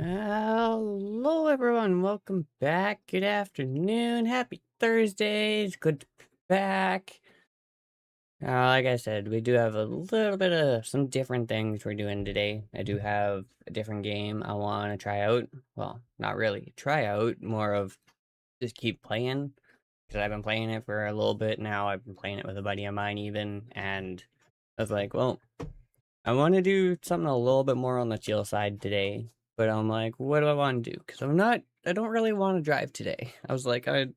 Hello, everyone. Welcome back. Good afternoon. Happy Thursday. It's good to be back. Like I said, we do have a little bit of some different things we're doing today. I do have a different game I want to try out. Well, not really try out, more of just keep playing because I've been playing it for a little bit now. I've been playing it with a buddy of mine, even, and I was like, well, I want to do something a little bit more on the chill side today, but I'm like, what do I want to do? Because I don't really want to drive today. I was like, like,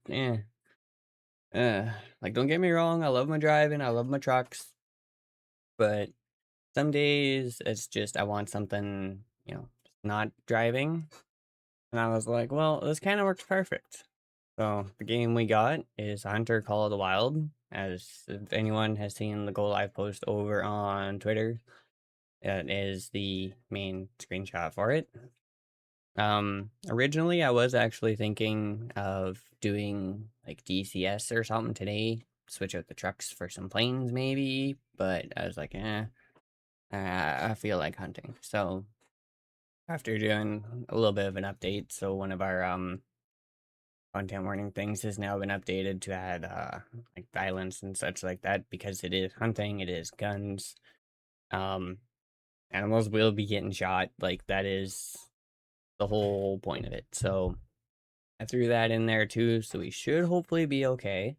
don't get me wrong, I love my driving, I love my trucks, but some days it's just, I want something, not driving. And I was like, well, this kind of works perfect. So the game we got is Hunter Call of the Wild. As if anyone has seen the Go Live post over on Twitter, that is the main screenshot for it. Originally I was actually thinking of doing like DCS or something today, switch out the trucks for some planes maybe, but I was like, I feel like hunting. So after doing a little bit of an update, so one of our content warning things has now been updated to add like violence and such like that because it is hunting, it is guns. Um Animals will be getting shot, like that is the whole point of it. So I threw that in there too, so we should hopefully be okay.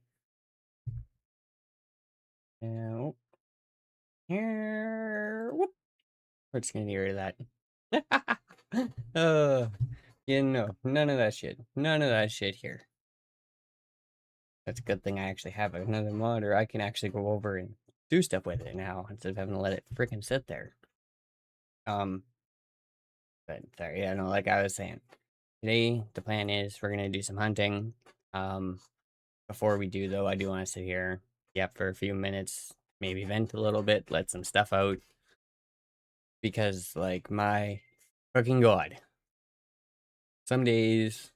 Now, here, whoop, we're just gonna get rid of that. uh, none of that shit. None of that shit here. That's a good thing I actually have another monitor. I can actually go over and do stuff with it now instead of having to let it freaking sit there. Um, but sorry, yeah, no, like I was saying, today the plan is we're gonna do some hunting. Um, Before we do, though, I do want to sit here, yep, for a few minutes, maybe vent a little bit, let some stuff out, because, like, my fucking god, some days,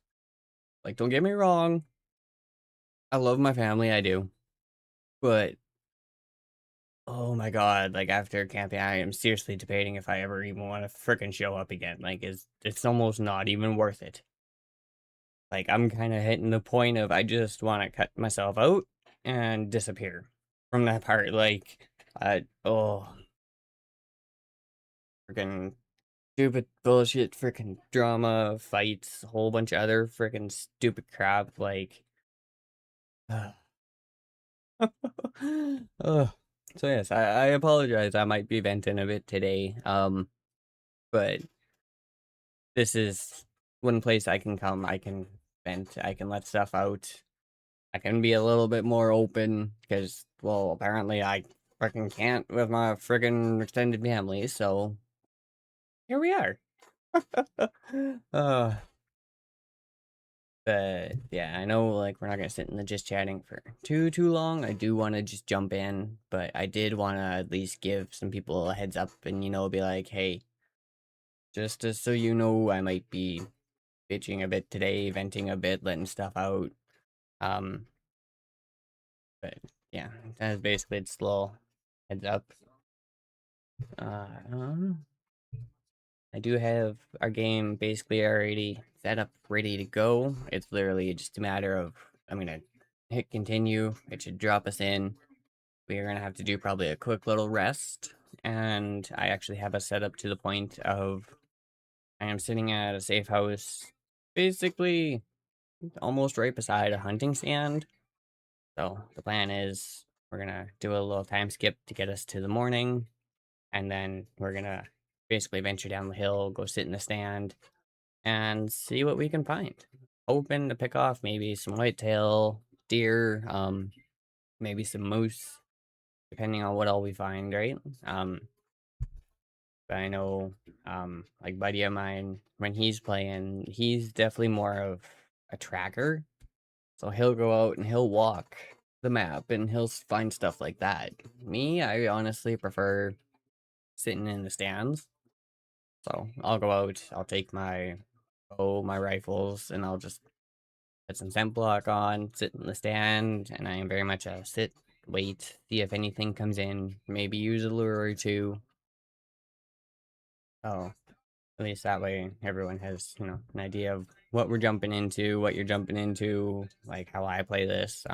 like, don't get me wrong, I love my family, I do, but oh my god, like, after camping, I am seriously debating if I ever even want to freaking show up again. Like, it's almost not even worth it. Like, I'm kind of hitting the point of I just want to cut myself out and disappear from that part. Like, oh, freaking stupid bullshit, freaking drama, fights, a whole bunch of other freaking stupid crap. Like, uh, so yes, I apologize. I might be venting a bit today. But this is one place I can come. I can vent. I can let stuff out. I can be a little bit more open because, well, apparently I freaking can't with my freaking extended family. So here we are. uh, But yeah, I know like we're not gonna sit in the just chatting for too long. I do want to just jump in, but I did want to at least give some people a heads up and be like, hey, just so you know, I might be bitching a bit today, venting a bit, letting stuff out. Um, but yeah, that's basically just a little heads up. Uh, um, I do have our game basically already set up, ready to go. It's literally just a matter of I'm gonna hit continue. It should drop us in. We are gonna have to do probably a quick little rest, and I actually have us set up to the point of I am sitting at a safe house, basically almost right beside a hunting stand. So the plan is we're gonna do a little time skip to get us to the morning, and then we're gonna basically venture down the hill, go sit in the stand, and see what we can find. Hoping to pick off maybe some whitetail, deer, maybe some moose, depending on what all we find, right? But I know, like buddy of mine, when he's playing, he's definitely more of a tracker. So he'll go out and he'll walk the map and he'll find stuff like that. Me, I honestly prefer sitting in the stands. So I'll go out, I'll take my bow, my rifles, and I'll just put some scent block on, sit in the stand, and I am very much a sit, wait, see if anything comes in, maybe use a lure or two. Oh. At least that way everyone has, an idea of what we're jumping into, what you're jumping into, like how I play this.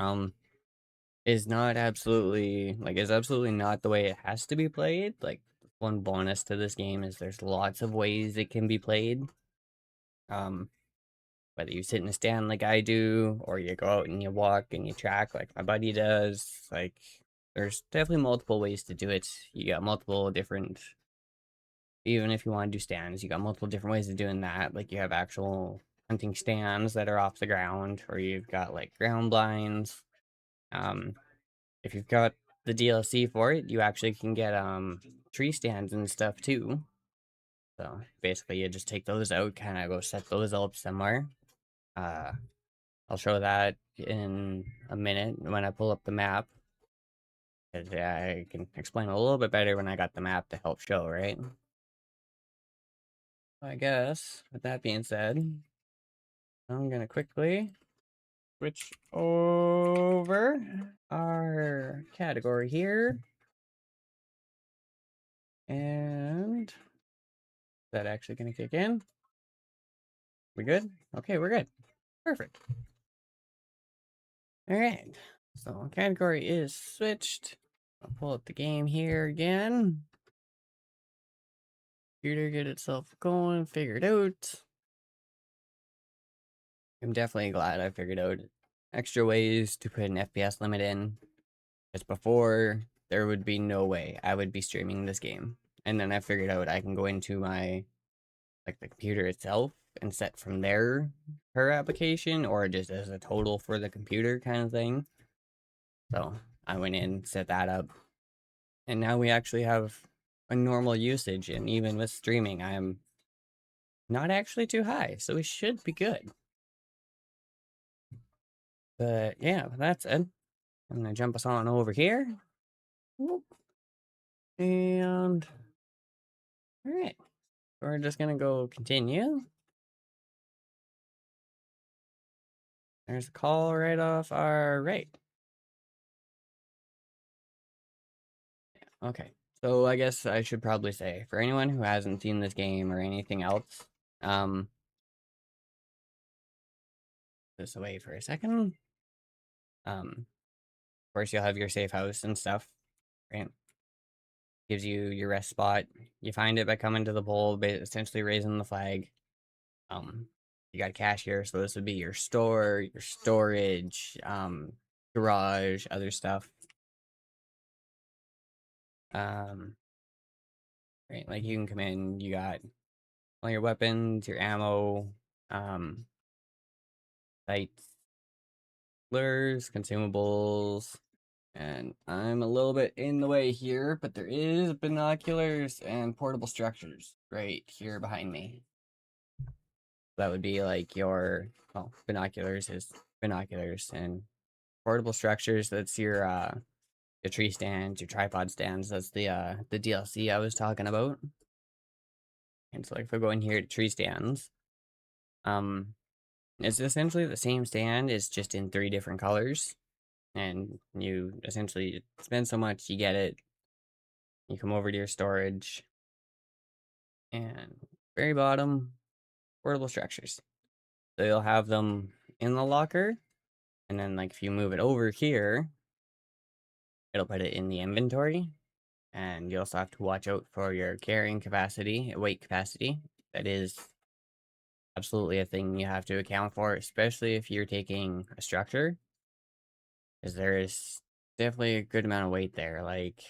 Is not absolutely is absolutely not the way it has to be played. Like one bonus to this game is there's lots of ways it can be played. Um, whether you sit in a stand like I do, or you go out and you walk and you track like my buddy does, like there's definitely multiple ways to do it. You got multiple different, even if you want to do stands, you got multiple different ways of doing that. Like you have actual hunting stands that are off the ground, or you've got like ground blinds. Um, if you've got the DLC for it, you actually can get tree stands and stuff too. So basically, you just take those out, kind of go set those up somewhere. Uh, I'll show that in a minute when I pull up the map. 'Cause, yeah, I can explain a little bit better when I got the map to help show, right? I guess with that being said, I'm gonna quickly switch over our category here, and is that actually gonna kick in? We good? Okay, we're good. Perfect. All right. So category is switched. I'll pull up the game here again. Computer get itself going, figured out. I'm definitely glad I figured out extra ways to put an FPS limit in. Because before, there would be no way I would be streaming this game. And then I figured out I can go into my, like the computer itself and set from there per application or just as a total for the computer kind of thing. So I went in, set that up, and now we actually have a normal usage. And even with streaming, I'm not actually too high, so we should be good. But yeah, that's it. I'm gonna jump us on over here. And all right, we're just gonna go continue. There's a call right off our right. Okay, so I guess I should probably say for anyone who hasn't seen this game or anything else, this away for a second. Of course, you'll have your safe house and stuff, right? Gives you your rest spot. You find it by coming to the pole, essentially raising the flag. Um, you got a cashier, so this would be your store, your storage, garage, other stuff. Um, right, like you can come in, you got all your weapons, your ammo, um, sights, lures, consumables, and I'm a little bit in the way here, but there is binoculars and portable structures right here behind me. That would be like your, well, binoculars is binoculars, and portable structures, that's your tree stands, your tripod stands. That's the DLC I was talking about. And so like if I go in here to tree stands, um it's essentially the same stand, it's just in 3 different colors. And you essentially spend so much, you get it. You come over to your storage, and very bottom, portable structures. So you'll have them in the locker, and then like if you move it over here, it'll put it in the inventory. And you also have to watch out for your carrying capacity, weight capacity. That is absolutely a thing you have to account for, especially if you're taking a structure, because there is definitely a good amount of weight there. Like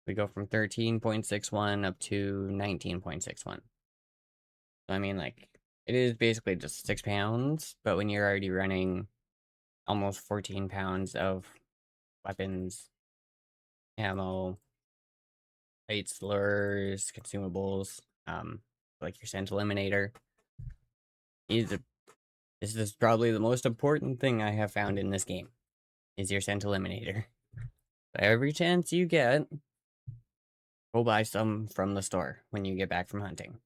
we go from 13.61 up to 19.61. So I mean, like it is basically just 6 pounds, but when you're already running almost 14 pounds of weapons, ammo, plates, lures, consumables, like your scent eliminator, is this is probably the most important thing I have found in this game, is your scent eliminator. So every chance you get, go buy some from the store when you get back from hunting.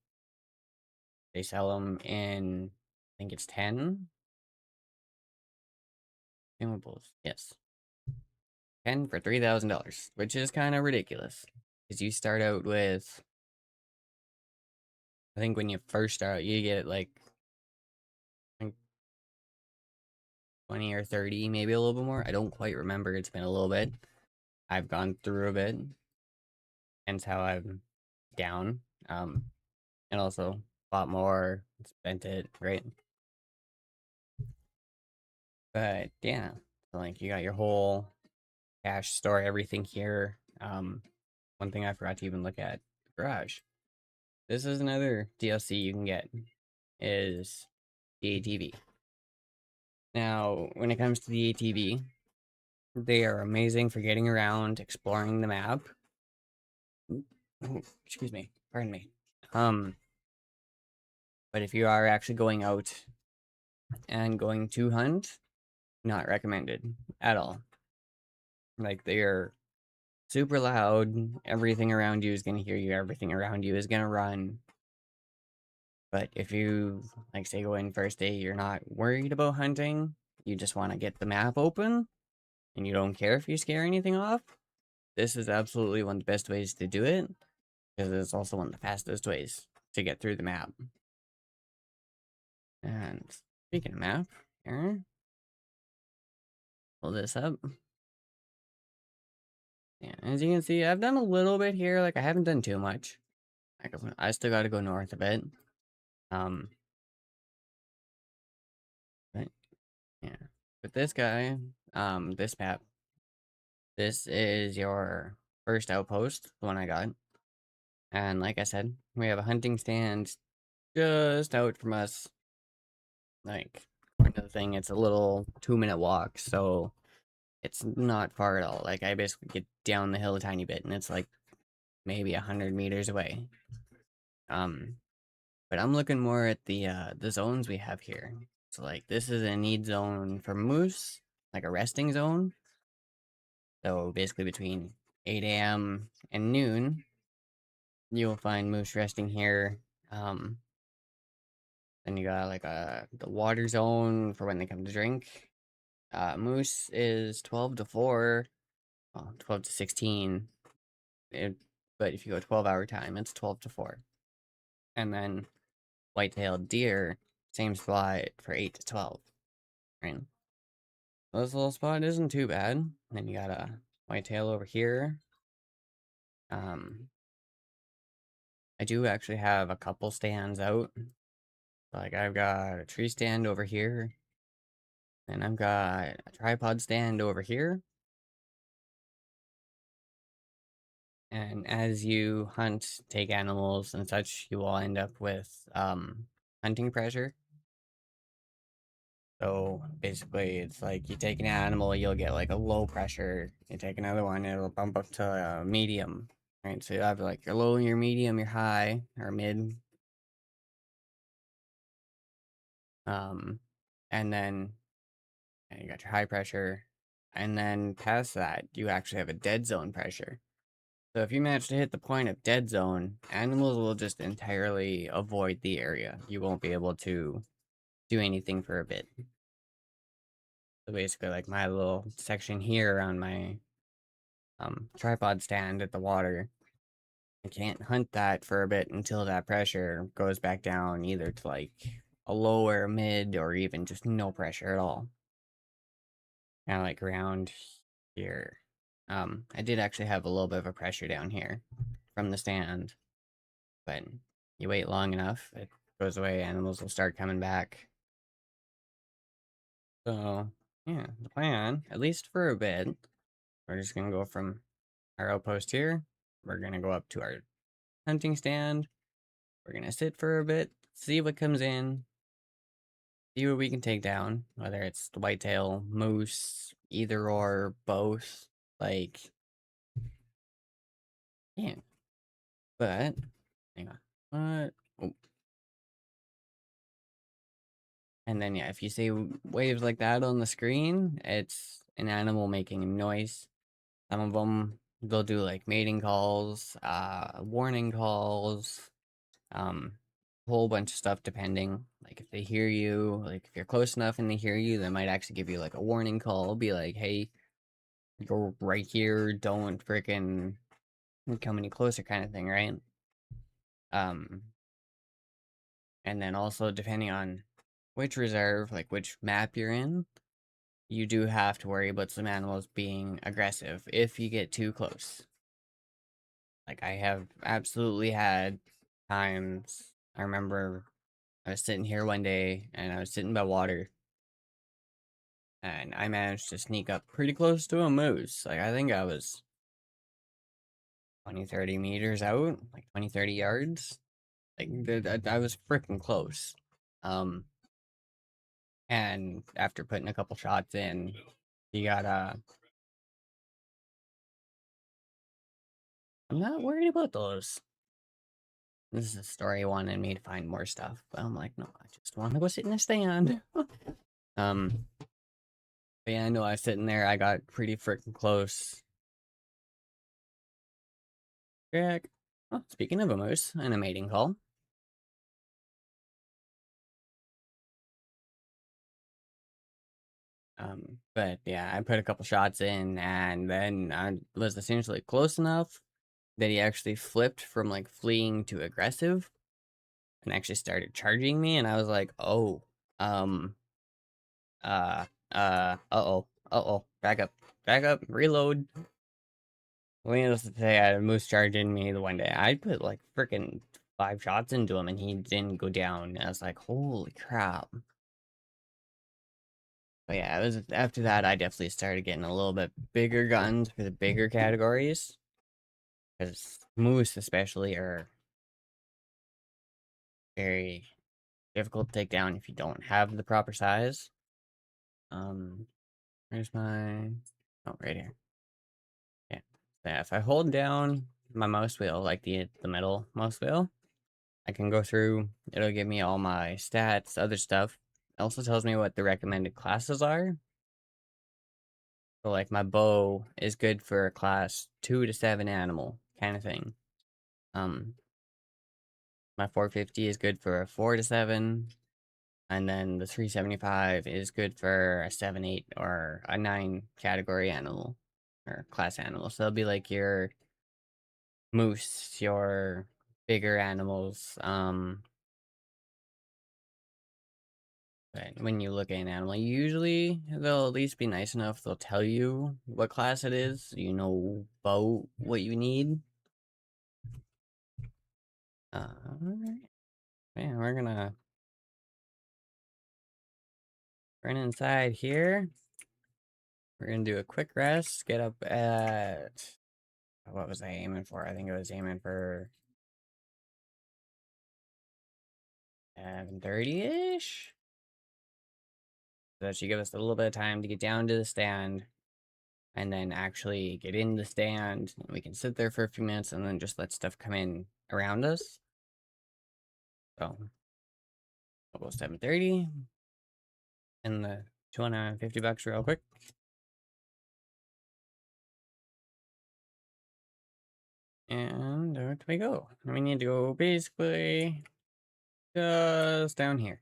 They sell them in, I think it's 10 consumables. Yes. 10 for $3,000, which is kind of ridiculous. Because you start out with I think when you first start, you get like I think 20 or 30, maybe a little bit more. I don't quite remember. It's been a little bit. I've gone through a bit, hence how I'm down. Um, and also bought more, spent it, right? But yeah, so like you got your whole cash store, everything here. One thing I forgot to even look at, garage. This is another DLC you can get is the ATV. Now, when it comes to the ATV, they are amazing for getting around, exploring the map. Excuse me, pardon me. Um, but if you are actually going out and going to hunt, not recommended at all. Like they're super loud. Everything around you is gonna hear you. Everything around you is gonna run. But if you like say go in first day, you're not worried about hunting. You just want to get the map open, and you don't care if you scare anything off. This is absolutely one of the best ways to do it because it's also one of the fastest ways to get through the map. And speaking of map, here, pull this up. Yeah, as you can see, I've done a little bit here. Like I haven't done too much. Like I still got to go north a bit. Um, but yeah, with this guy, this map, this is your first outpost, the one I got. And like I said, we have a hunting stand just out from us. Like, another thing, it's a little 2-minute walk, so it's not far at all. Like, I basically get down the hill a tiny bit, and it's like maybe 100 meters away. Um, but I'm looking more at the zones we have here. So like, this is a need zone for moose, like a resting zone. So basically, between 8 a.m. and noon, you'll find moose resting here. Um, then you got like the water zone for when they come to drink. Moose is 12 to 4, well, 12 to 16. It, but if you go 12-hour time, it's 12 to 4. And then white-tailed deer, same spot for 8 to 12. Right? This little spot isn't too bad. Then you got a whitetail over here. Um, I do actually have a couple stands out. Like I've got a tree stand over here, and I've got a tripod stand over here. And as you hunt, take animals and such, you will end up with hunting pressure. So basically, it's like you take an animal, you'll get like a low pressure. You take another one, it'll bump up to a medium. Right, so you have like your low, your medium, your high, or mid. Um, and then you got your high pressure, and then past that, you actually have a dead zone pressure. So if you manage to hit the point of dead zone, animals will just entirely avoid the area. You won't be able to do anything for a bit. So basically, like my little section here on my tripod stand at the water, I can't hunt that for a bit until that pressure goes back down either to like a lower, mid, or even just no pressure at all. Kind of like around here. I did actually have a little bit of a pressure down here from the stand, but you wait long enough, it goes away, animals will start coming back. So, yeah, the plan, at least for a bit, we're just gonna go from our outpost here. We're gonna go up to our hunting stand. We're gonna sit for a bit, see what comes in, see what we can take down, whether it's the whitetail, moose, either or, both. Like, yeah. But, hang on. What? Oh. And then, yeah, if you see waves like that on the screen, it's an animal making a noise. Some of them, they'll do like mating calls, warning calls, a whole bunch of stuff depending. Like if they hear you, like if you're close enough and they hear you, they might actually give you like a warning call, be like, hey, you're right here, don't freaking come any closer kind of thing, right? Um, And then also, depending on which reserve, like which map you're in, you do have to worry about some animals being aggressive if you get too close. Like, I have absolutely had times. I remember I was sitting here one day and I was sitting by water and I managed to sneak up pretty close to a moose. Like, I think I was 20, 30 meters out, like 20, 30 yards. Like, I was freaking close. Um, and after putting a couple shots in, you gotta. I'm not worried about those. This is a story wanted me to find more stuff, but I'm like, no, I just want to go sit in a stand. um, but yeah, I know I was sitting there. I got pretty freaking close. Jack. Oh, speaking of a moose and a mating call. But yeah, I put a couple shots in, and then I was essentially close enough that he actually flipped from like fleeing to aggressive and actually started charging me, and I was like, oh, um, back up, reload. Needless to say, I had a moose charging me the one day. I put like freaking 5 shots into him, and he didn't go down. And I was like, holy crap. But yeah, it was after that I definitely started getting a little bit bigger guns for the bigger categories. Because moose especially are very difficult to take down if you don't have the proper size. Um, where's my oh right here. Yeah. Yeah, if I hold down my mouse wheel, like the middle mouse wheel, I can go through, it'll give me all my stats, other stuff. It also tells me what the recommended classes are. So like my bow is good for a class 2 to 7 animal kind of thing. Um my 450 is good for a 4 to 7, and then the 375 is good for a 7, 8 or a 9 category animal or class animal. So it'll be like your moose, your bigger animals. But when you look at an animal, usually they'll at least be nice enough. They'll tell you what class it is. You know about what you need. Alright. Man, we're gonna run inside here. We're gonna do a quick rest. Get up at what was I aiming for? I think I was aiming for 7:30-ish. That should give us a little bit of time to get down to the stand and then actually get in the stand. We can sit there for a few minutes and then just let stuff come in around us. So we'll go 7:30 and the $250 real quick. And where do we go? We need to go basically just down here.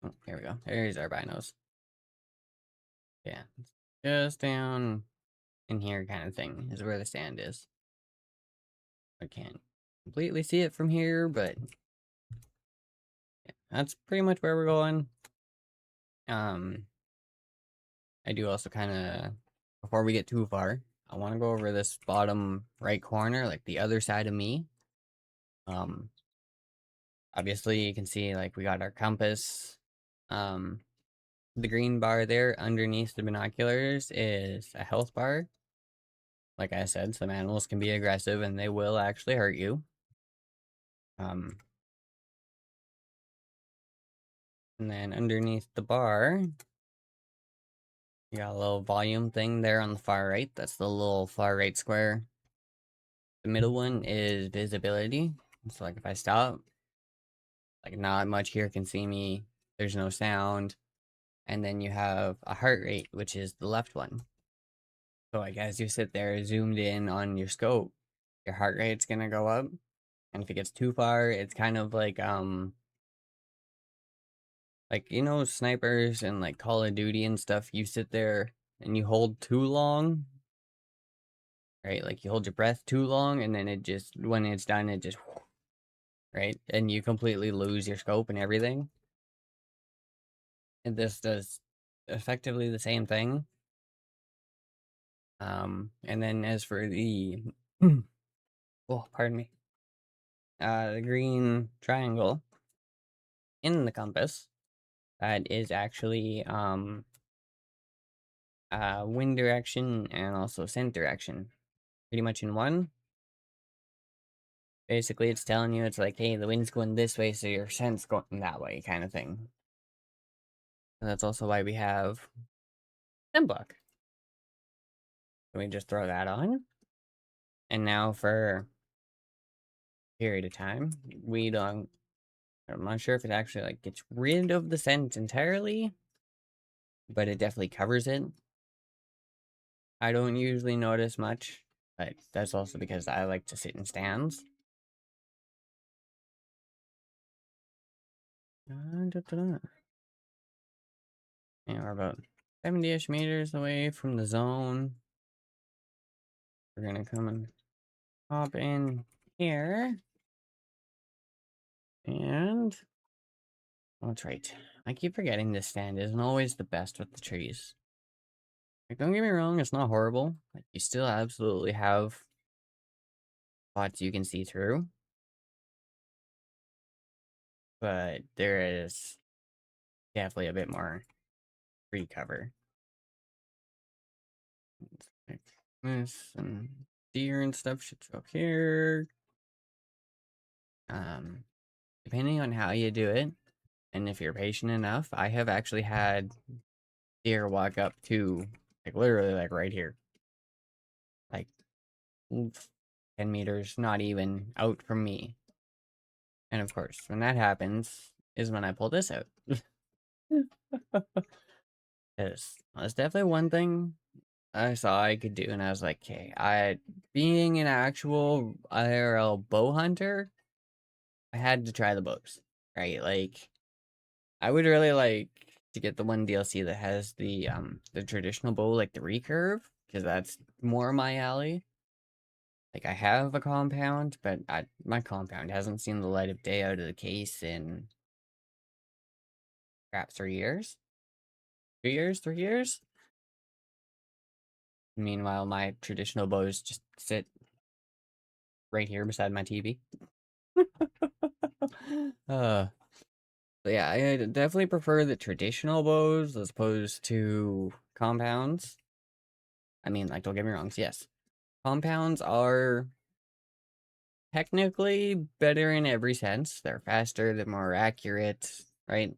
Oh, here we go. There's our binos. Yeah. Just down in here kind of thing is where the stand is. I can't completely see it from here, but yeah, that's pretty much where we're going. Um, I do also kind of, before we get too far, I want to go over this bottom right corner, like the other side of me. Um, Obviously you can see like we got our compass. Um, the green bar there underneath the binoculars is a health bar. Like I said, some animals can be aggressive and they will actually hurt you. Um, and then underneath the bar, you got a little volume thing there on the far right. That's the little far right square. The middle one is visibility. So like if I stop, like not much here can see me. There's no sound. And then you have a heart rate, which is the left one. So like as you sit there zoomed in on your scope, your heart rate's gonna go up. And if it gets too far, it's kind of like you know, snipers and like Call of Duty and stuff, you sit there and you hold too long right? Like you hold your breath too long and then it just, when it's done, it just, right? And you completely lose your scope and everything. And this does effectively the same thing. And then as for the, oh, pardon me, the green triangle in the compass, that is actually, wind direction and also scent direction, pretty much in one. Basically, it's telling you, it's like, hey, the wind's going this way, so your scent's going that way, kind of thing. And that's also why we have scent block. Let me just throw that on. And now for period of time, we don't, I'm not sure if it actually like gets rid of the scent entirely, but it definitely covers it. I don't usually notice much, but that's also because I like to sit in stands. Yeah, we're about 70-ish meters away from the zone. We're gonna come and hop in here. And that's right. I keep forgetting this stand isn't always the best with the trees. Like, don't get me wrong, it's not horrible. Like, you still absolutely have spots you can see through. But there is definitely a bit more tree cover. Like this and deer and stuff should go here. Depending on how you do it, and if you're patient enough, I have actually had deer walk up to, like, literally, like, right here. Like, 10 meters, not even, out from me. And of course, when that happens, is when I pull this out. Because that's definitely one thing I saw I could do, and I was like, okay, being an actual IRL bow hunter, I had to try the bows, right? Like, I would really like to get the one DLC that has the traditional bow, like the recurve, because that's more my alley. Like, I have a compound, but my compound hasn't seen the light of day out of the case in, crap, 3 years? 2 years? 3 years? Meanwhile, my traditional bows just sit right here beside my TV. uh, but yeah, I definitely prefer the traditional bows as opposed to compounds. I mean, like, don't get me wrong, yes. Compounds are technically better in every sense. They're faster, they're more accurate, right?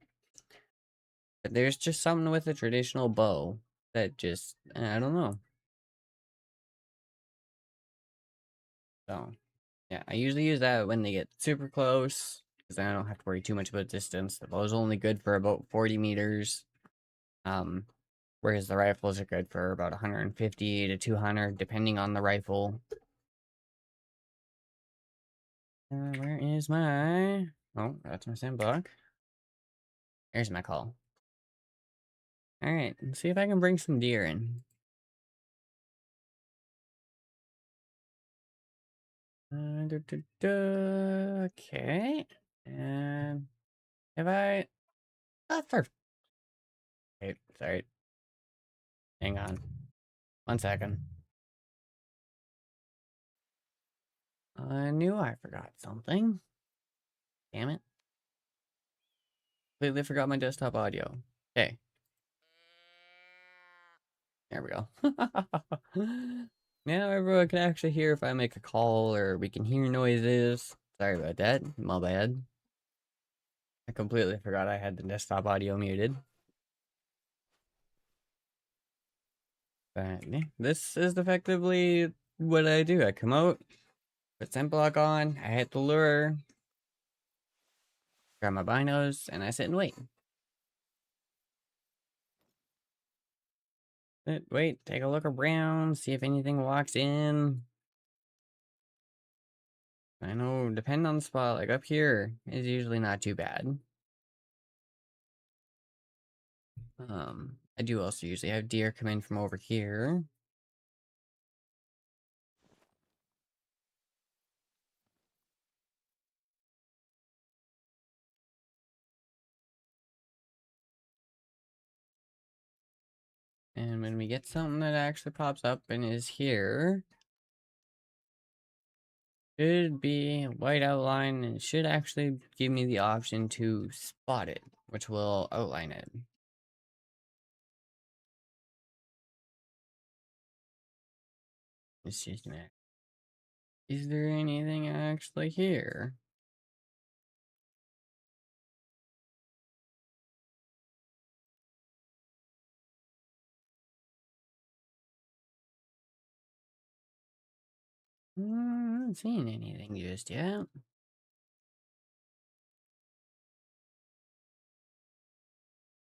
But there's just something with a traditional bow that just, I don't know. So, yeah, I usually use that when they get super close, because then I don't have to worry too much about distance. The bow's only good for about 40 meters. Um, Whereas the rifles are good for about 150 to 200, depending on the rifle. Where is my... Oh, that's my sandblock. There's my call. Alright, let's see if I can bring some deer in. Okay. And have I... Oh, perfect. Wait, sorry. Hang on. 1 second. I knew I forgot something. Damn it. Completely forgot my desktop audio. Okay. There we go. Now everyone can actually hear if I make a call or we can hear noises. Sorry about that. My bad. I completely forgot I had the desktop audio muted. But yeah, this is effectively what I do. I come out, put scent block on, I hit the lure, grab my binos, and I sit and wait. Wait, take a look around, see if anything walks in. I know, depending on the spot, like up here is usually not too bad. I do also usually have deer come in from over here. And when we get something that actually pops up and is here, should be a white outline and should actually give me the option to spot it, which will outline it. Excuse me. Is there anything actually here? I haven't seen anything just yet.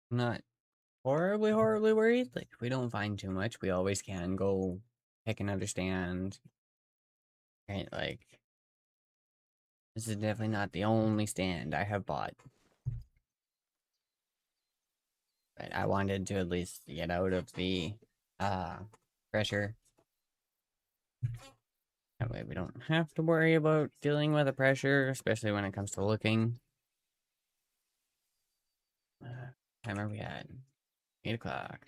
Not horribly worried. Like, if we don't find too much, we always can go pick another stand. Right, like, this is definitely not the only stand I have bought. But I wanted to at least get out of the uh pressure. That way we don't have to worry about dealing with the pressure, especially when it comes to looking. Time are we at? 8 o'clock.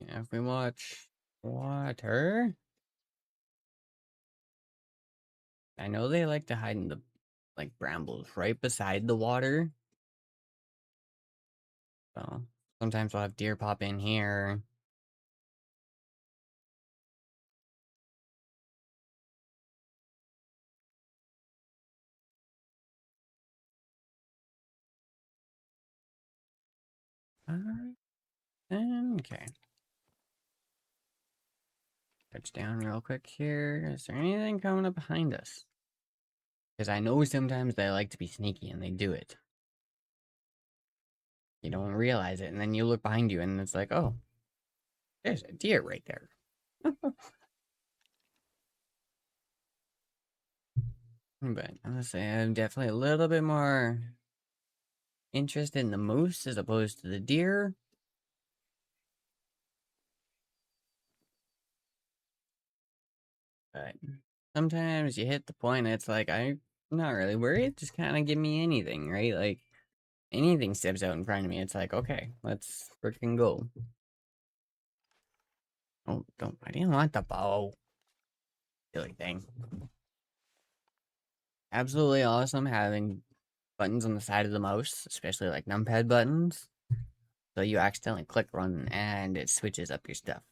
Yeah, if we watch water, I know they like to hide in the like brambles right beside the water. So sometimes we'll have deer pop in here. Okay. Touch down real quick here. Is there anything coming up behind us? Because I know sometimes they like to be sneaky and they do it. You don't realize it, and then you look behind you and it's like, oh, there's a deer right there. But I'm gonna say I'm definitely a little bit more interested in the moose as opposed to the deer. But sometimes you hit the point, it's like, I'm not really worried. Just kind of give me anything, right? Like, anything steps out in front of me, it's like, okay, let's freaking go. Oh, don't, I didn't want the bow. Silly thing. Absolutely awesome having buttons on the side of the mouse, especially like numpad buttons. So you accidentally click one and it switches up your stuff.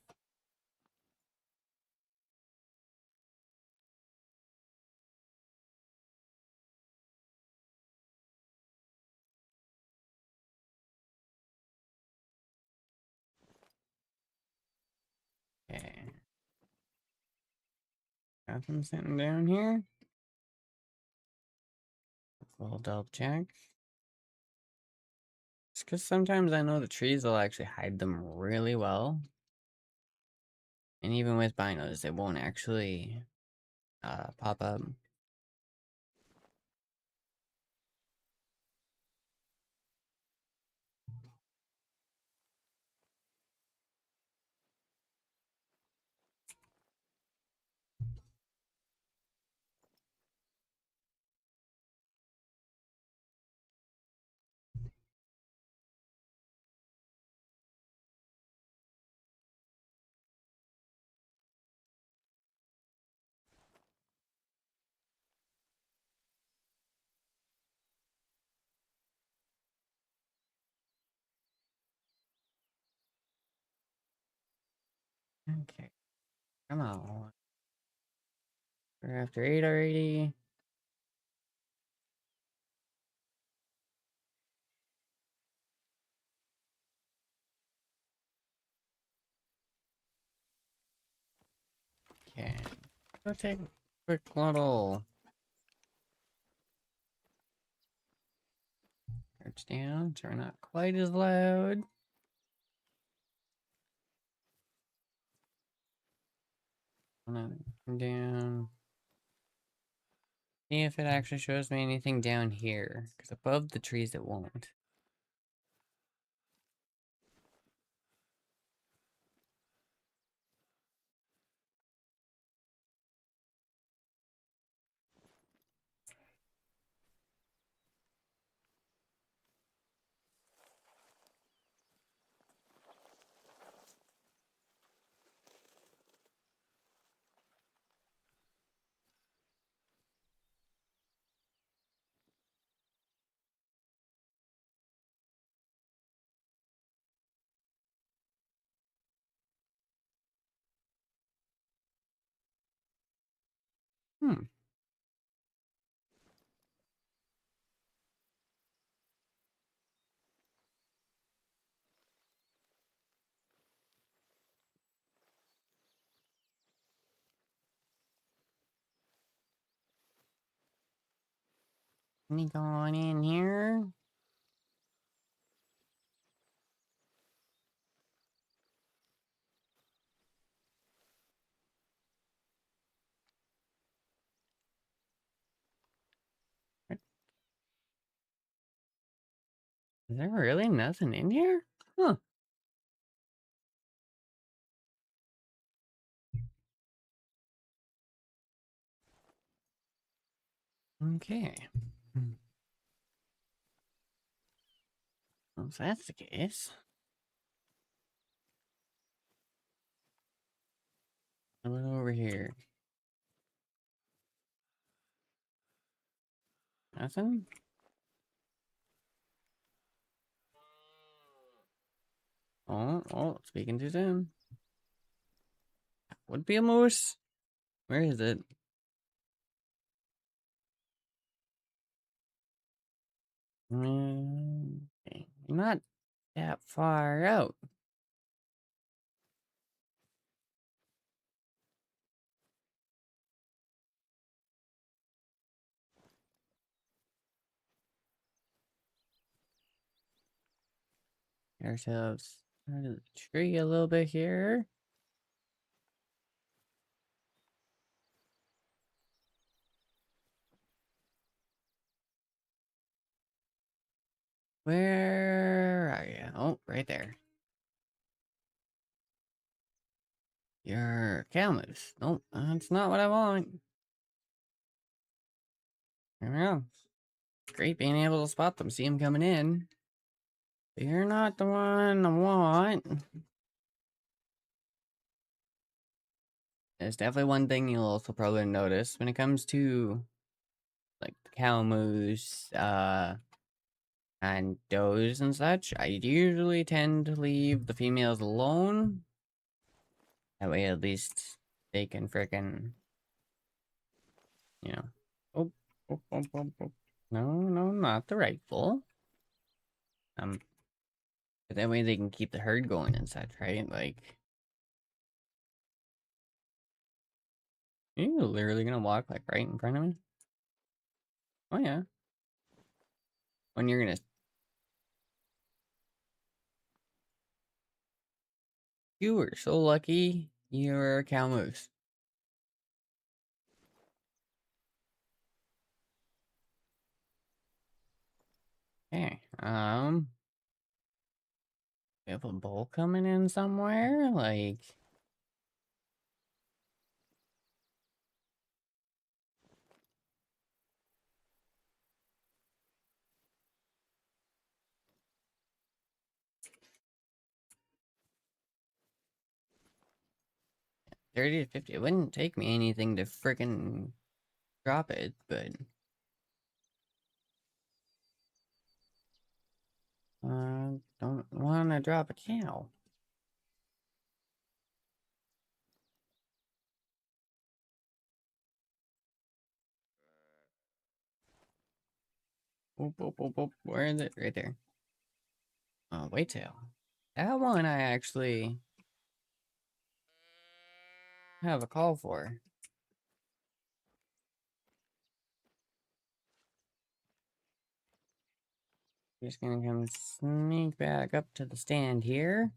Okay. Nothing sitting down here. We'll double check. It's because sometimes I know the trees will actually hide them really well. And even with binos, it won't actually pop up. Okay, come on. We're after 8 already. Okay. Go take a quick little search down so we're not quite as loud. Come down. See if it actually shows me anything down here. Because above the trees it won't. Hmm. Any going in here? Is there really nothing in here? Huh. Okay. Well, if that's the case, a little over here. Nothing? Oh, speaking to them. Would be a moose. Where is it? Okay. Not that far out. Get ourselves out of the tree a little bit here. Where are you? Oh, right there. Your cow moose. Nope, that's not what I want. There we go. Great being able to spot them, see them coming in. But you're not the one I want. There's definitely one thing you'll also probably notice when it comes to like the cow moose, and does and such. I usually tend to leave the females alone. That way, at least they can frickin', you know. Oh, oh. No, not the rifle. Um, but that way they can keep the herd going and such, right? Like, you're literally gonna walk like right in front of me. Oh yeah. When you're gonna, you were so lucky. You're a cow moose. Okay. We have a bull coming in somewhere. Like, 30 to 50. It wouldn't take me anything to frickin' drop it, but don't want to drop a cow. Boop. Where is it? Right there. Oh, wait till. That one I actually have a call for. Just gonna come sneak back up to the stand here.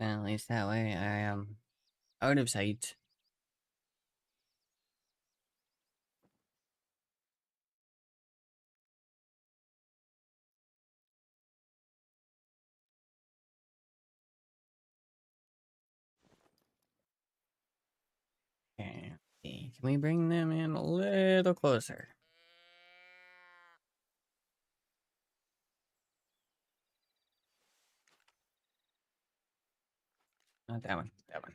And at least that way I am out of sight. Okay. Can we bring them in a little closer? Not that one. That one.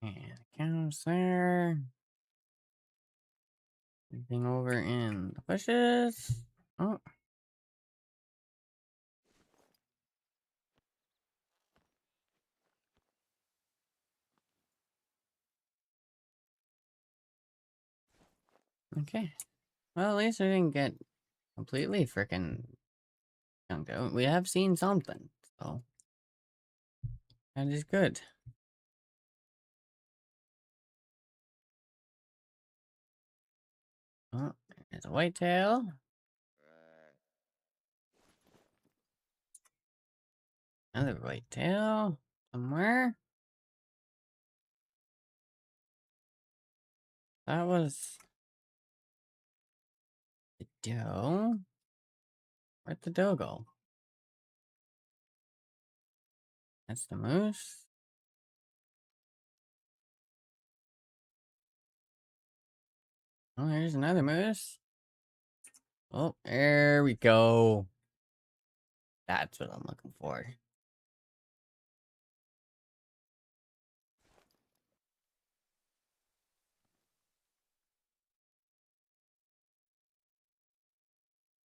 And counts there. Anything over in the bushes? Oh. Okay. Well, at least I didn't get completely freaking chunked out. We have seen something, so that is good. Oh, there's a whitetail. Another whitetail somewhere. That was the doe. Where'd the doe go? That's the moose. Oh, here's another moose. Oh, there we go. That's what I'm looking for.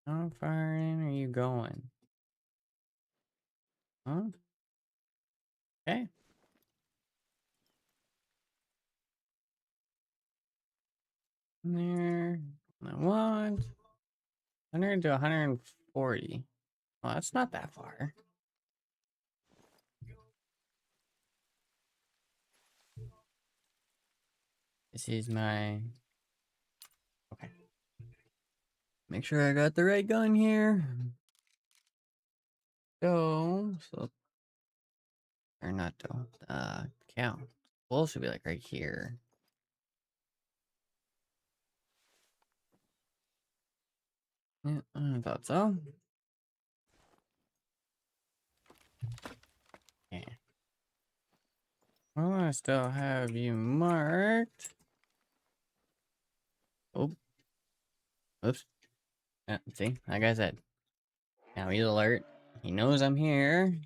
How far in are you going? Huh? Okay. There. I want 100 to 140. Well, that's not that far. This is my... Okay. Make sure I got the right gun here. So... Or not doe. Cow. Bull should be like right here. Yeah, I thought so. Yeah. Well, I still have you marked. Oh. Oops. Yeah, see? Like I said. Now he's alert. He knows I'm here.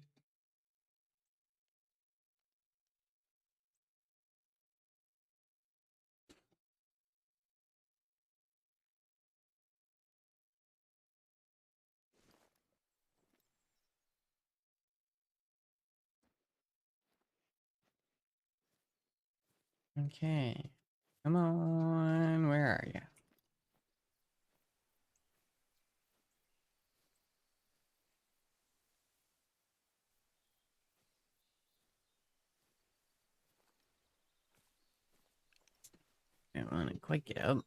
Okay. Come on. Where are you? I don't want to quite get up.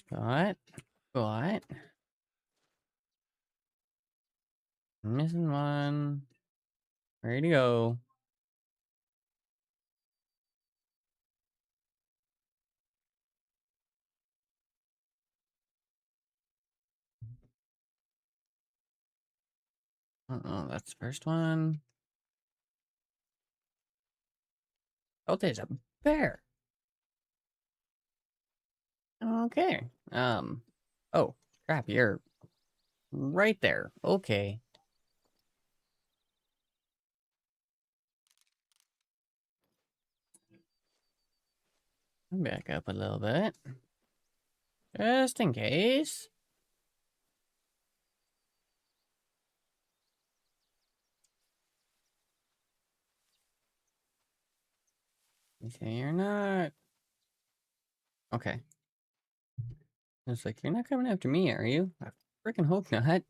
What? What? Missing one. Ready to go. Oh, that's the first one. Oh, there's a bear. Okay. Oh, crap, you're right there. Okay. Back up a little bit. Just in case. You say you're not. Okay. It's like, you're not coming after me, are you? I freaking hope not.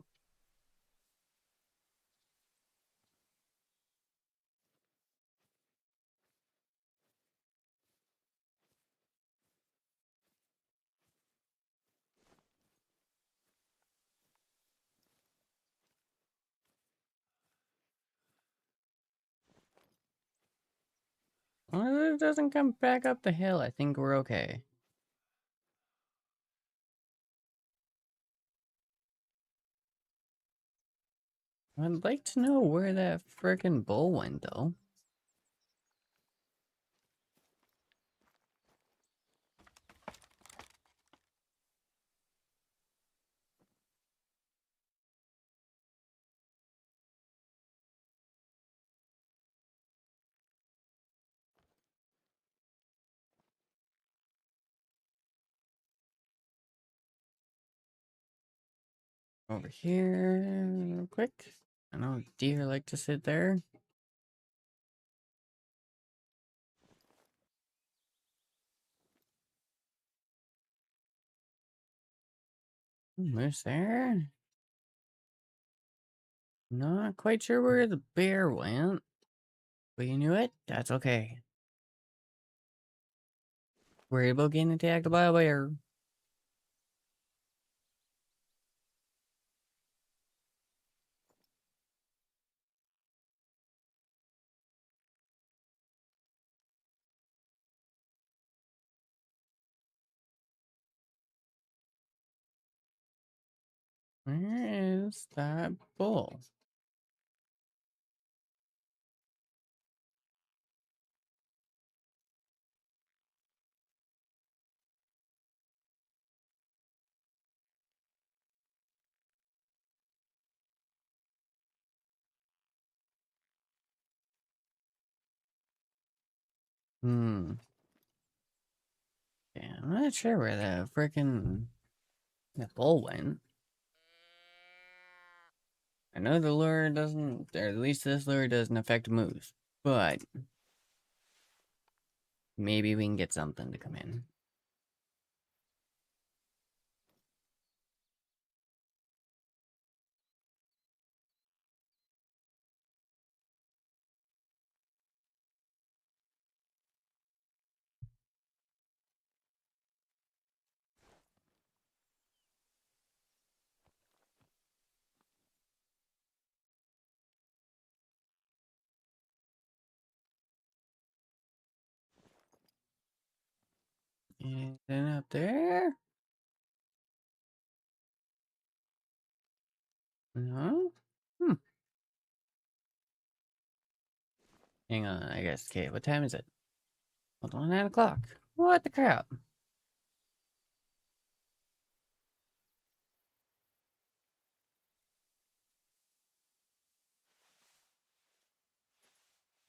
Well, if it doesn't come back up the hill, I think we're okay. I'd like to know where that frickin' bull went, though. over here real quick. I know deer like to sit there. Moose there. Not quite sure where the bear went, but you knew it? That's okay. Worried about getting attacked by a bear. Where is that bull? Hmm. Yeah, I'm not sure where the frickin' the bull went. I know the lure doesn't, or at least this lure doesn't affect moose, but maybe we can get something to come in. And then up there? No? Hmm. Hang on, I guess. Okay, what time is it? Hold on, 9 o'clock. What the crap?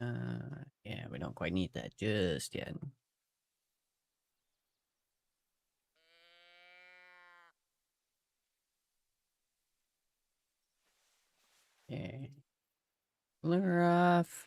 Yeah, we don't quite need that just yet. Okay. Lure off.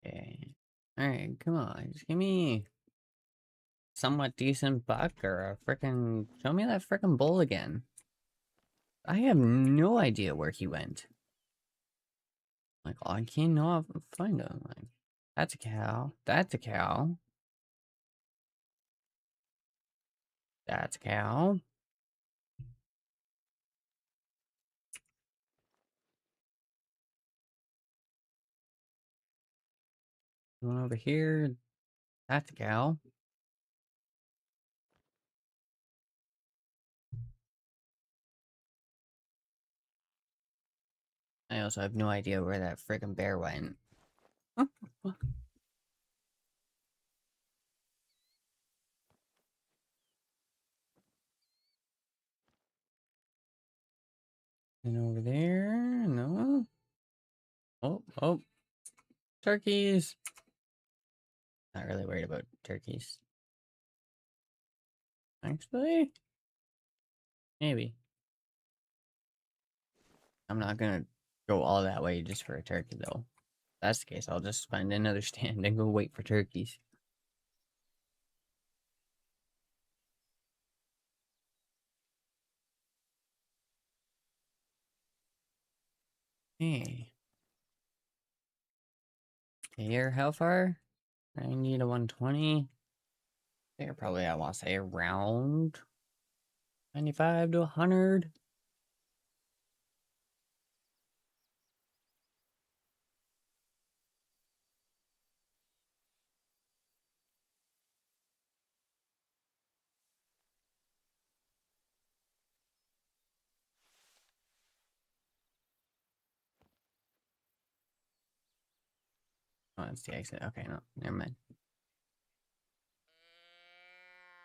Okay. Alright, come on. Just give me somewhat decent buck or a frickin' show me that frickin' bull again. I have no idea where he went. Like, I cannot find him. Like, that's a cow. That's a cow. That's a cow. Going over here. That's a cow. I also have no idea where that frickin' bear went. Huh? What? And over there, no. Oh, oh, turkeys. Not really worried about turkeys. Actually, maybe. I'm not gonna go all that way just for a turkey, though. If that's the case, I'll just find another stand and go wait for turkeys. Hey. Here, how far? 90 to 120. They're probably, I want to say, around 95 to 100. that's the exit. Okay, no, never mind.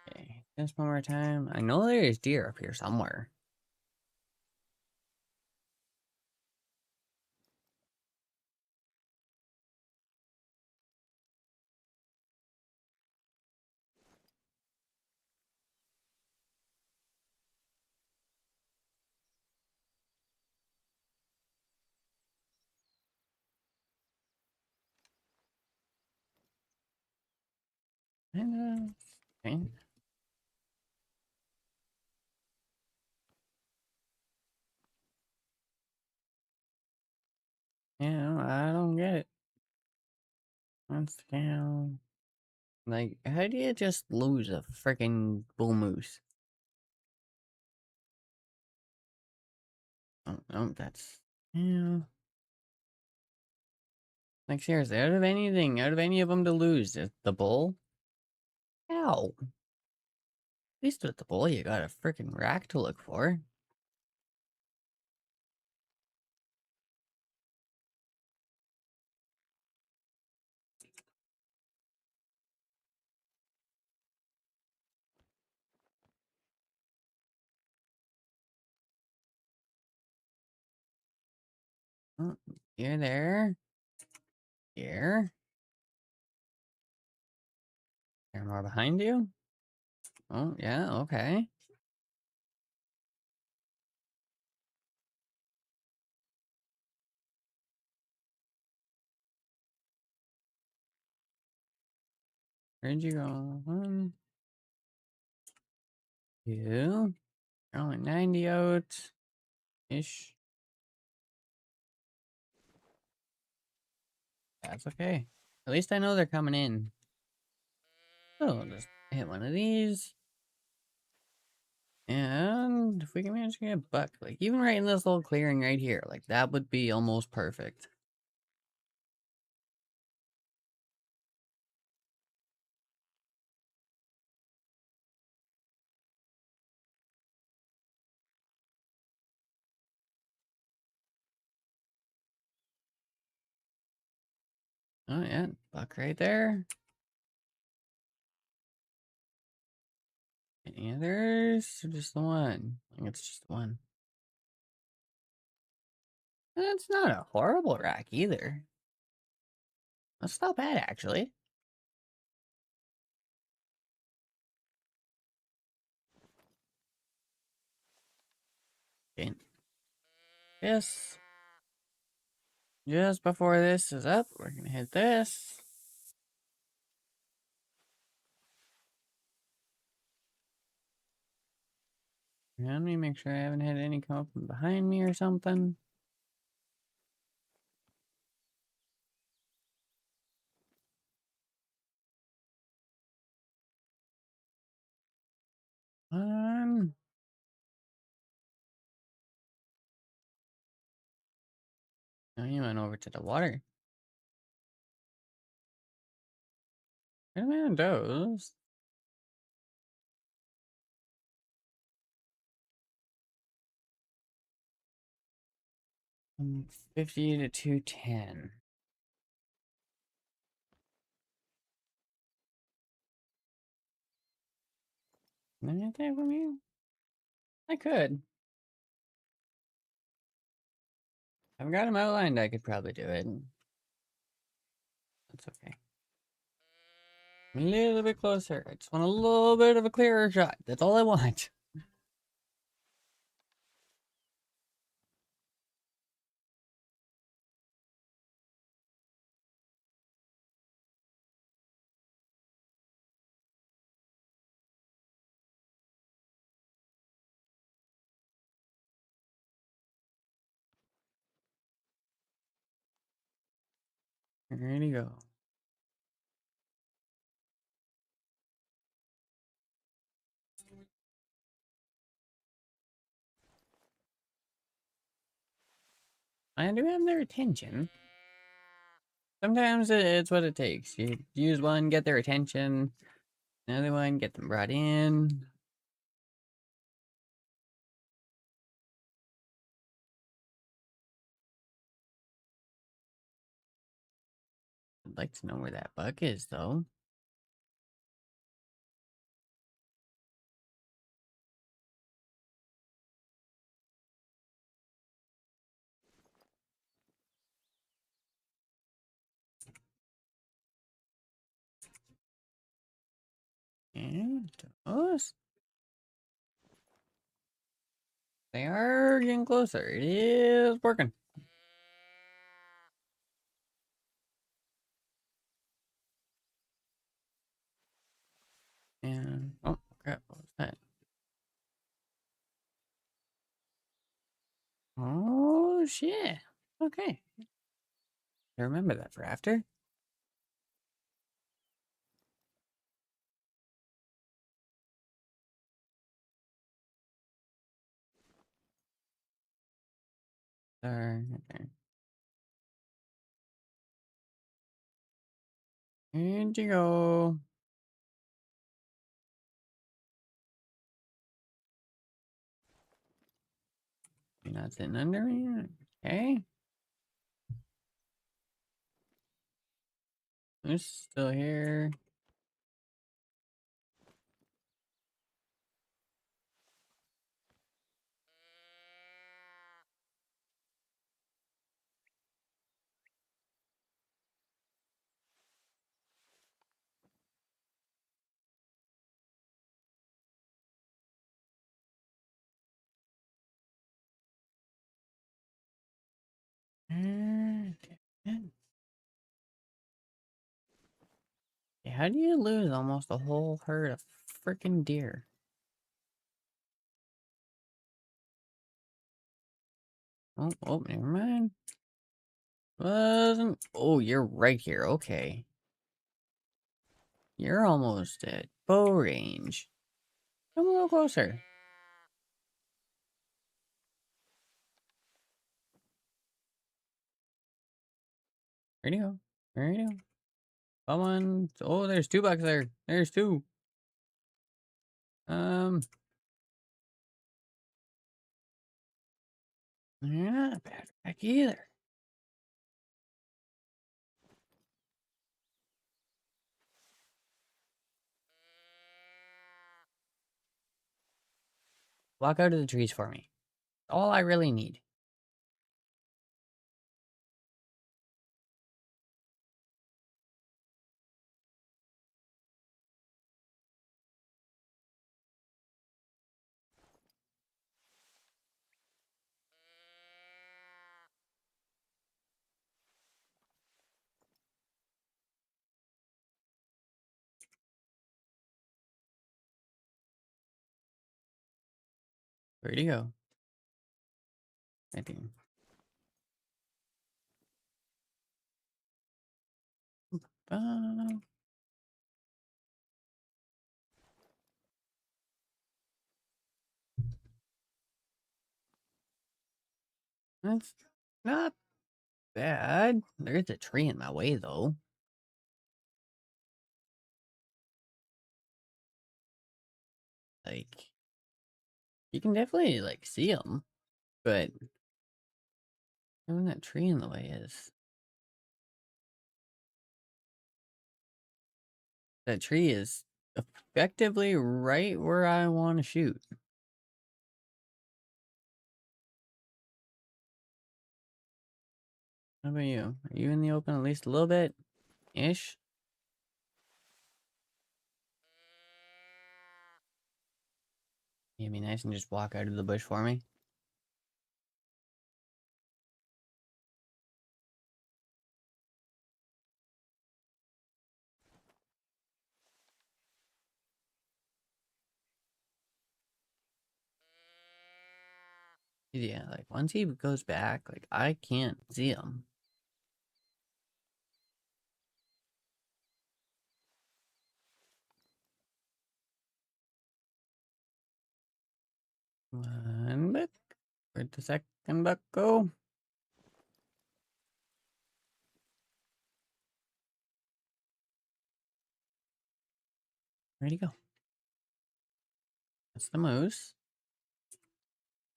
Okay, just one more time. I know there is deer up here somewhere. And, okay. Yeah, I don't get it. Let's down. Like, how do you just lose a freaking bull moose? Oh, no, that's... Yeah. Like, seriously, out of anything, out of any of them to lose, the bull? How? At least with the bull, you got a freaking rack to look for. Oh, you're there. Here. There more behind you? Oh, yeah, okay. Where'd you go? 1, 2. Only 90 out. Ish. That's okay. At least I know they're coming in. So, just hit one of these. And if we can manage to get a buck, like even right in this little clearing right here, like that would be almost perfect. Oh yeah, buck right there. Any others? Or just the one? I think it's just the one. That's not a horrible rack either. That's not bad actually. Okay. Yes. Just before this is up, we're gonna hit this. And let me make sure I haven't had any come up from behind me or something. Um, now you went over to the water. Where the man goes? 50 to 210. Can I get that from you? I could. I've got him outlined, I could probably do it. That's okay. A little bit closer. I just want a little bit of a clearer shot. That's all I want. Ready to go. I do have their attention. Sometimes it's what it takes. You use one, get their attention. Another one, get them brought in. I'd like to know where that bug is, though. And those. They are getting closer. It is working. And oh crap, what was that? Oh shit. Okay. I remember that for after. There. Okay. Here you go. You're not sitting under me. Okay. Who's still here? How do you lose almost a whole herd of freaking deer? Oh, oh, never mind. Wasn't. Oh, you're right here. Okay. You're almost at bow range. Come a little closer. Where'd you go? Where'd you go? Come on. Oh, there's two bucks there. There's two. You're not a bad back either. Walk out of the trees for me. All I really need. Where'd you go? I think. Uh, that's not bad. There's a tree in my way, though. Like, you can definitely, like, see them, but having that tree in the way is... That tree is effectively right where I want to shoot. How about you? Are you in the open at least a little bit? Ish? You'd be nice and just walk out of the bush for me. Yeah, like once he goes back, like I can't see him. One buck. Where'd the second buck go? Where'd he go? That's the moose.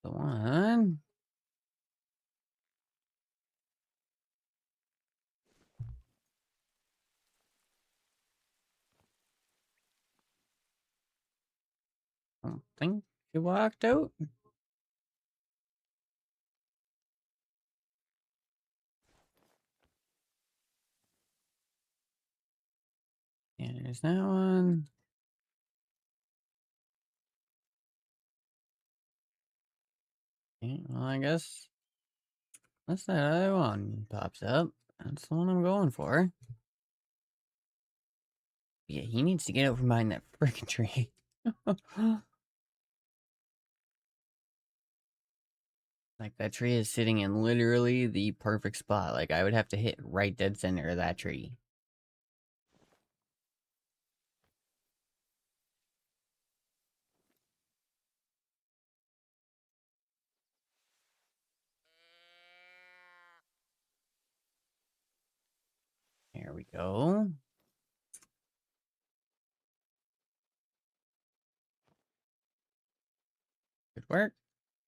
The one. don't think he walked out. Yeah, there's that one. Okay, well, I guess that's that other one pops up. That's the one I'm going for. Yeah, he needs to get out from behind that freaking tree. Like, that tree is sitting in literally the perfect spot. Like, I would have to hit right dead center of that tree. There we go. Good work.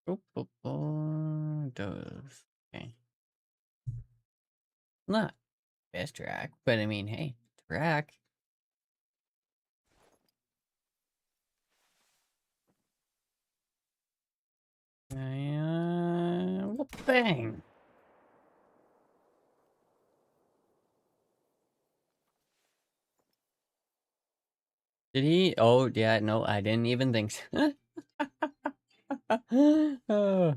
Oh, oh, oh, does. Okay. Not best track, but I mean, hey, track. Well, bang. Did he? Oh, yeah, no, I didn't even think so. Oh,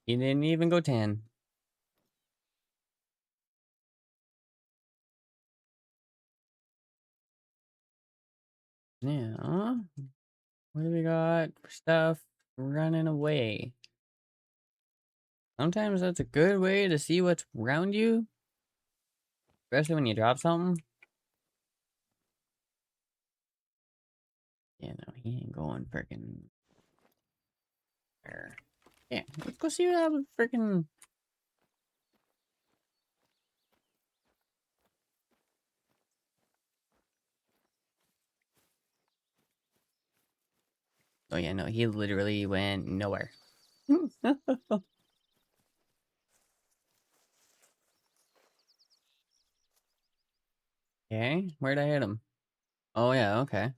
he didn't even go 10. Yeah. What do we got for stuff running away? Sometimes that's a good way to see what's around you, especially when you drop something. Yeah, no, he ain't going freaking there. Yeah, let's go see what that freaking. Oh yeah, no, he literally went nowhere. Okay, where'd I hit him? Oh yeah, okay.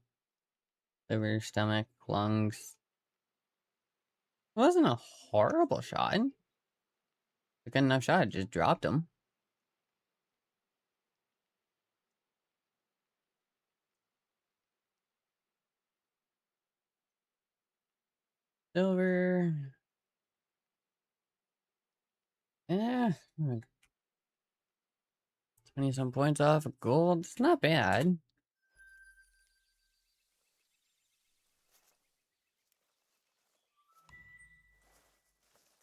Liver, stomach, lungs. It wasn't a horrible shot. A good enough shot, just dropped him. Silver. Yeah, 20 some points off of gold. It's not bad.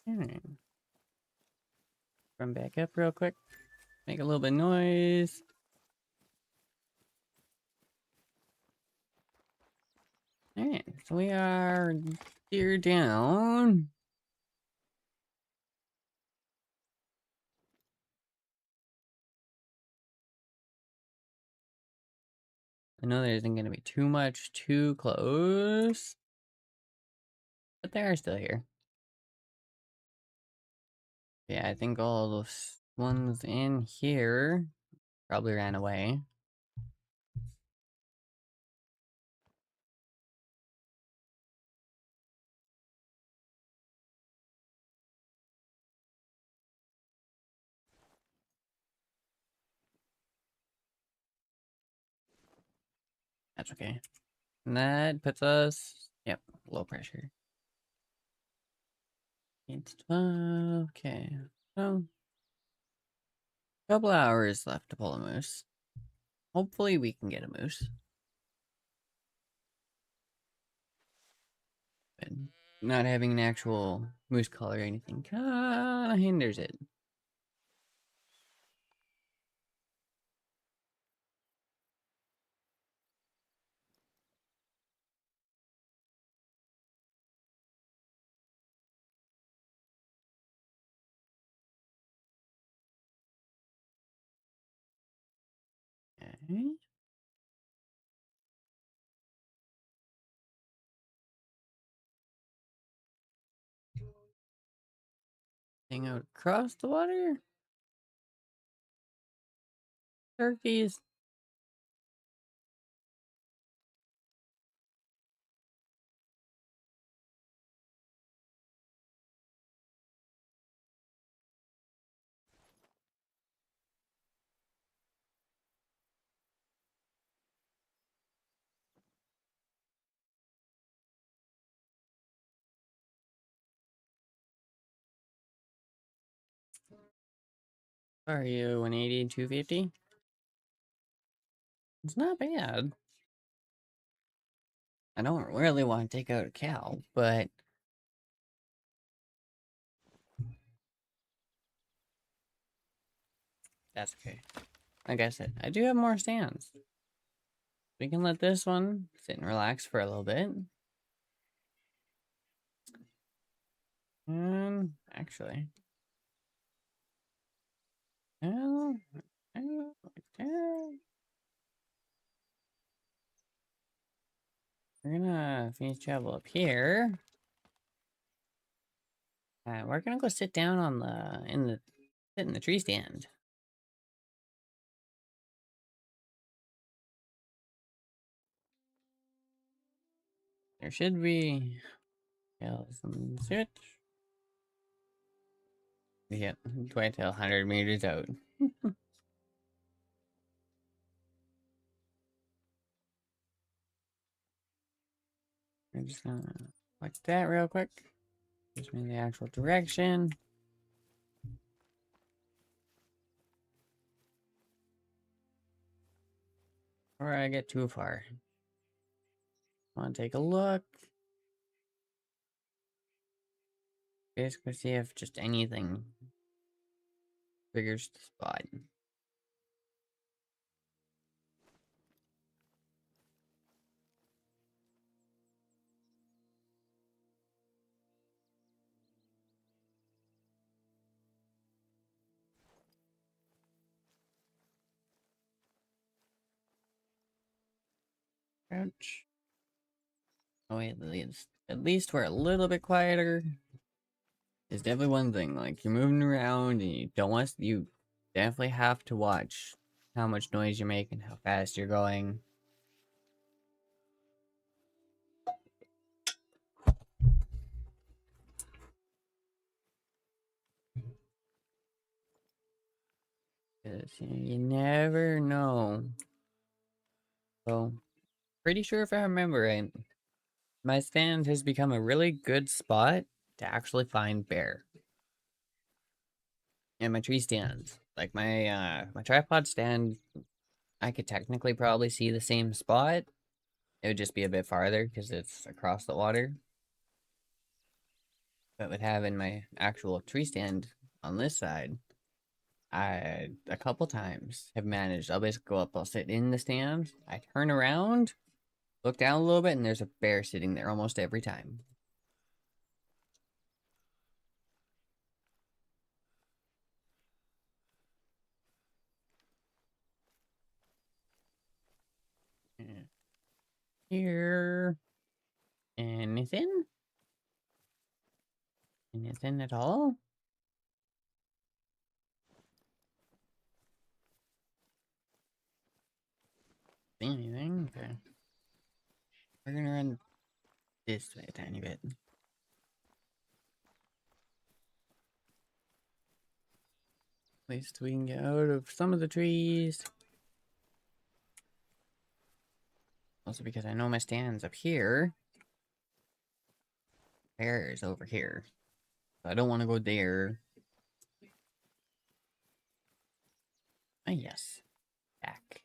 Alright. Run back up real quick. Make a little bit of noise. Alright, so we are deer down. I know there isn't going to be too much too close, but they are still here. Yeah, I think all those ones in here probably ran away. That's okay. And that puts us, yep, low pressure. It's 12. Okay. So, a couple hours left to pull a moose. Hopefully, we can get a moose. But not having an actual moose call or anything kind of hinders it. Okay. Hang out across the water. Turkeys. Are you 180, 250? It's not bad. I don't really want to take out a cow, but that's okay. Like I said, I do have more stands. We can let this one sit and relax for a little bit. Actually, oh, oh, oh. We're gonna finish travel up here. We're gonna go sit down on sit in the tree stand. There should be some switch. Yeah, wait till 100 meters out. I'm just gonna like that real quick. Gives me the actual direction. Before I get too far. I want to take a look. Basically see if just anything triggers the spot. Crouch. Oh wait, at least we're a little bit quieter. It's definitely one thing. Like you're moving around and you don't want you definitely have to watch how much noise you're making, how fast you're going. Because you never know. So, pretty sure if I remember right, my stand has become a really good spot to actually find bear. And my tree stands. Like my tripod stand, I could technically probably see the same spot. It would just be a bit farther because it's across the water. But with having my actual tree stand on this side, I a couple times have managed. I'll basically go up, I'll sit in the stand, I turn around, look down a little bit, and there's a bear sitting there almost every time. Here. Anything? Anything at all? Anything? Okay. We're gonna run this way a tiny bit. At least we can get out of some of the trees. Also because I know my stand's up here. Bear is over here. So I don't want to go there. Ah, yes. Back.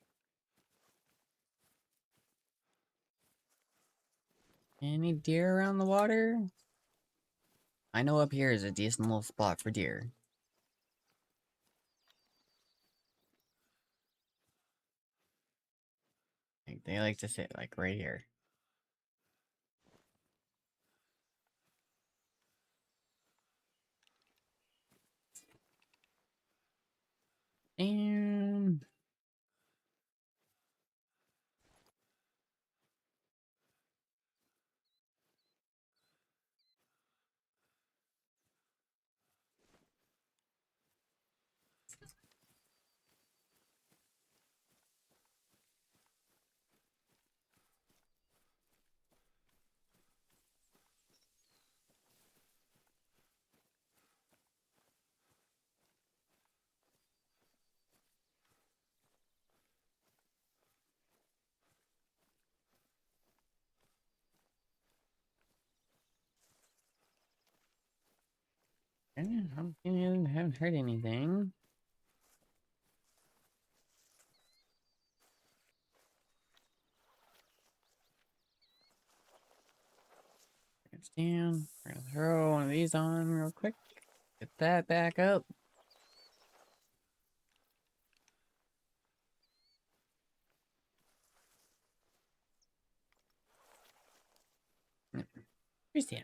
Any deer around the water? I know up here is a decent little spot for deer. Like, they like to sit like right here. And I haven't heard anything. Down. We're gonna throw one of these on real quick. Get that back up. Freestand.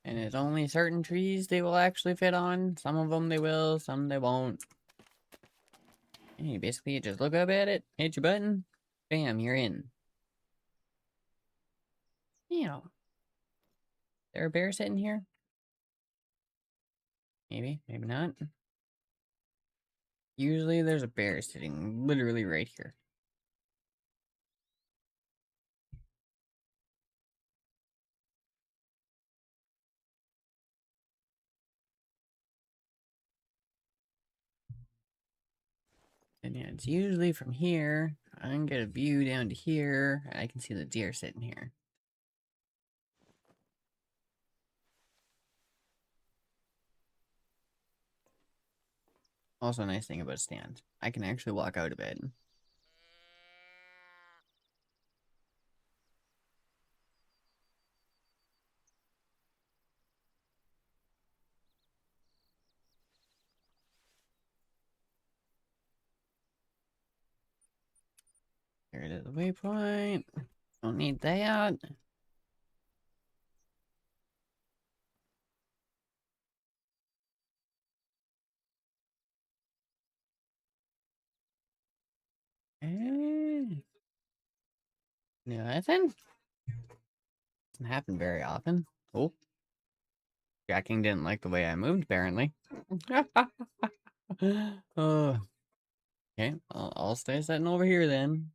And it's only certain trees they will actually fit on. Some of them they will, some they won't. And you basically just look up at it, hit your button, bam, you're in. Meow. There a bear sitting here? Maybe, maybe not. Usually there's a bear sitting literally right here. And yeah, it's usually from here. I can get a view down to here. I can see the deer sitting here. Also, a nice thing about a stand, I can actually walk out of bed. Here it is, the waypoint. Don't need that. Nothing. Doesn't happen very often. Oh, Jacking didn't like the way I moved, apparently. Oh, okay, I'll stay sitting over here then.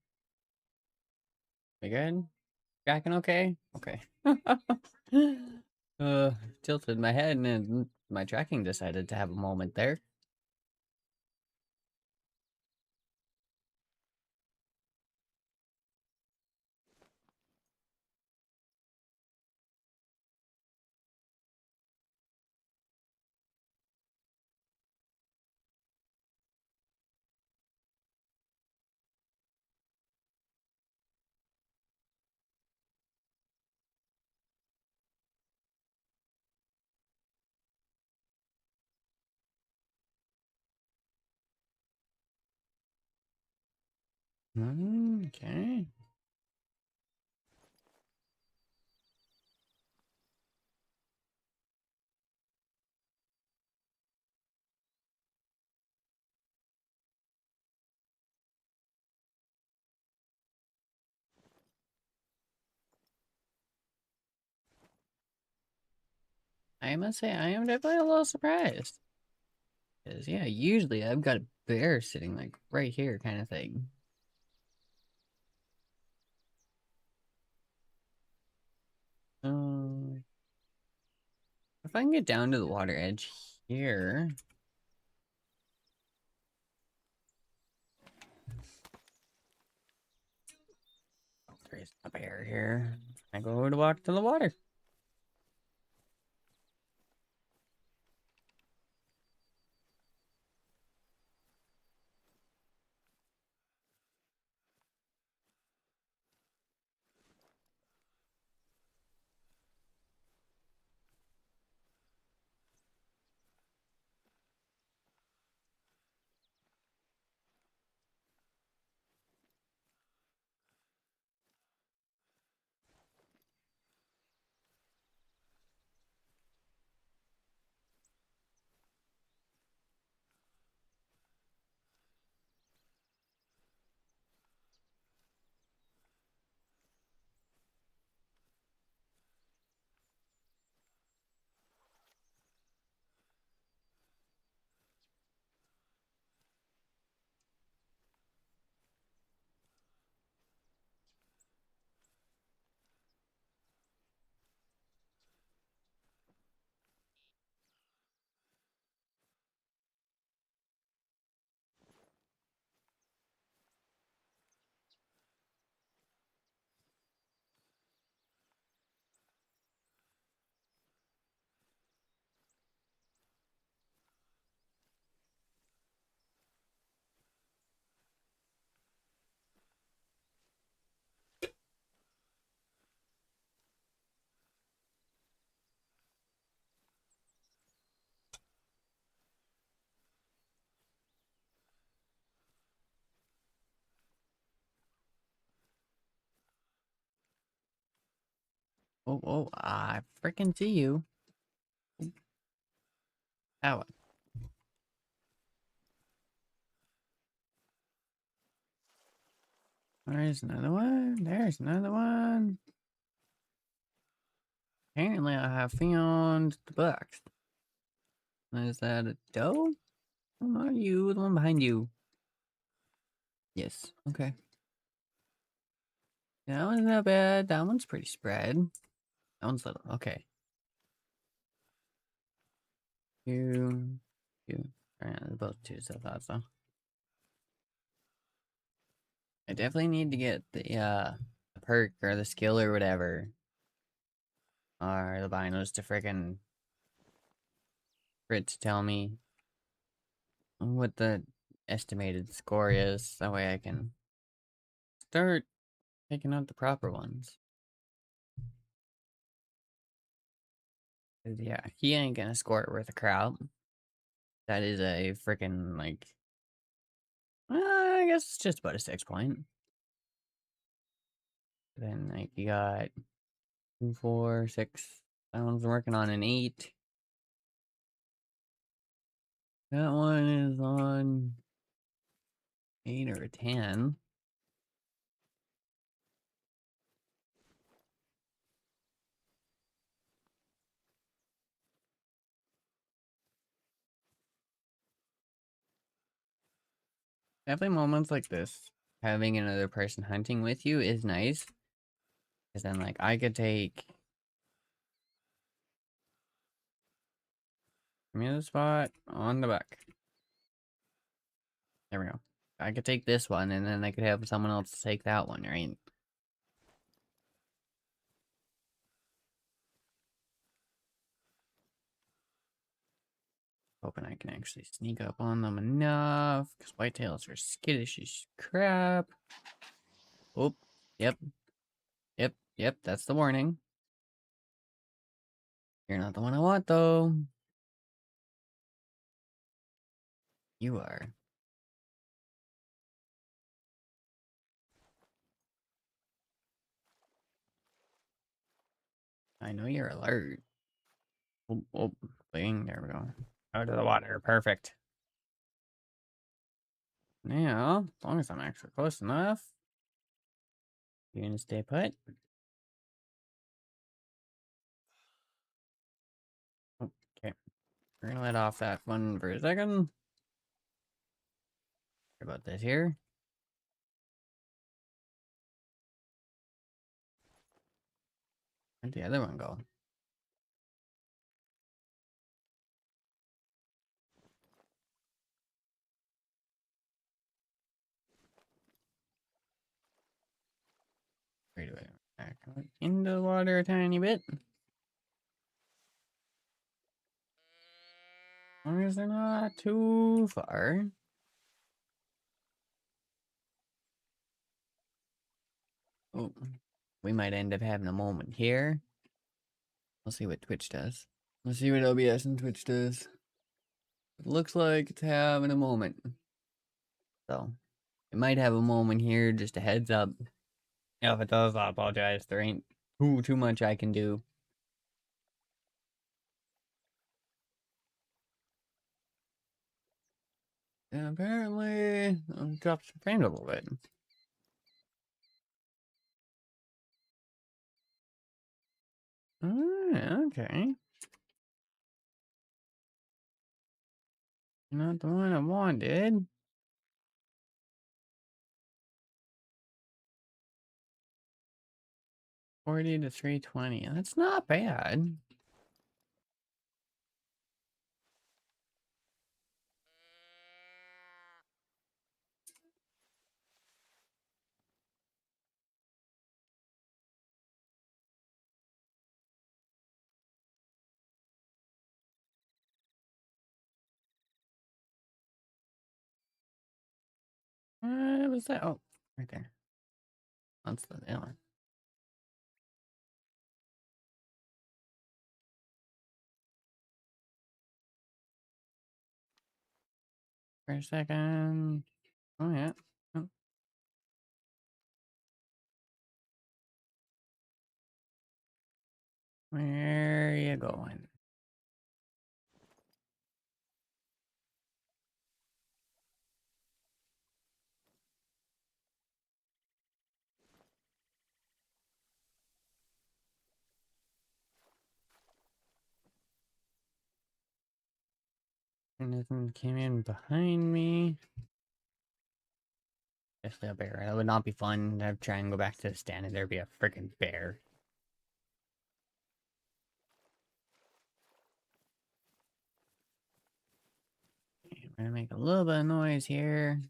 We good? Jacking okay? Okay. uh, Tilted my head and then my tracking decided to have a moment there. Okay. I must say, I am definitely a little surprised. Because, yeah, usually I've got a bear sitting, like, right here kind of thing. Um, if I can get down to the water edge here... There's a bear here. I go to walk to the water. Oh, oh, I freaking see you. Ow. There's another one. There's another one. Apparently, I have found the box. Is that a doe? Oh, not you, the one behind you. Yes. Okay. That one's not bad. That one's pretty spread. That one's little. Okay. You. Alright, they're both twos, I thought so. I definitely need to get the perk or the skill or whatever. Or the binos to freaking for it to tell me what the estimated score is. That way I can start picking out the proper ones. 'Cause, yeah, he ain't gonna score it worth a crap. That is a freaking like I guess it's just about a 6 point. Then like you got 2, 4, 6. That one's working on an 8. That one is on 8 or a 10. Definitely moments like this, having another person hunting with you is nice. Because then like I could take the spot on the back. There we go. I could take this one and then I could have someone else take that one, right? Hoping I can actually sneak up on them enough, because whitetails are skittish as crap. Oh, yep, yep, that's the warning. You're not the one I want, though. You are. I know you're alert. Oh, oh, bing, there we go. Out of the water, perfect. Now, as long as I'm actually close enough, you're gonna stay put. Okay, we're gonna let off that one for a second. What about this here? Where'd the other one go? Wait a minute. Back into the water a tiny bit. As long as they're not too far. Oh, we might end up having a moment here. We'll see what Twitch does. Let's see what OBS and Twitch does. It looks like it's having a moment. So, it might have a moment here, just a heads up. Yeah, if it does, I apologize. There ain't too much I can do. And apparently, dropped some frames a little bit. Okay. Not the one I wanted. 40 to 320. That's not bad. What was that? Oh, right there. That's the other. For a second. Oh, yeah. Oh. Where are you going? Nothing came in behind me. Just a bear. That would not be fun to try and go back to the stand and there'd be a freaking bear. Okay, we're gonna make a little bit of noise here.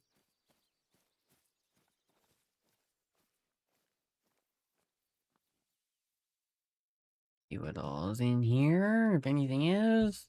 See what all's in here, if anything is.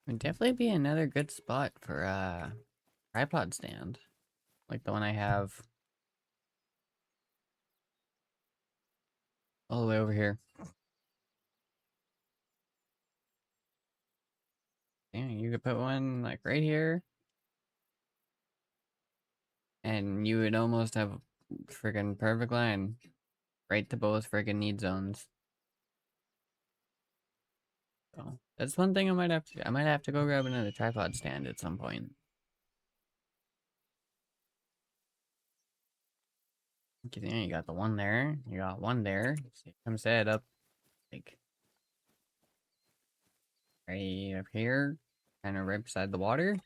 Would definitely be another good spot for a tripod stand. Like the one I have all the way over here. Yeah, you could put one like right here. And you would almost have a friggin' perfect line. Right to both friggin' need zones. So that's one thing I might have to go grab another tripod stand at some point. Cause yeah, you got the one there, you got one there. So come set it up like right up here, kind of right beside the water.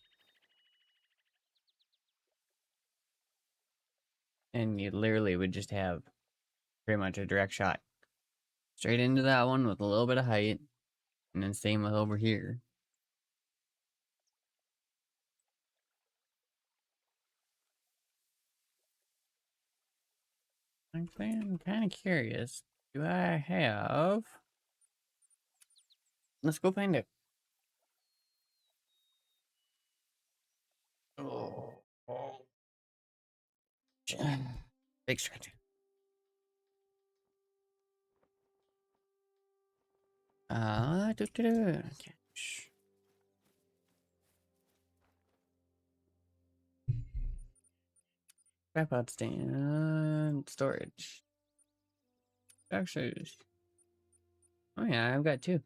And you literally would just have pretty much a direct shot straight into that one with a little bit of height. And then same with over here. Actually, I'm kind of curious. Do I have... Let's go find it. Oh. Big stretch. Okay. Tripod stand, storage. Actually, oh yeah, I've got two.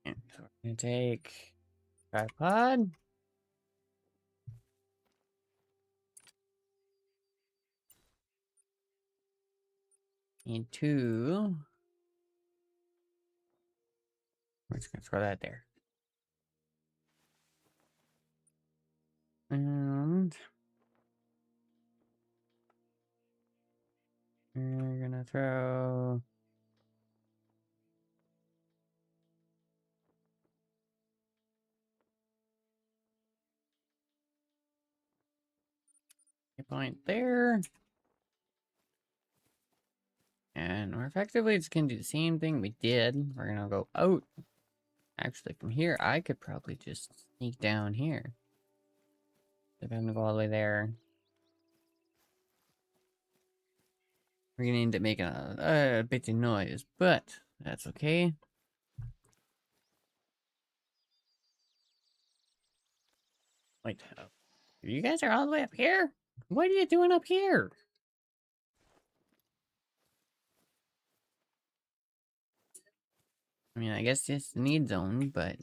Yeah, so we're gonna take tripod. Need two. We're just gonna throw that there. And we're gonna throw a point there. And we're effectively just gonna do the same thing we did. We're gonna go out. Actually, from here, I could probably just sneak down here. If I'm gonna go all the way there. We're gonna end up making a bit of noise, but that's okay. Wait, you guys are all the way up here? What are you doing up here? I mean, I guess it's the need zone, but...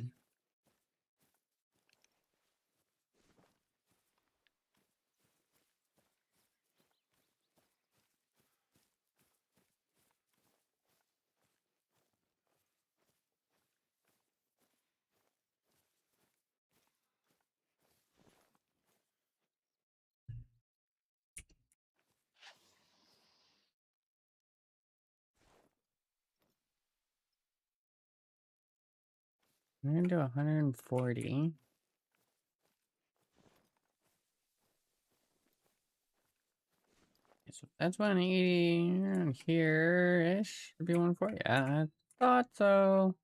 I'm gonna do 140. so that's 180 around here-ish. Should be 140. Yeah, I thought so.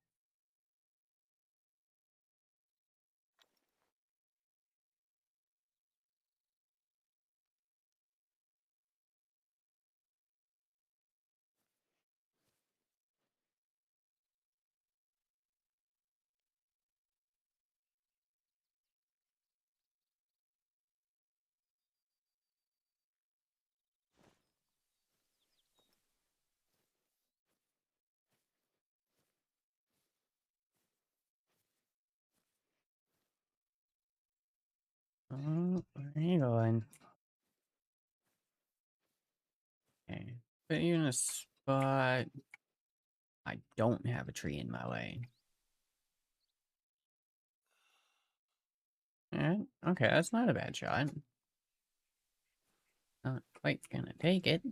Oh, where are you going? Okay. Put you in a spot. I don't have a tree in my way. Yeah, okay, that's not a bad shot. Not quite gonna take it.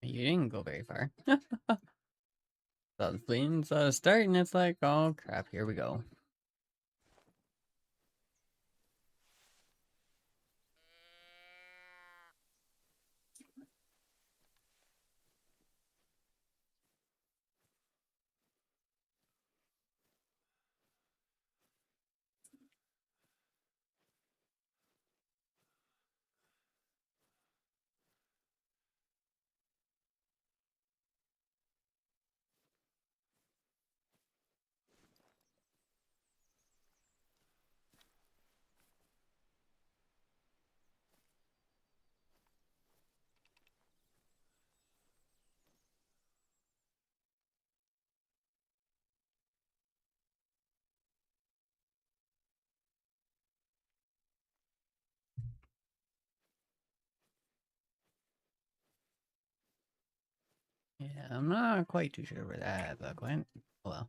You didn't go very far. So the flames start, and it's like, oh crap, here we go. Yeah, I'm not quite too sure where that bug went. Oh, well.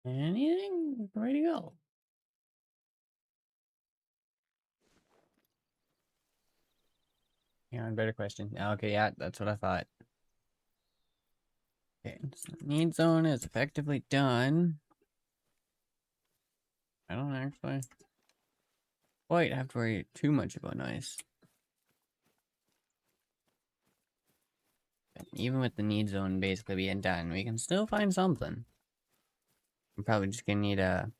Anything? Ready to go. Yeah, better question. Okay, yeah, that's what I thought. Okay, so need zone is effectively done. I don't actually quite have to worry too much about nice. But even with the need zone basically being done, we can still find something. I'm probably just gonna need a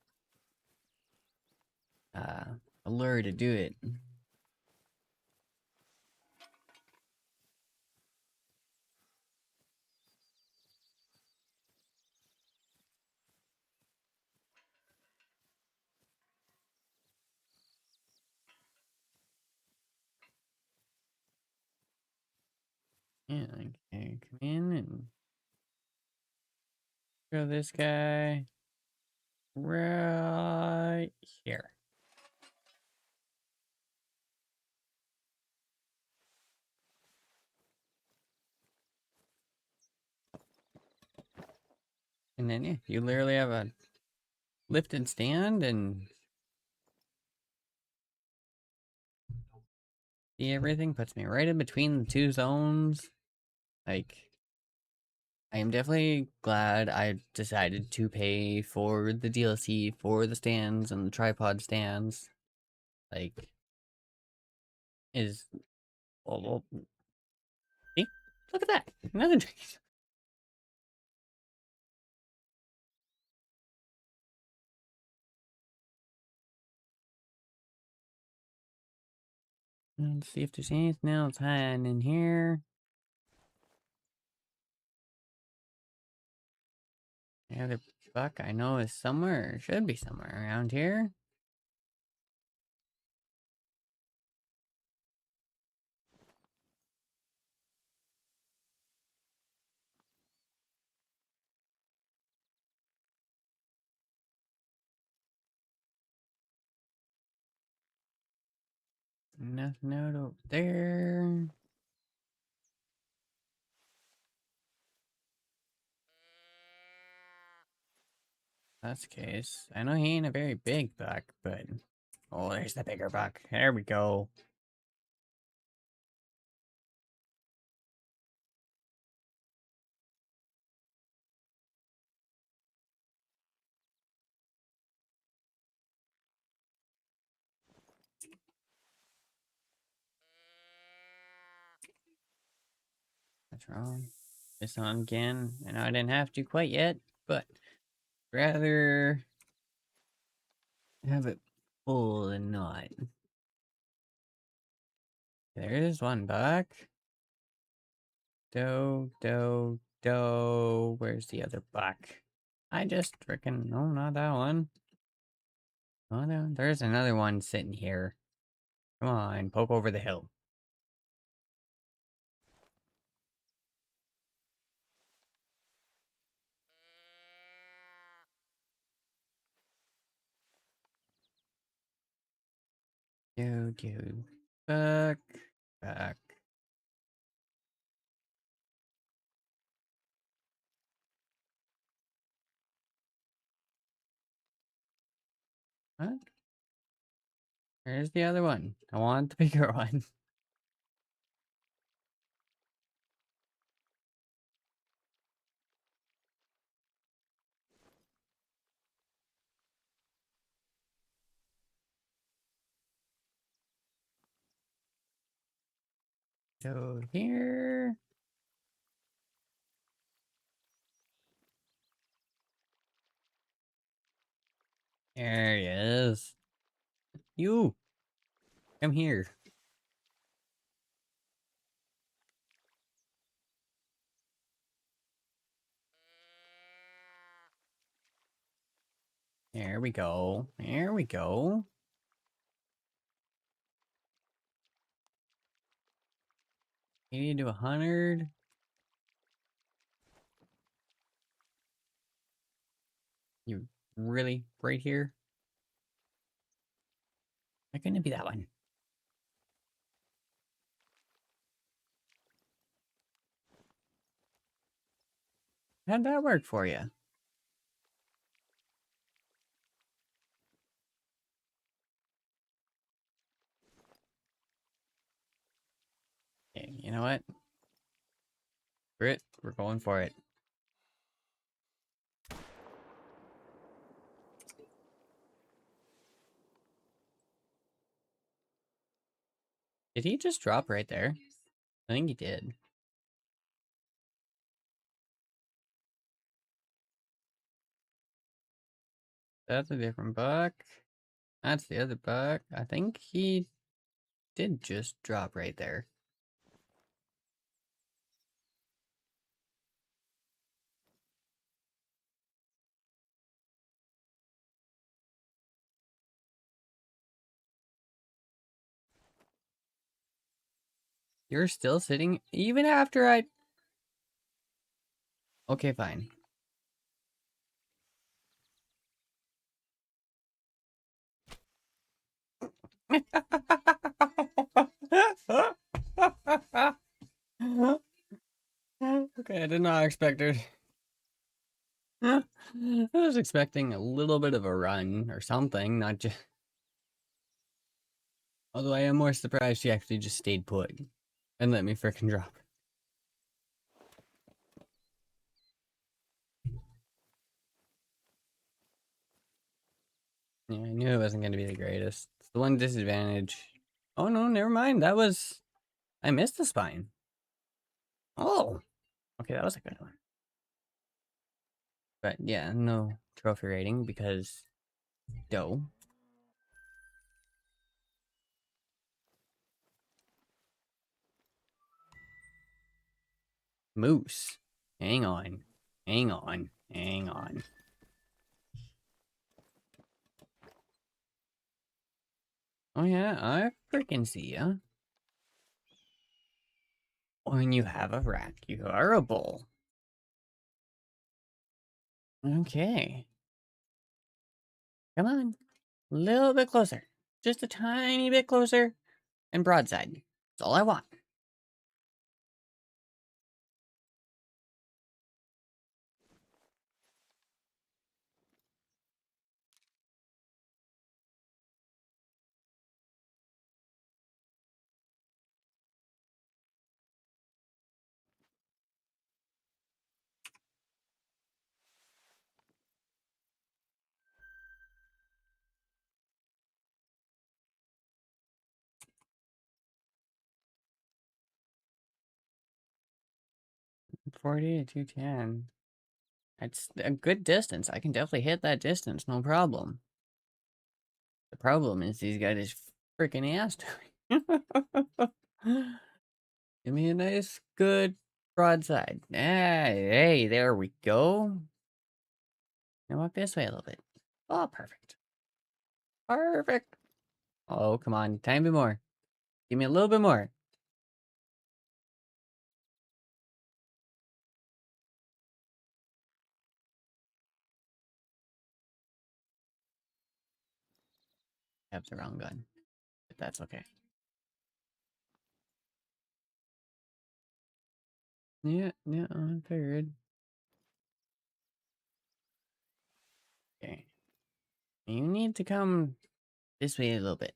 lure to do it. Yeah, okay, come in and throw this guy right here. And then, yeah, you literally have a lifted stand and see everything. Puts me right in between the two zones. Like, I am definitely glad I decided to pay for the DLC for the stands and the tripod stands. Like, is well, see? Look at that. Another tree. Let's see if there's anything else hiding in here. The other buck I know is somewhere, or should be somewhere around here. Nothing out over there. That's the case. I know he ain't a very big buck, but... Oh, there's the bigger buck. There we go. What's wrong? This on again. I know I didn't have to quite yet, but rather have it full than not. There's one buck. Doe. Where's the other buck? I just freaking... No, not that one. Oh, no, there's another one sitting here. Come on, poke over the hill. Do. Back. Back. What? Where's the other one? I want the bigger one. So here. There he is. You. Come here. There we go. There we go. You need to do 100. You really? Right here? Why couldn't it be that one? How'd that work for you? Okay, you know what? Brit, we're going for it. Did he just drop right there? I think he did. That's a different buck. That's the other buck. I think he did just drop right there. You're still sitting even after I... Okay, fine. Okay, I did not expect it. I was expecting a little bit of a run or something, not just... Although I am more surprised she actually just stayed put and let me frickin' drop. Yeah, I knew it wasn't going to be the greatest. It's the one disadvantage. Oh no, never mind. That was... I missed the spine. Oh! Okay, that was a good one. But yeah, no trophy rating because... Doe. Moose. Hang on. Hang on. Hang on. Oh yeah, I freaking see ya. When you have a rack, you are a bull. Okay. Come on. A little bit closer. Just a tiny bit closer. And broadside. That's all I want. $40 to $210. That's a good distance. I can definitely hit that distance, no problem. The problem is he's got his freaking ass to me. Give me a nice, good broadside. Hey, there we go. Now walk this way a little bit. Oh, perfect. Perfect. Oh, come on. Time bit more. Give me a little bit more. I have the wrong gun. But that's okay. Yeah, I figured. Okay. You need to come this way a little bit.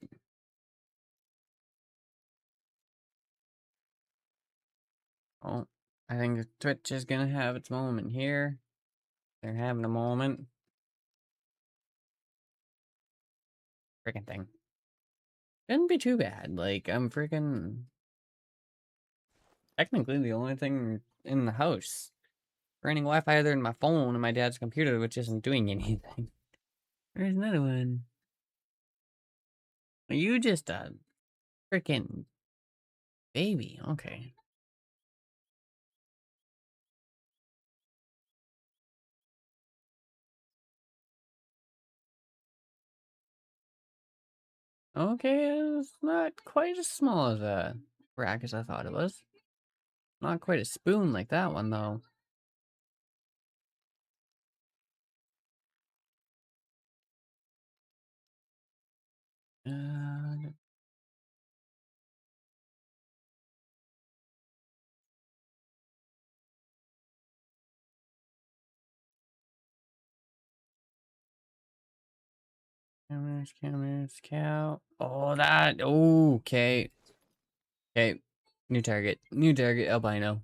Oh, I think the Twitch is gonna have its moment here. They're having a moment. Freaking thing. Shouldn't be too bad. Like, I'm freaking... Technically the only thing in the house running Wi-Fi other than my phone and my dad's computer, which isn't doing anything. There's another one. You just a freaking baby. Okay. Okay, it's not quite as small as a rack as I thought it was. Not quite a spoon like that one, though. Uh, cameras, cow. Oh, that. Oh, okay. Okay. New target. New target, albino.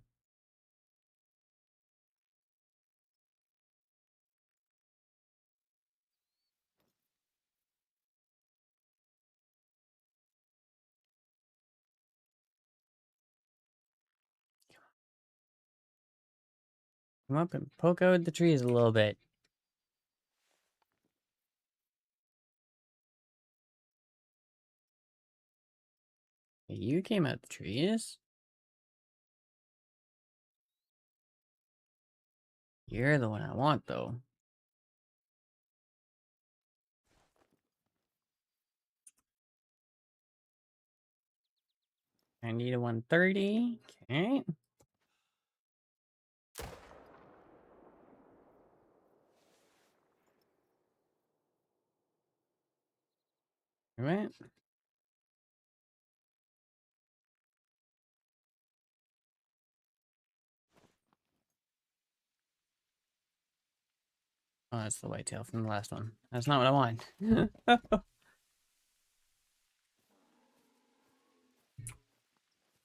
Come up and poke out the trees a little bit. You came out the trees. You're the one I want, though. 90 to 130. Okay. Alright. Oh, that's the whitetail from the last one. That's not what I want.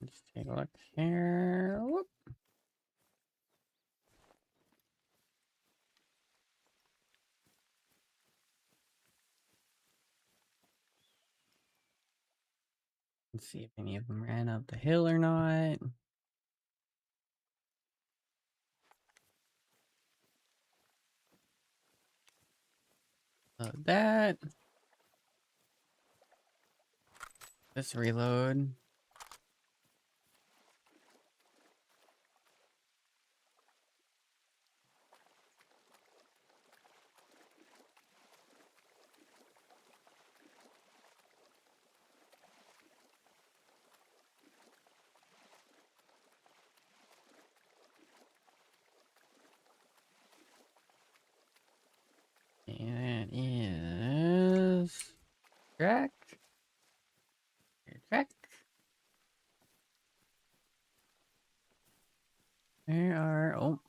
Let's take a look here. Whoop. Let's see if any of them ran up the hill or not. That. Let's reload. And it is track. Track. There are. Oh.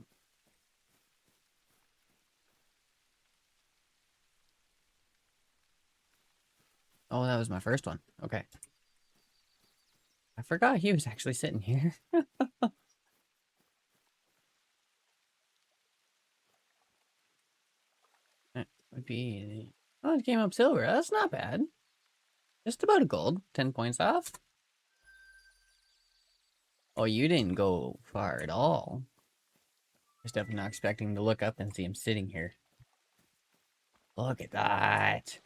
Oh, that was my first one. Okay. I forgot he was actually sitting here. That would be. Oh, it came up silver. That's not bad. Just about a gold. 10 points off. Oh, you didn't go far at all. I was definitely not expecting to look up and see him sitting here. Look at that.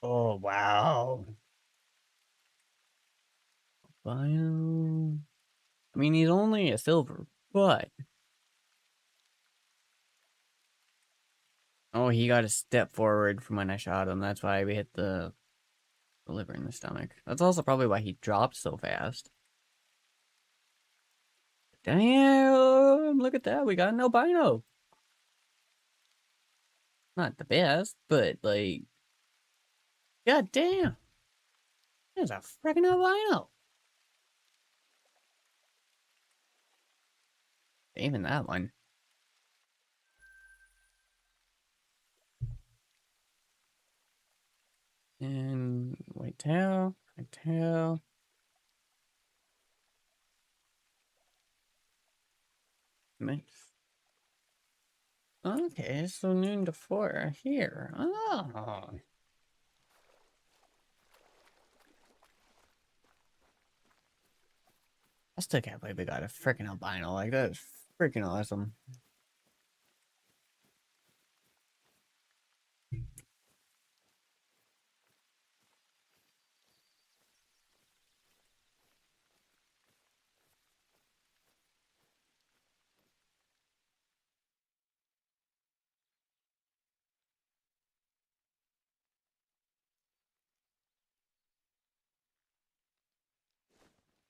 Oh, wow. Bio. I mean, he's only a silver, but. Oh, he got a step forward from when I shot him. That's why we hit the liver in the stomach. That's also probably why he dropped so fast. Damn, look at that. We got an albino. Not the best, but like, god damn. There's a freaking albino. Even that one. And white tail, white tail. Nice. Okay, so noon to 4 here. Oh. I still can't believe we got a freaking albino. Like, that is freaking awesome.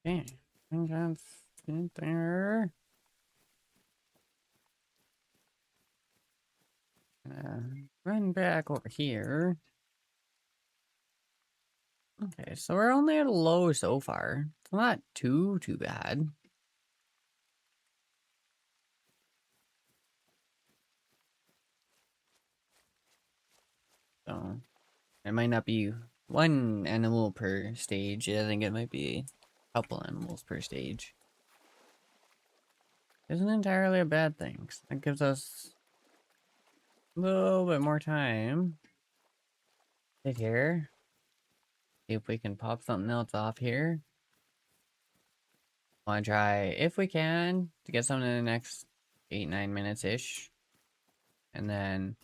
Okay, I think that's it there. Run back over here. Okay, so we're only at a low so far. It's not too bad. So it might not be one animal per stage. I think it might be a couple animals per stage. Isn't entirely a bad thing. That gives us a little bit more time. Sit here. See if we can pop something else off here. Want to try, if we can, to get something in the next 8-9 minutes ish, and then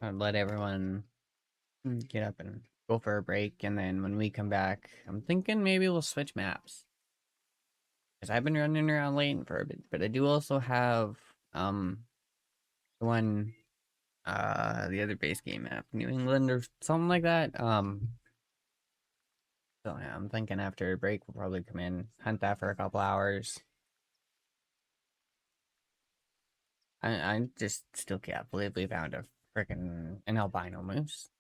let everyone get up and go for a break. And then when we come back, I'm thinking maybe we'll switch maps, because I've been running around Layton for a bit. But I do also have the one the other base game map, New England or something like that. So yeah, I'm thinking after a break we'll probably come in, hunt that for a couple hours. I just still can't believe we found a freaking an albino moose.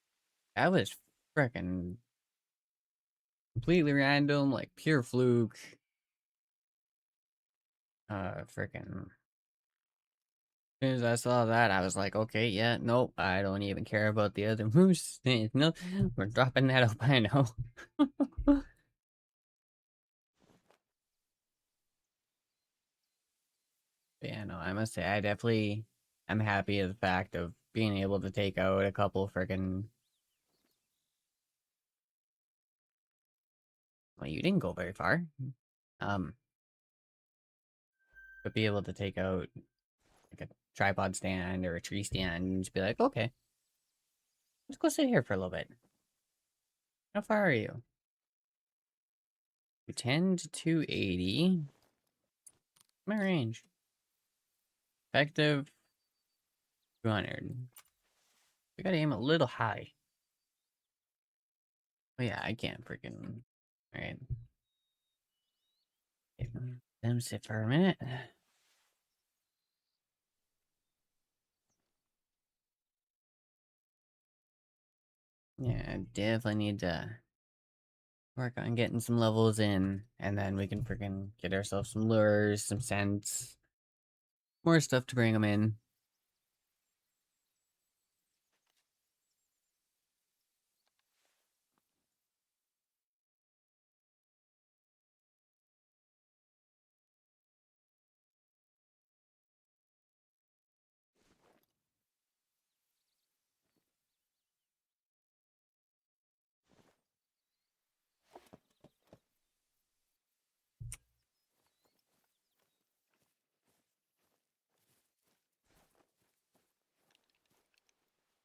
That was freaking completely random, like pure fluke. Freaking. As soon as I saw that, I was like, okay, yeah, nope, I don't even care about the other moose. No, we're dropping that albino. But yeah, no, I must say, I definitely am happy at the fact of being able to take out a couple freaking. Well, you didn't go very far. Um, but be able to take out like a tripod stand or a tree stand and just be like, okay, let's go sit here for a little bit. How far are you? 210 to 280. My range. Effective 200. We gotta aim a little high. Oh yeah, I can't freaking. Alright. Let them sit for a minute. Yeah, I definitely need to work on getting some levels in, and then we can freaking get ourselves some lures, some scents, more stuff to bring them in.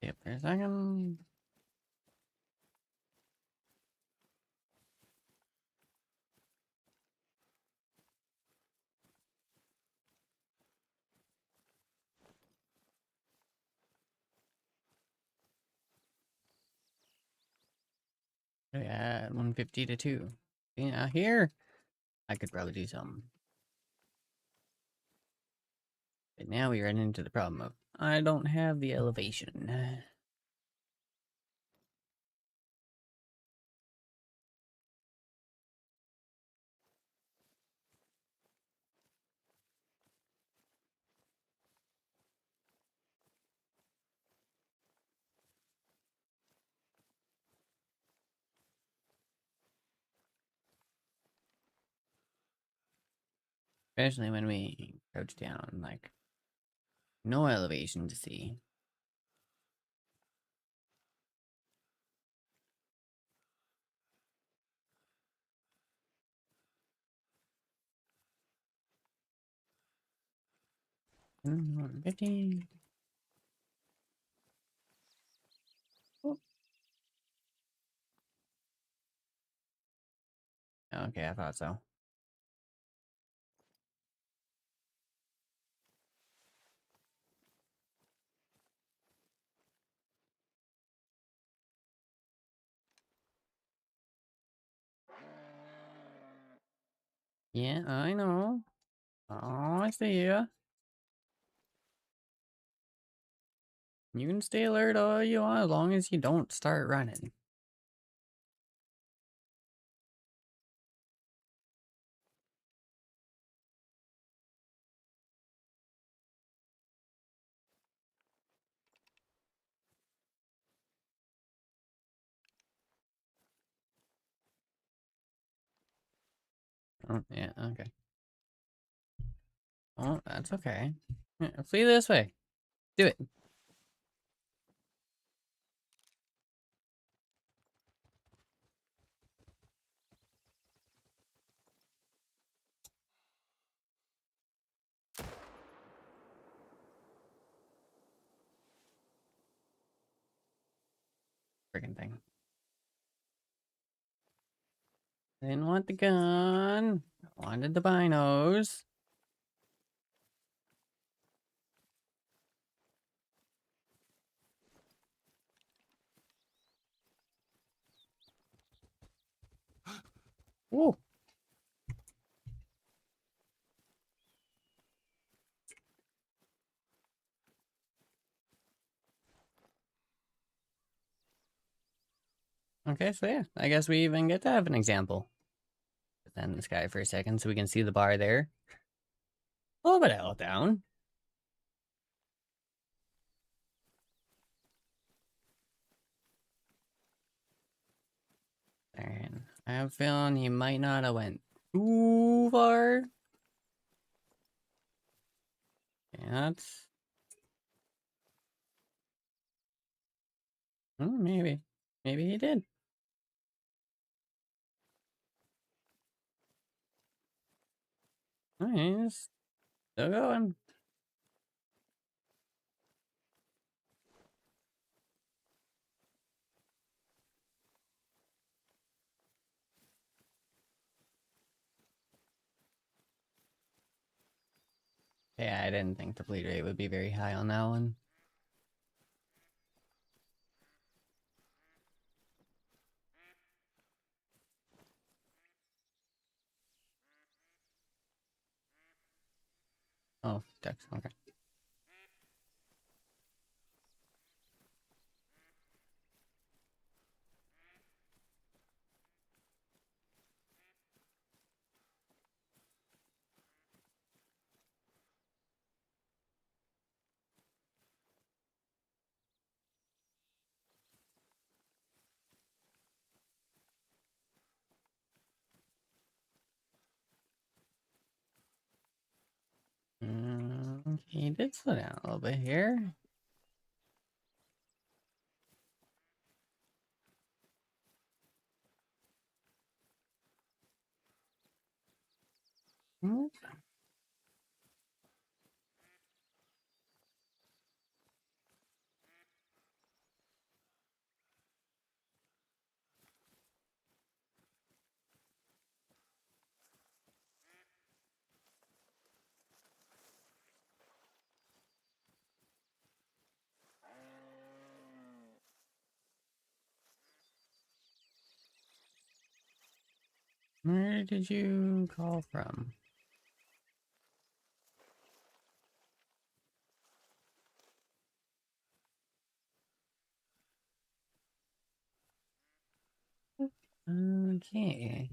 Yep, for a second. Oh yeah, 150 to 2. Yeah, here I could probably do something. But now we run into the problem of I don't have the elevation. Especially when we crouch down, like, no elevation to see. Mm, 150. Oh, okay, I thought so. Yeah, I know. Oh, I see ya. You can stay alert all you want as long as you don't start running. Oh, yeah, okay. Oh, that's okay. Yeah, flee this way. Do it. Freaking thing. Didn't want the gun. Wanted the binos. Woo. Okay, so yeah, I guess we even get to have an example. Put that in the sky for a second so we can see the bar there. A little bit of health down. And I have a feeling he might not have went too far. Yeah, that's... maybe. Maybe he did. Alright, he's still going. Yeah, I didn't think the bleed rate would be very high on that one. Oh, Dex, okay. He did slow down a little bit here. Where did you call from? Okay.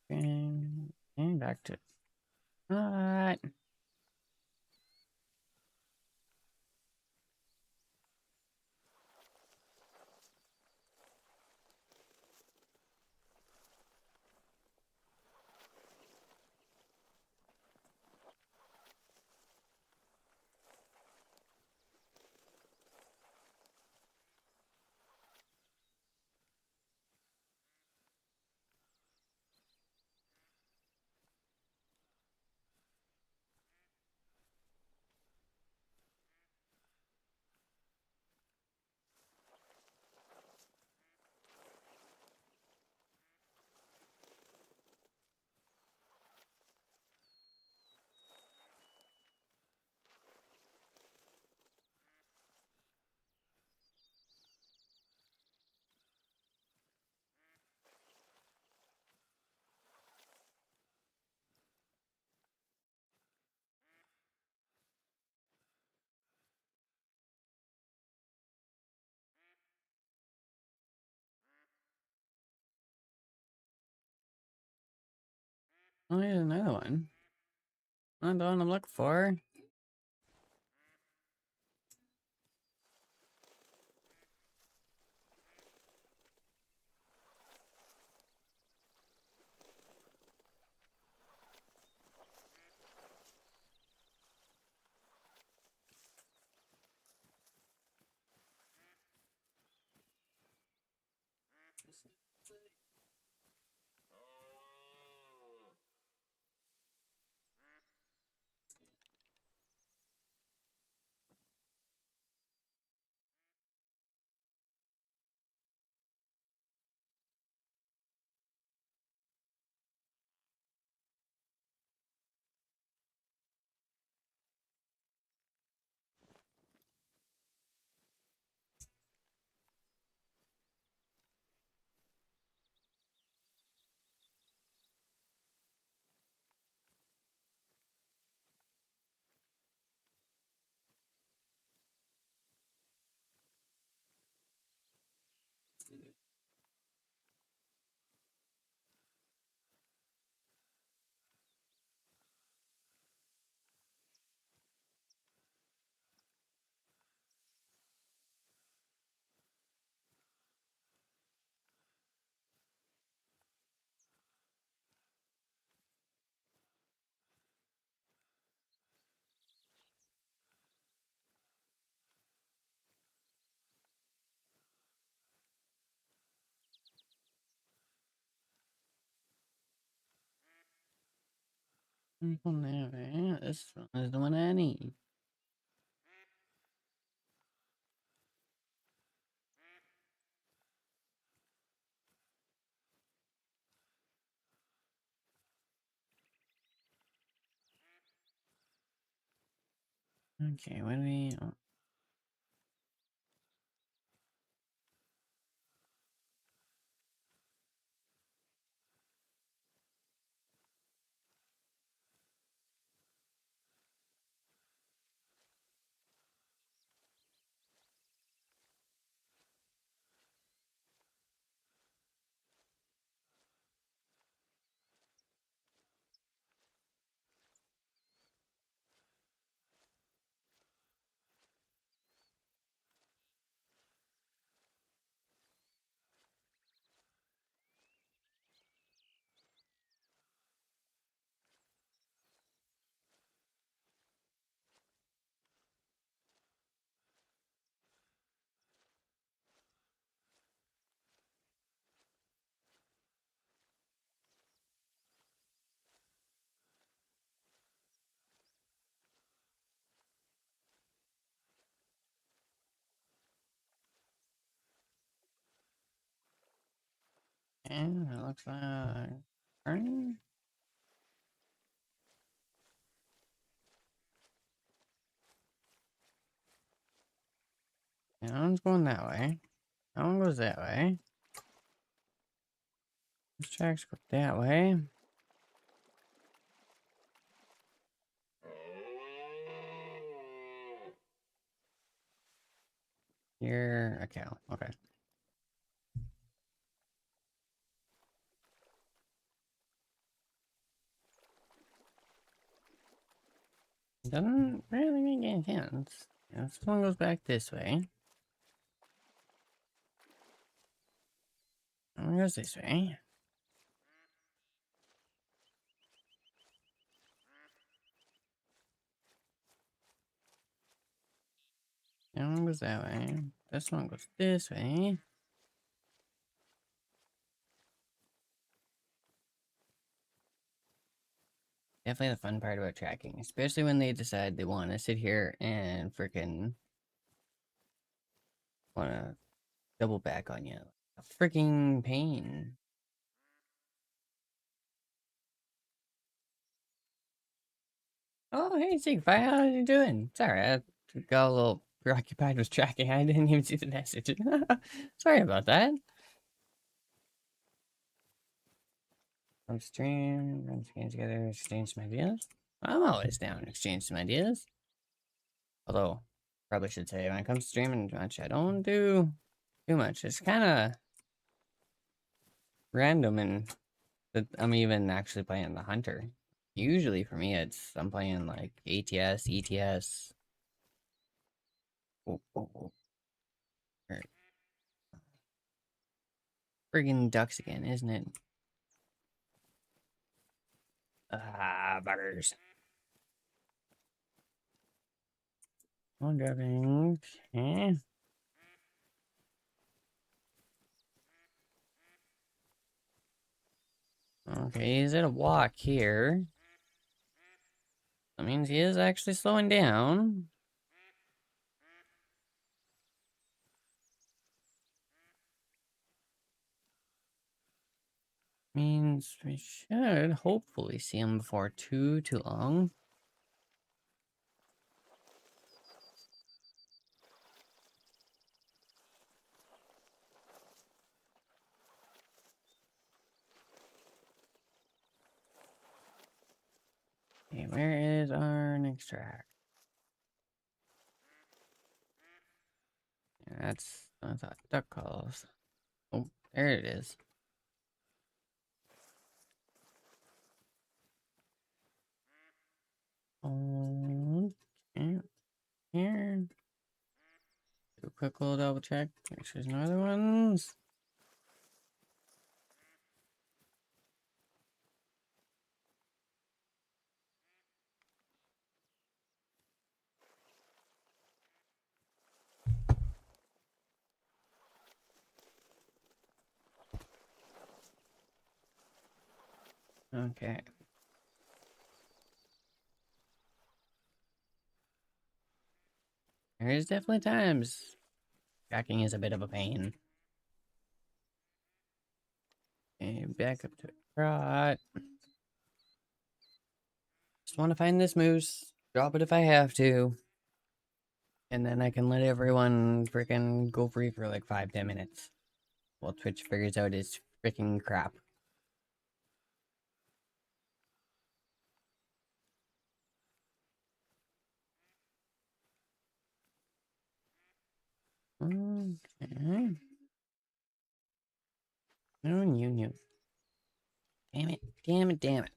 And back to... Alright. Oh, yeah, another one. Not the one I'm looking for. One there, eh? This one is the one I need. Okay, what do we... Oh. And it looks like... Turning? That one's going that way. That one goes that way. This tracks go that way. You're a cow. Okay. Doesn't really make any sense. Yeah, this one goes back this way. That one goes this way. That one goes that way. This one goes this way. Definitely the fun part about tracking, especially when they decide they want to sit here and freaking want to double back on you. A freaking pain. Oh, hey, Siegfried, how are you doing? Sorry, I got a little preoccupied with tracking. I didn't even see the message. Sorry about that. On stream, run game together, exchange some ideas. I'm always down to exchange some ideas. Although, probably should say when it comes to streaming much, I don't do too much. It's kind of random and that I'm even actually playing the hunter. Usually for me, I'm playing like ATS, ETS. Oh, oh, oh. Friggin' ducks again, isn't it? Ah, buggers. One driving. Okay. Okay, he's at a walk here. That means he is actually slowing down. Means we should hopefully see him before too long. Okay, where is our next track? Yeah, I thought duck calls. Oh, there it is. Oh, okay. Here. Do a quick little double check. Make sure there's no other ones. Okay. There's definitely times tracking is a bit of a pain. Okay, back up to a trot. Just want to find this moose, drop it if I have to, and then I can let everyone freaking go free for like 5-10 minutes while Twitch figures out his freaking crap. Okay. No, you. Damn it, damn it, damn it.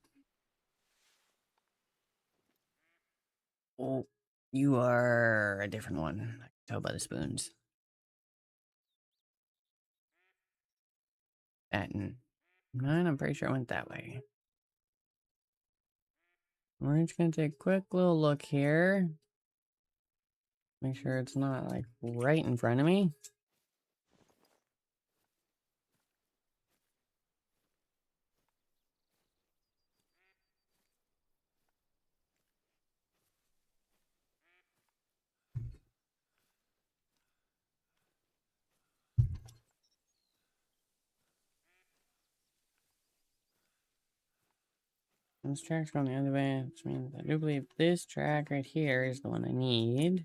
Oh, you are a different one. I can tell by the spoons. That and mine, I'm pretty sure I went that way. We're just gonna take a quick little look here. Make sure it's not like right in front of me. This track's going the other way, which means I do believe this track right here is the one I need.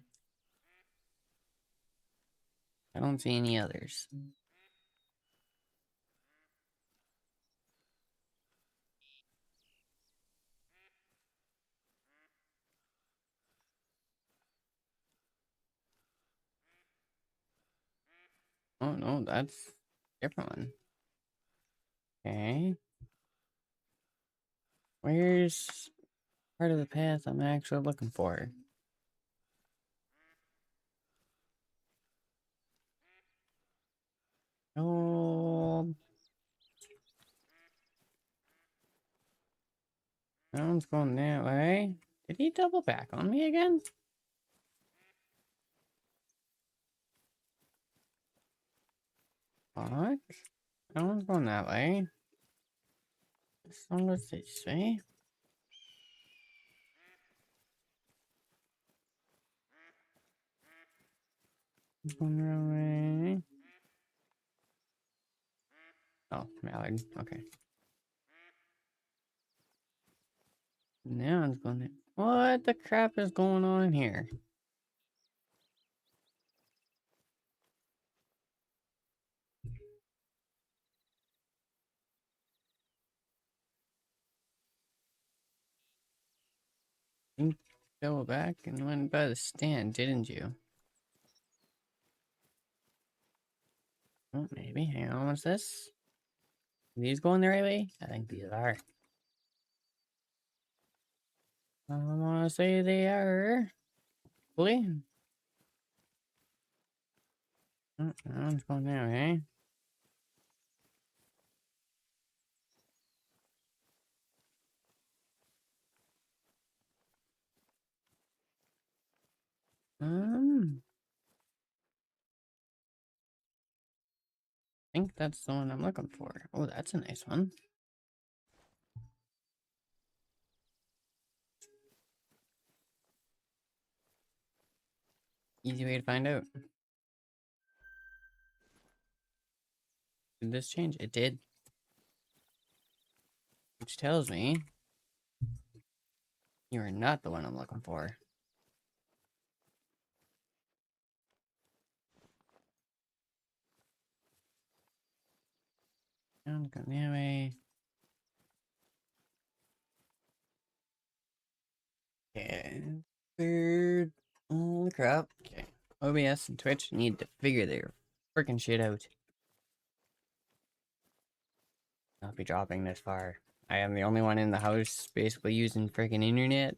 I don't see any others. Oh no, that's a different one. Okay. Where's part of the path I'm actually looking for? Oh, that one's going that way. Did he double back on me again? Fuck. That one's going that way. This one goes this way. This one the wrong way. Oh, Mallard. Okay. Now it's going there. What the crap is going on here? You double back and went by the stand, didn't you? Oh, maybe. Hang on, what's this? Are these going the right way? I think these are. I want to say they are. Hopefully. Oh, that one's going that way. I think that's the one I'm looking for. Oh, that's a nice one. Easy way to find out. Did this change? It did. Which tells me you are not the one I'm looking for. Down, go that way. Okay. Third. Holy crap. Okay. OBS and Twitch need to figure their freaking shit out. Not be dropping this far. I am the only one in the house basically using freaking internet.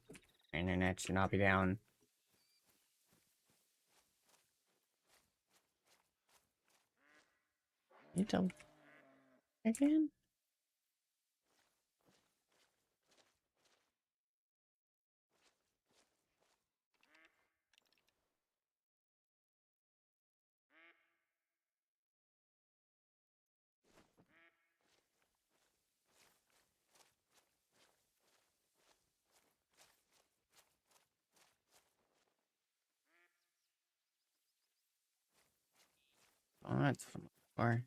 Internet should not be down. You tell again? That's far.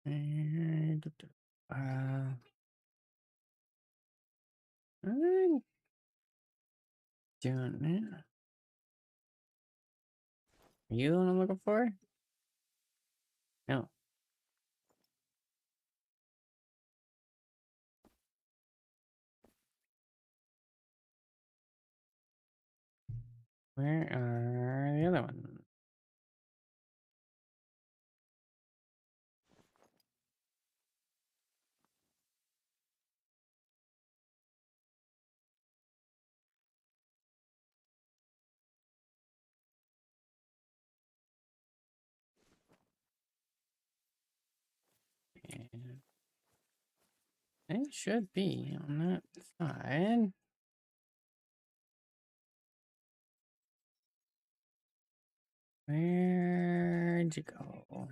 And I'm doing it. Are you the one I'm looking for? No. Where are the other ones? It should be on that side. Where'd you go?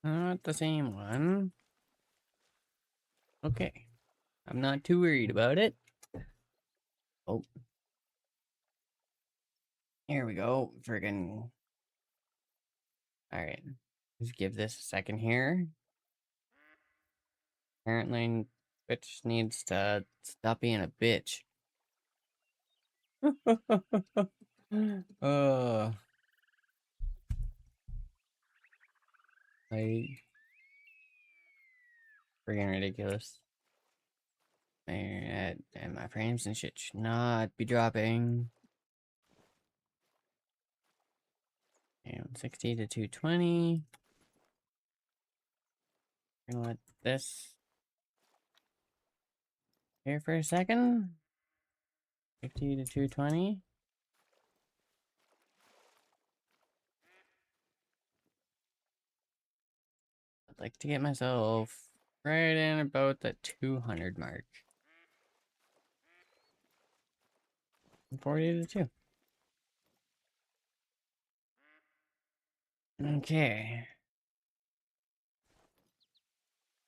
Not the same one. Okay. I'm not too worried about it. Oh. Here we go. Friggin'. Alright. Just give this a second here. Apparently, bitch needs to stop being a bitch. Oh. Like, friggin' ridiculous. And my frames and shit should not be dropping. And 60 to 220. Gonna let this here for a second. 50 to 220. I'd like to get myself right in about the 200 mark. 40 to 2. Okay.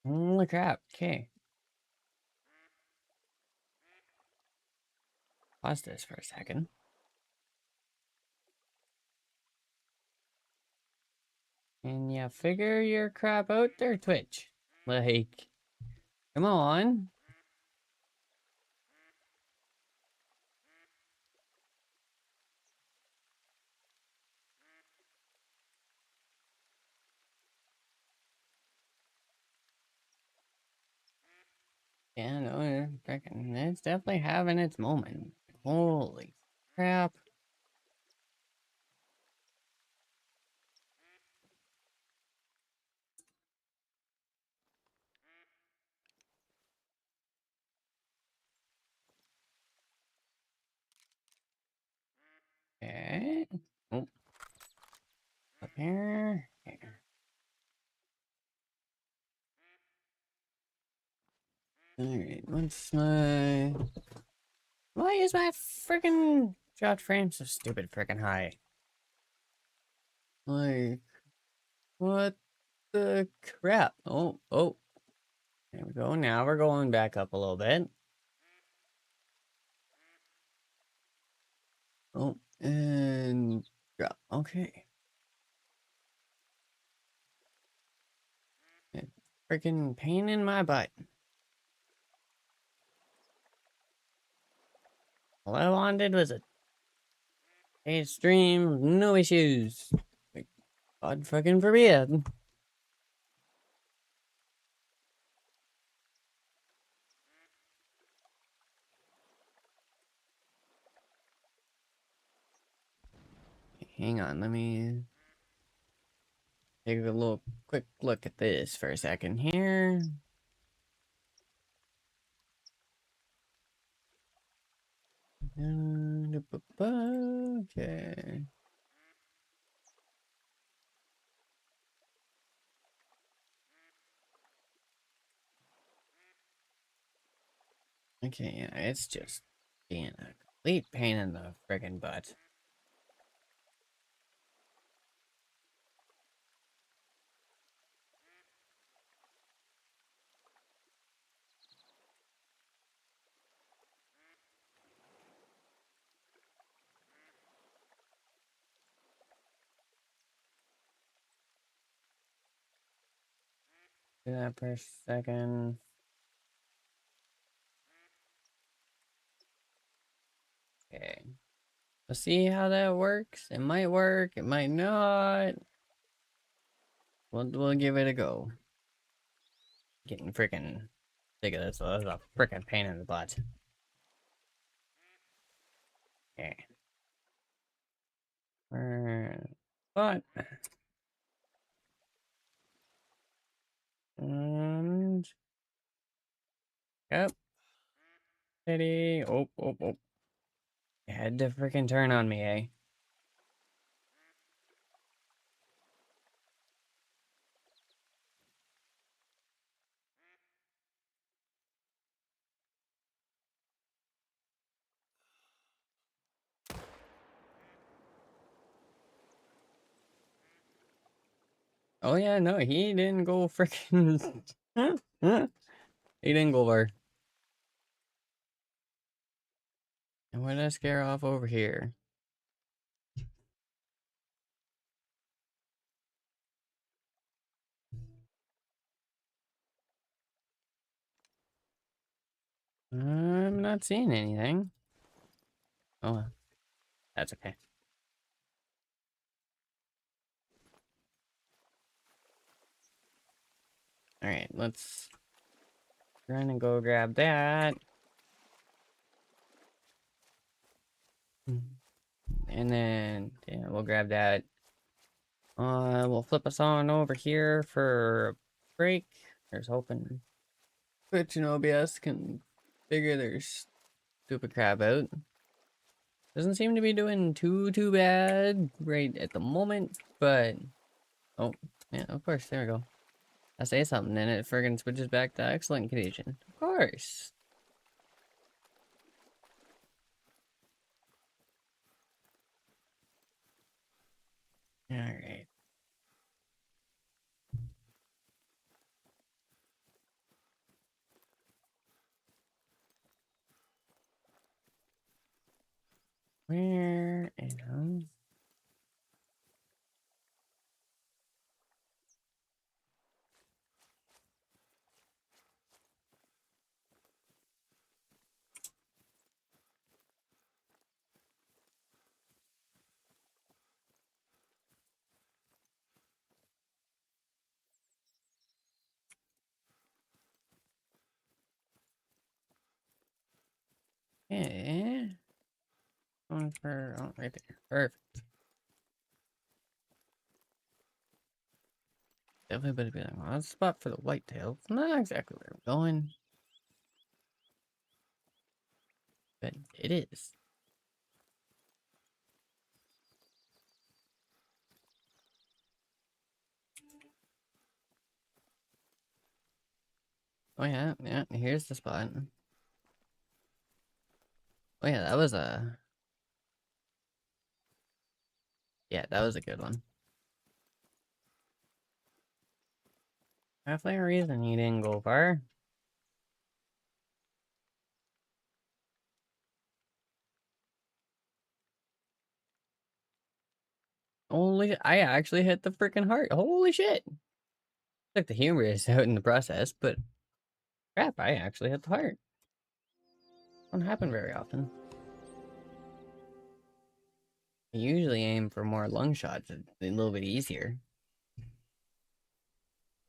Holy crap. Okay. Pause this for a second. And yeah, figure your crap out there, Twitch. Like, come on. Yeah, no, it's definitely having its moment. Holy crap. Okay. Oh. Up here. Here. Alright, what's my... Why is my freaking shot frame so stupid freaking high? Like, what the crap? Oh, oh. There we go. Now we're going back up a little bit. Oh, and drop. Okay. Freaking pain in my butt. All I wanted was a stream, no issues. Like, God fucking forbid. hang on. Let me take a little quick look at this for a second here. Okay. Okay, yeah, it's just being a complete pain in the friggin' butt. Do that for a second. Okay. Let's see how that works. It might work, it might not. We'll give it a go. Getting freaking sick of this. That's a freaking pain in the butt. Okay. But and yep. Steady. Oh, oh, oh. You had to freaking turn on me, eh? Oh yeah, no, he didn't go freaking. He didn't go over. And what did I scare off over here? I'm not seeing anything. Oh, well, that's okay. All right, let's run and go grab that. And then, yeah, we'll grab that. We'll flip us on over here for a break. There's hoping Twitch and OBS can figure their stupid crap out. Doesn't seem to be doing too bad right at the moment, but oh yeah, of course, there we go. I say something and it friggin' switches back to excellent condition. Of course. Alright. Where am okay. Going for oh, right there. Perfect. Definitely better be like, well, that's a spot for the whitetail. It's not exactly where we're going, but it is. Oh yeah, yeah, here's the spot. Oh yeah, that was a yeah, that was a good one. Definitely a reason he didn't go far. Holy, I actually hit the freaking heart. Holy shit. Took the humorous out in the process, but crap, I actually hit the heart. Don't happen very often. I usually aim for more lung shots. It's a little bit easier.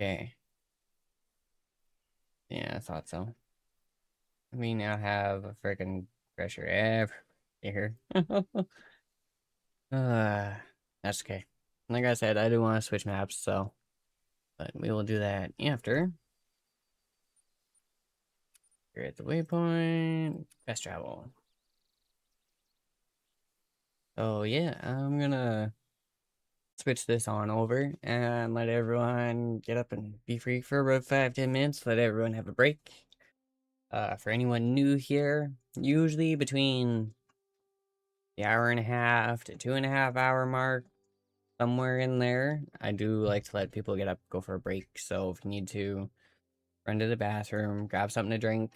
Okay. Yeah, I thought so. We now have a freaking pressure everywhere. uh, That's okay. Like I said, I do want to switch maps, so but we will do that after. You're at the waypoint. Fast travel. Oh yeah, I'm gonna switch this on over and let everyone get up and be free for about 5-10 minutes. Let everyone have a break. For anyone new here, usually between the hour and a half to 2.5 hour mark, somewhere in there, I do like to let people get up, go for a break. So if you need to run to the bathroom, grab something to drink,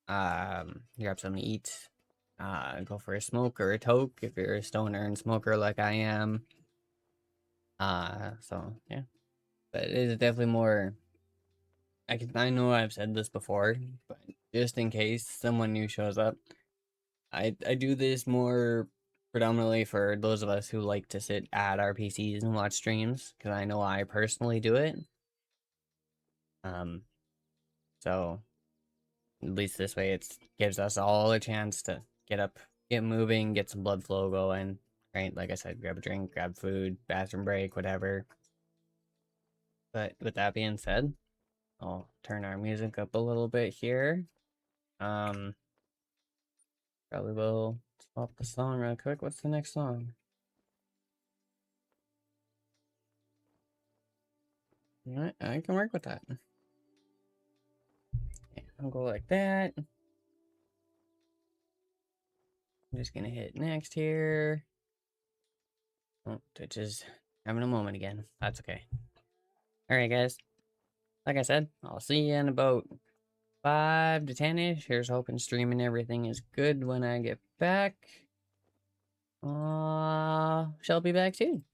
grab something to eat, go for a smoke or a toke if you're a stoner and smoker like I am. So yeah, but it is definitely more. I know I've said this before, but just in case someone new shows up, I do this more predominantly for those of us who like to sit at our PCs and watch streams, because I know I personally do it. Um, so at least this way it gives us all a chance to get up, get moving, get some blood flow going, right? Like I said, grab a drink, grab food, bathroom break, whatever. But with that being said, I'll turn our music up a little bit here. Um, Probably will swap the song real quick. What's the next song? Alright, I can work with that. Yeah, I'll go like that. I'm just gonna hit next here. Oh, Twitch is having a moment again. That's okay. Alright, guys. Like I said, I'll see you in about 5 to 10-ish. Here's hoping streaming everything is good when I get back. Shall be back soon.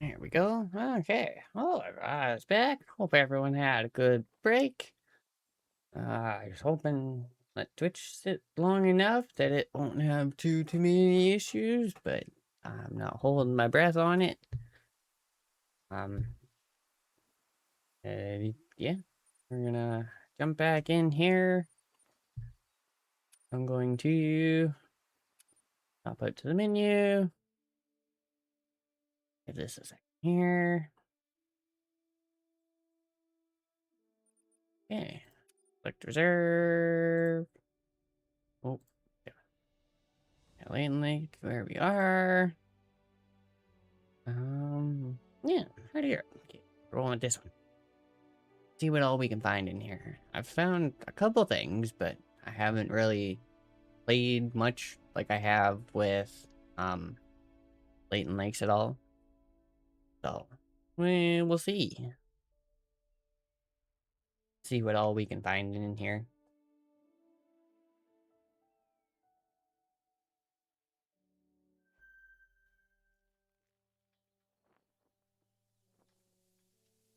There we go. Okay. Oh, I was back. Hope everyone had a good break. I was hoping let Twitch sit long enough that it won't have too many issues, but I'm not holding my breath on it. Um, yeah, we're gonna jump back in here. I'm going to hop out to the menu. Give this a second here. Okay, select reserve. Oh, yeah. Lane Lake, where we are. Yeah, right here. Okay, rolling with this one. See what all we can find in here. I've found a couple things, but I haven't really played much like I have with Leighton Lakes at all. So we'll see. See what all we can find in here.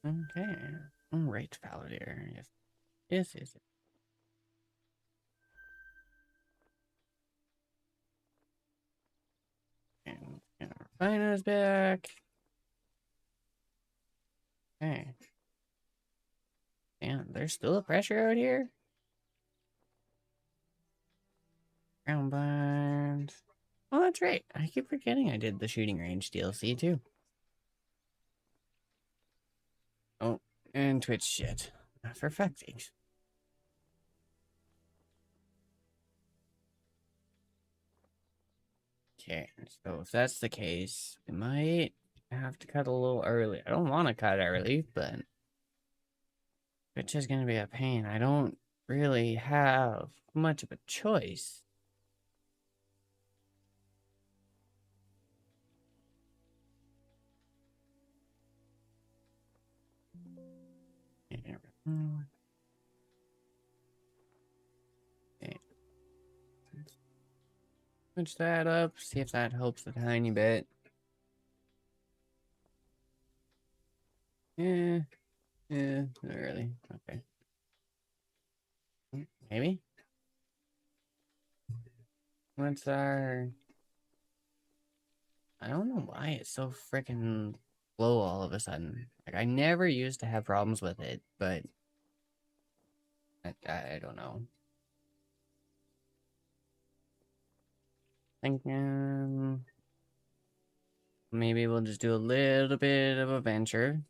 Okay. Right, Paladin. Yes. Yes. And Rhino's back. Okay. Damn, there's still a pressure out here? Ground bind. Oh, that's right. I keep forgetting I did the shooting range DLC too. Oh, and Twitch shit. For fuck's sake. Okay, so if that's the case, we might have to cut a little early. I don't want to cut early, but Twitch is going to be a pain. I don't really have much of a choice. Okay. Switch that up, see if that helps a tiny bit. Yeah, not really. Okay. Maybe? What's our... I don't know why it's so freaking low all of a sudden. Like, I never used to have problems with it, but I don't know. Thinking maybe we'll just do a little bit of a venture.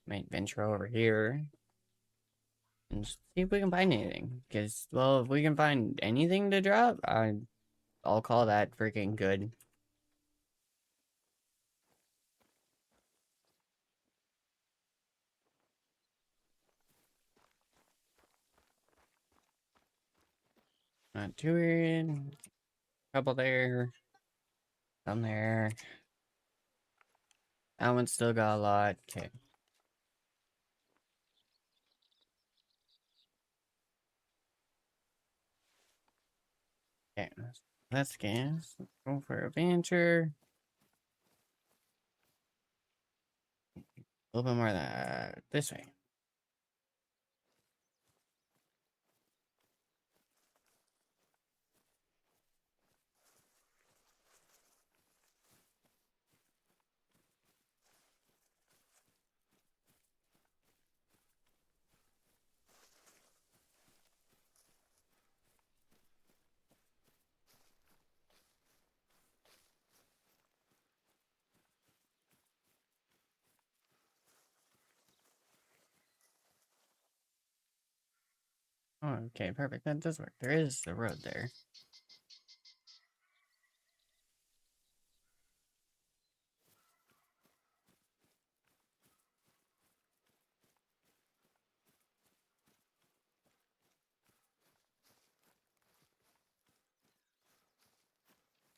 Might venture over here and see if we can find anything. Because, well, if we can find anything to drop, I'll call that freaking good. Not too weird. Couple there. Some there. That one's still got a lot. Okay. Okay. Let's gas. Let's go for a venture. A little bit more of that this way. Oh, okay, perfect. That does work. There is the road there.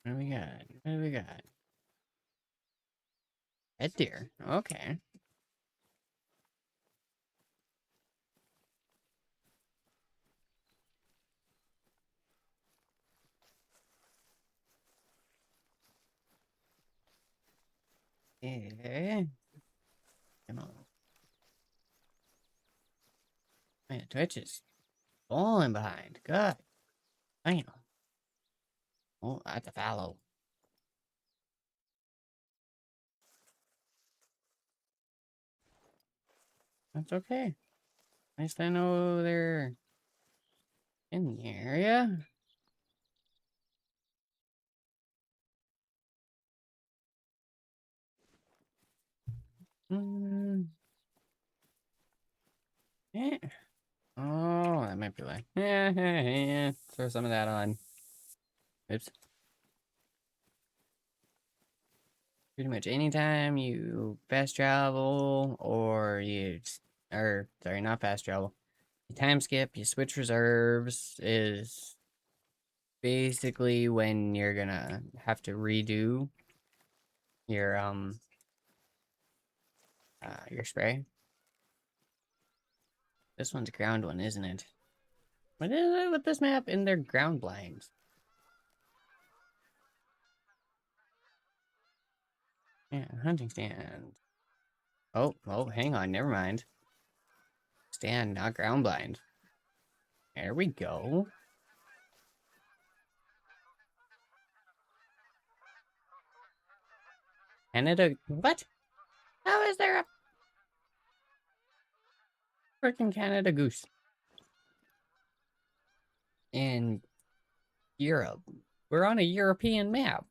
What do we got? What do we got? Head deer. Okay. Yeah. Come on. Man, Twitch is falling behind. God damn. Oh, that's a fallow. That's okay. At least I know they're in the area. Mm, yeah. Oh, that might be like. Yeah. Throw some of that on. Oops. Pretty much anytime you fast travel or or sorry, not fast travel. You time skip, you switch reserves is basically when you're gonna have to redo your your spray. This one's a ground one, isn't it? What is it with this map and their ground blinds? Yeah, hunting stand. Oh, hang on, never mind. Stand, not ground blind. There we go. Canada, what? How is there a freaking Canada Goose in Europe? We're on a European map.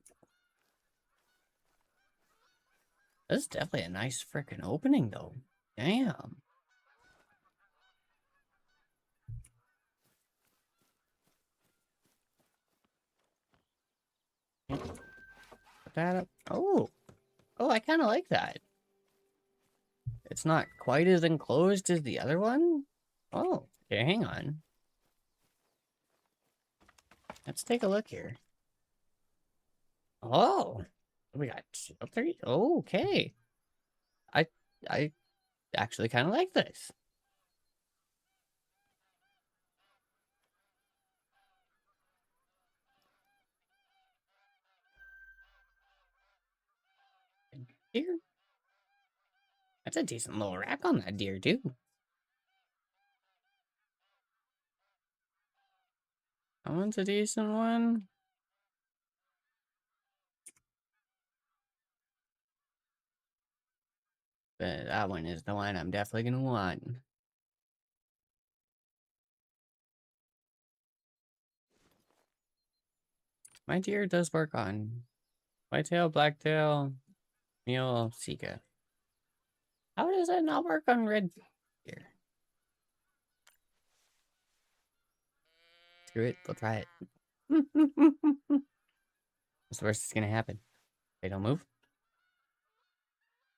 This is definitely a nice freaking opening, though. Damn. Put that up. Oh, I kind of like that. It's not quite as enclosed as the other one. Oh, okay, hang on. Let's take a look here. Oh, we got three. Oh, okay. I I actually kind of like this. Deer. That's a decent little rack on that deer, too. That one's a decent one. But that one is the one I'm definitely gonna want. My deer does work on whitetail, blacktail, mule, sika. How does that not work on red deer? Screw it, we'll try it. What's the worst that's gonna happen? They don't move?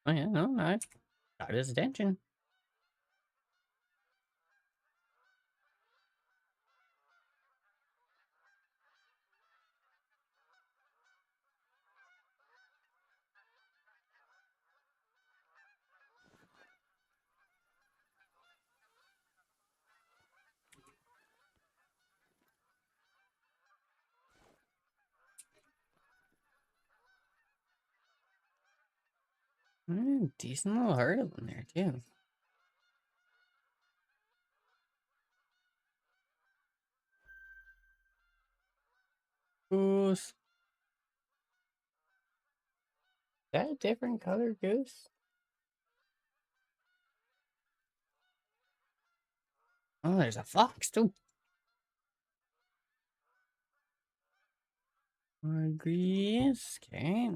Oh yeah, no, I got his attention. Decent little herd of them there, too. Goose. Is that a different color goose? Oh, there's a fox, too. Grease. Okay.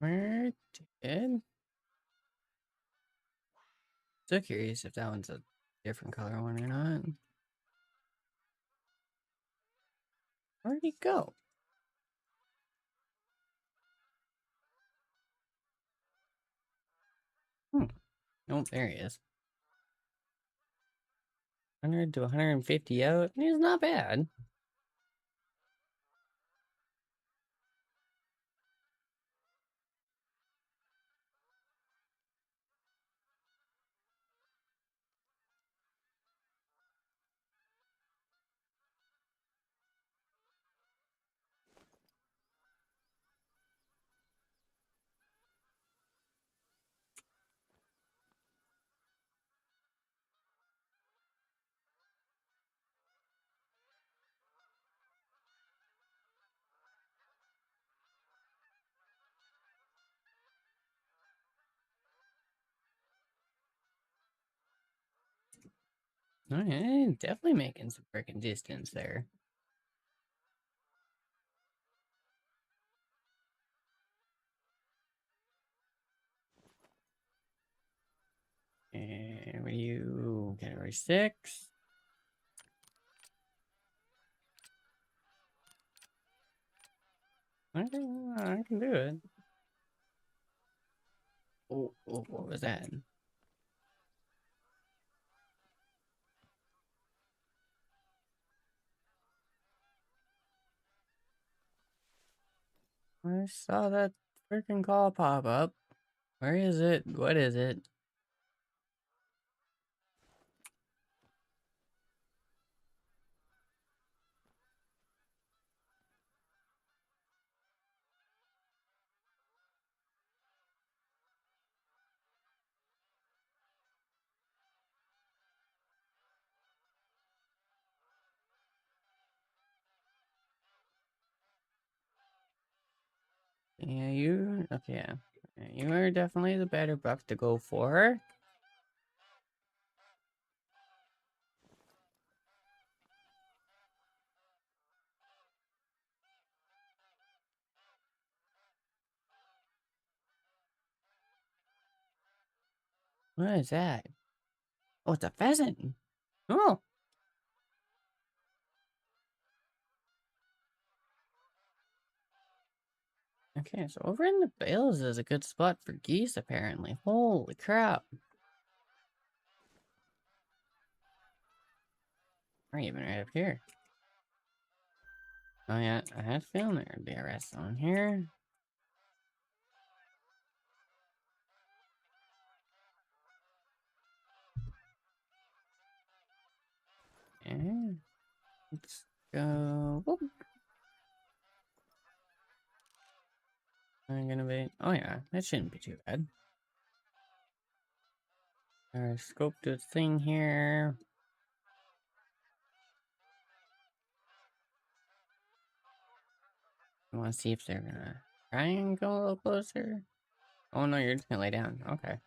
Where did? So curious if that one's a different color one or not. Where'd he go? Oh, there he is. 100 to 150 out. It's not bad. Okay, definitely making some freaking distance there. And what are you? Category 6. I can do it. Oh, what was that? I saw that freaking call pop up. Where is it? What is it? Yeah, you. Okay, yeah. You are definitely the better buck to go for. What is that? Oh, it's a pheasant. Oh, okay. So over in the bales is a good spot for geese, apparently. Holy crap. Or even right up here. Oh, yeah. I had a feeling there would be a rest zone here. And let's go. Whoop. I'm gonna be. Oh, yeah. That shouldn't be too bad. Scope the thing here. I want to see if they're gonna try and go a little closer. Oh no, you're just gonna lay down. Okay.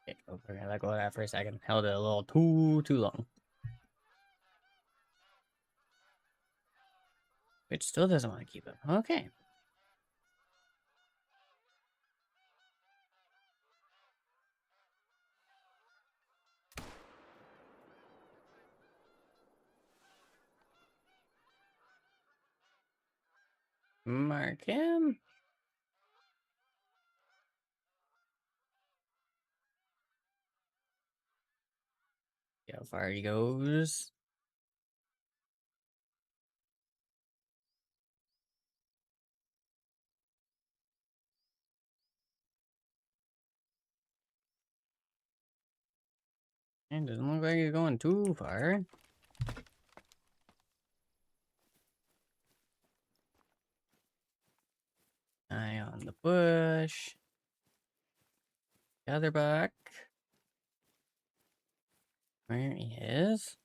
Okay, we're gonna let go of that for a second. Held it a little too long. Which still doesn't want to keep it. Okay. Mark him. See how far he goes. And doesn't look like he's going too far. Eye on the bush. The other buck. Where he is.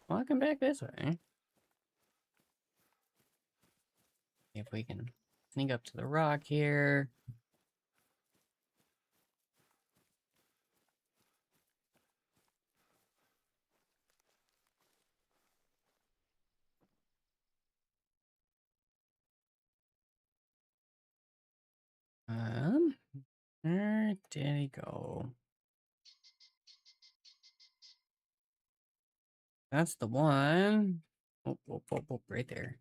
Walking back this way. If we can sneak up to the rock here. Where did he go? That's the one. Oh, oh, oh, oh, right there.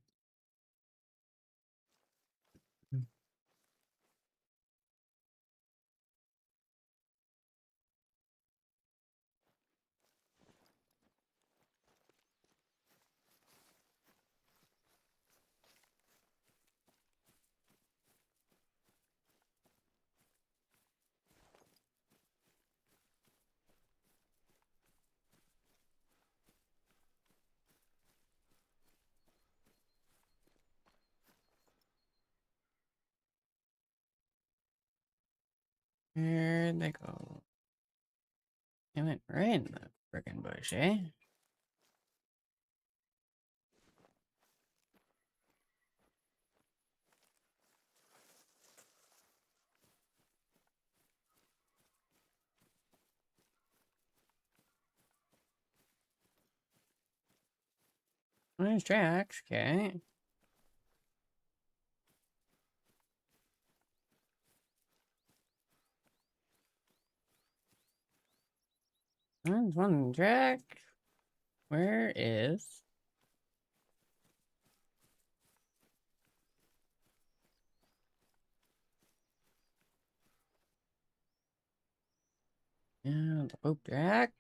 Where'd they go? They went right in the frickin' bush, eh? There's tracks, okay. There's one track. Where is... Yeah, the boat track.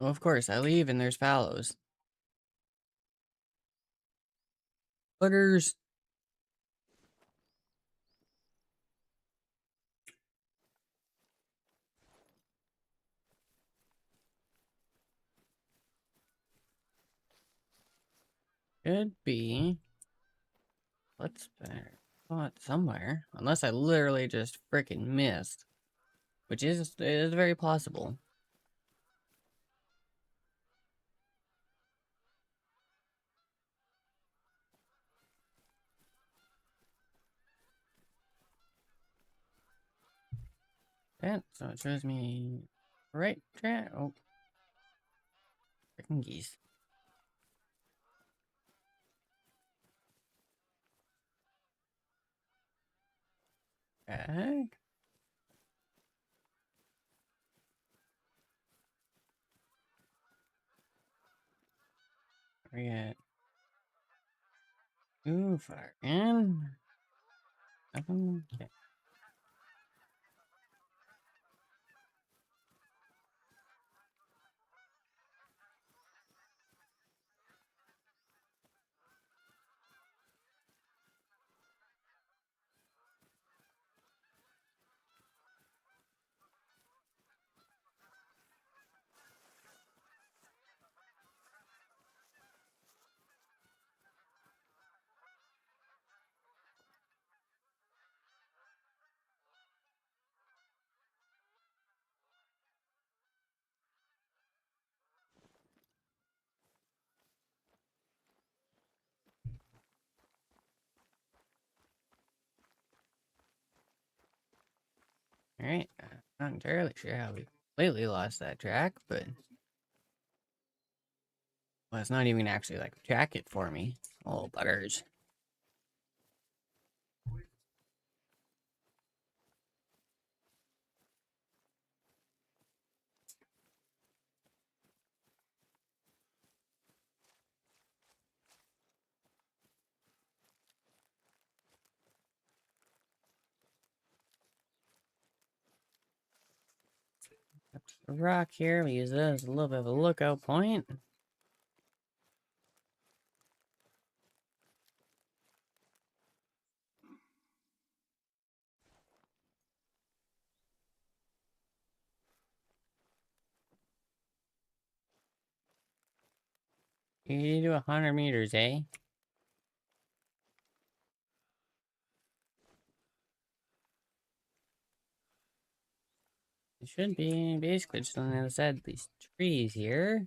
Well, of course, I leave and there's fallows. Buggers. Could be. Let's better. Spot somewhere. Unless I literally just freaking missed. Which is very possible. That, so it shows me right track. Oh, freaking geese. Back. We got ooh, fucking nothing. Okay. Alright. Not entirely sure how we completely lost that track, but well, it's not even actually like track it for me. Oh, buggers. Up to the rock here. We use it as a little bit of a lookout point. You do 100 meters, eh? It should be basically just on the other side of these trees here.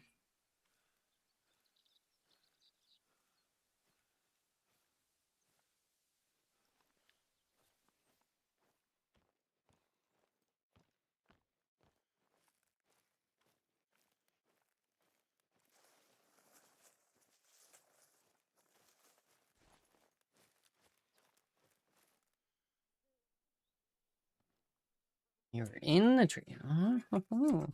You're in the tree. Oh.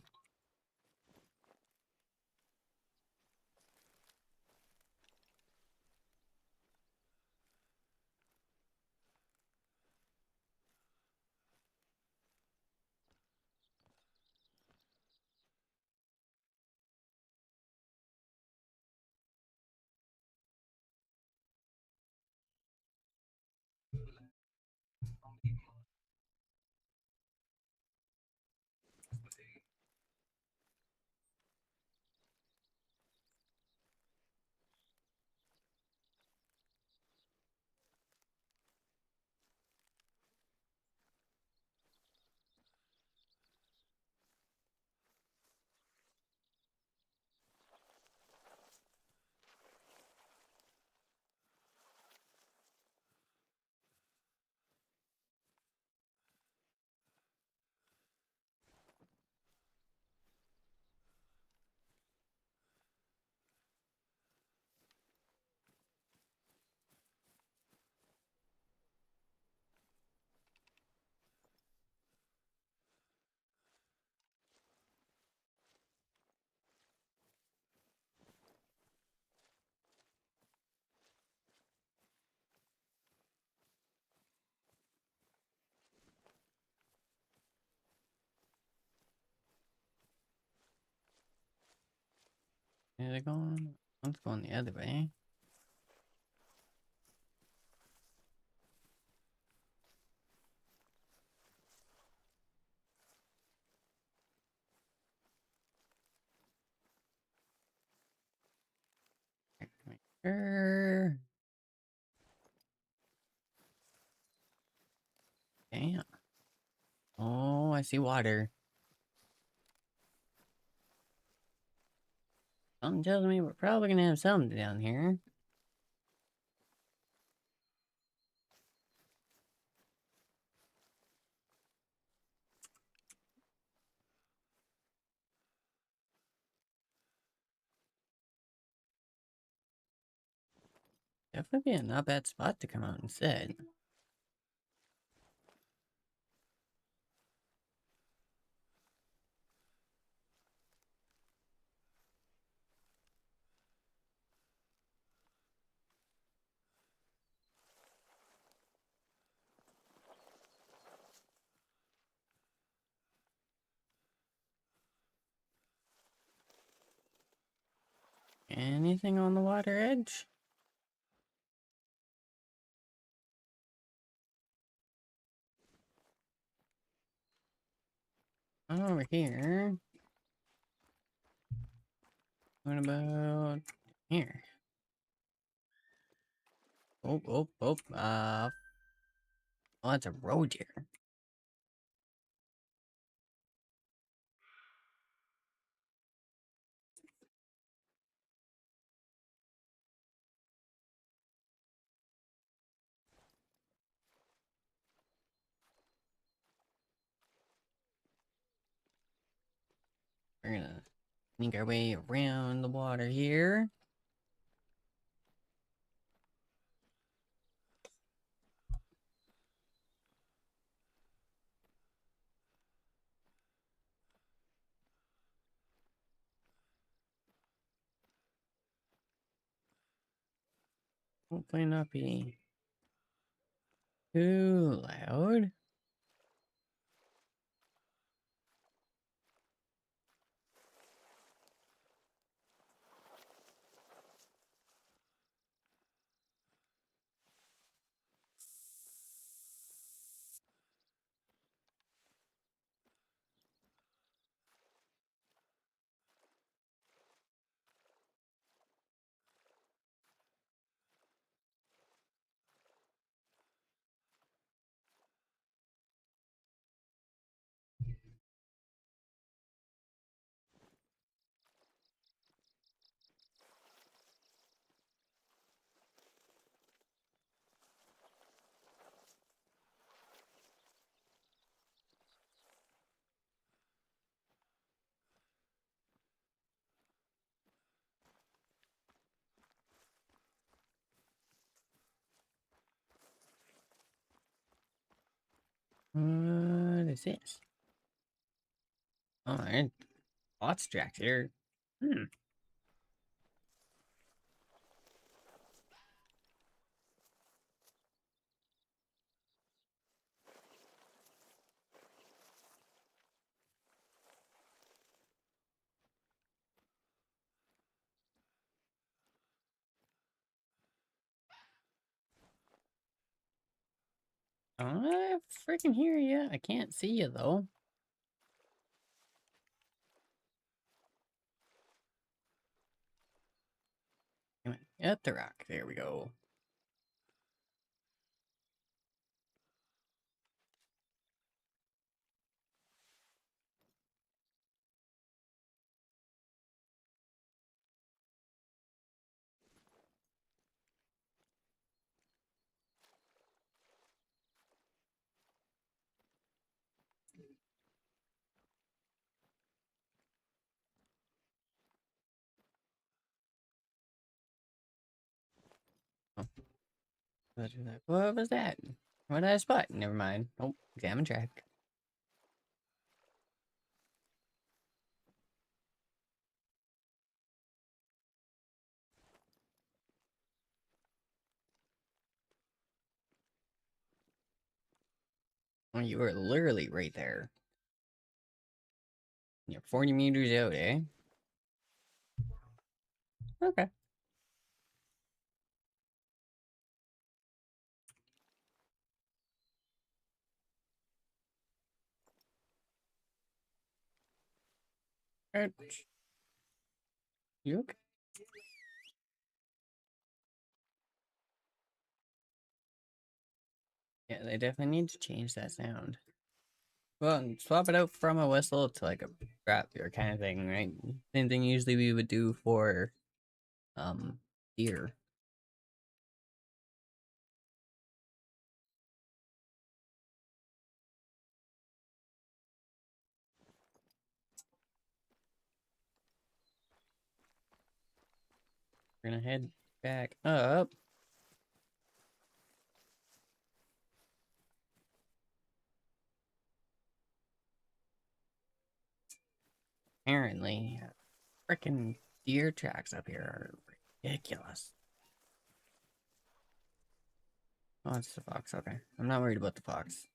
Is it going? Let's go the other way. Sure. Damn. Oh, I see water. Something tells me we're probably gonna have something down here. Definitely a not bad spot to come out and sit. Anything on the water edge? Over here. What about here? Oh. Oh, that's a roe deer. We're gonna sneak our way around the water here. Hopefully not be too loud. What is this? Oh, and lots of tracks here. Hmm. I freaking hear you. I can't see you though. At the rock. There we go. Oh, what was that? What did I spot? Never mind. Oh, examine track. Oh, you were literally right there. You're 40 meters out, eh? Okay. Ouch. You okay? Yeah, they definitely need to change that sound. Well, and swap it out from a whistle to like a rapier kind of thing, right? Same thing usually we would do for um deer. We're gonna head back up. Apparently, freaking deer tracks up here are ridiculous. Oh, it's the fox. Okay, I'm not worried about the fox.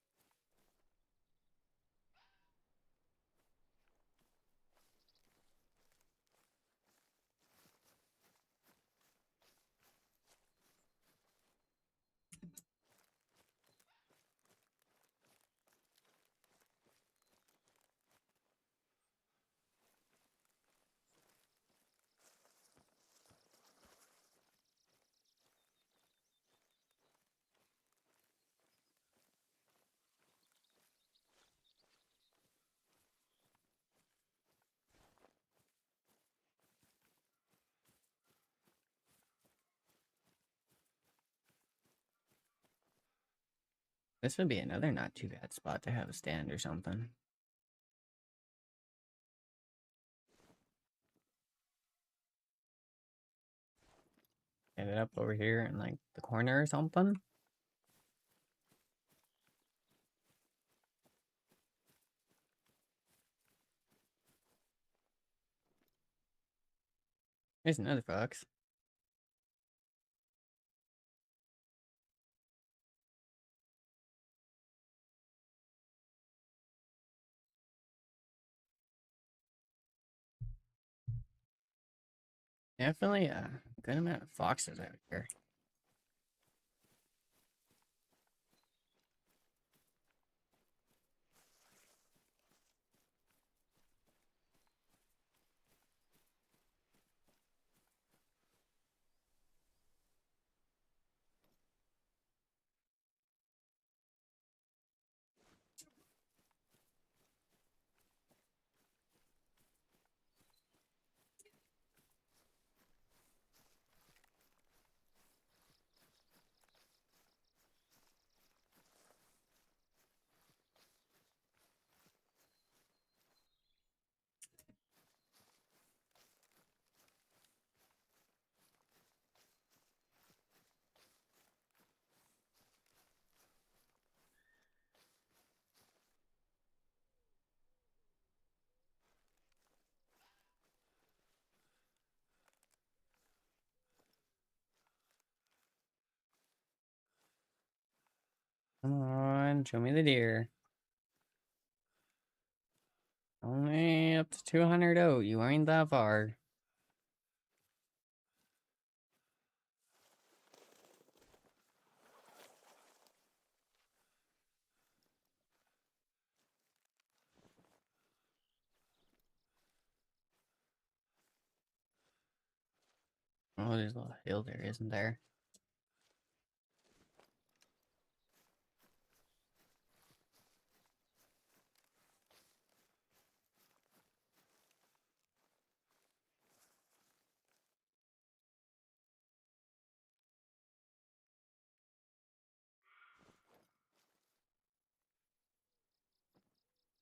This would be another not too bad spot to have a stand or something. Get it up over here in like the corner or something. There's another fox. Definitely a good amount of foxes out here. Come on, show me the deer. Only up to 200 out. You ain't that far. Oh, there's a little hill there, isn't there?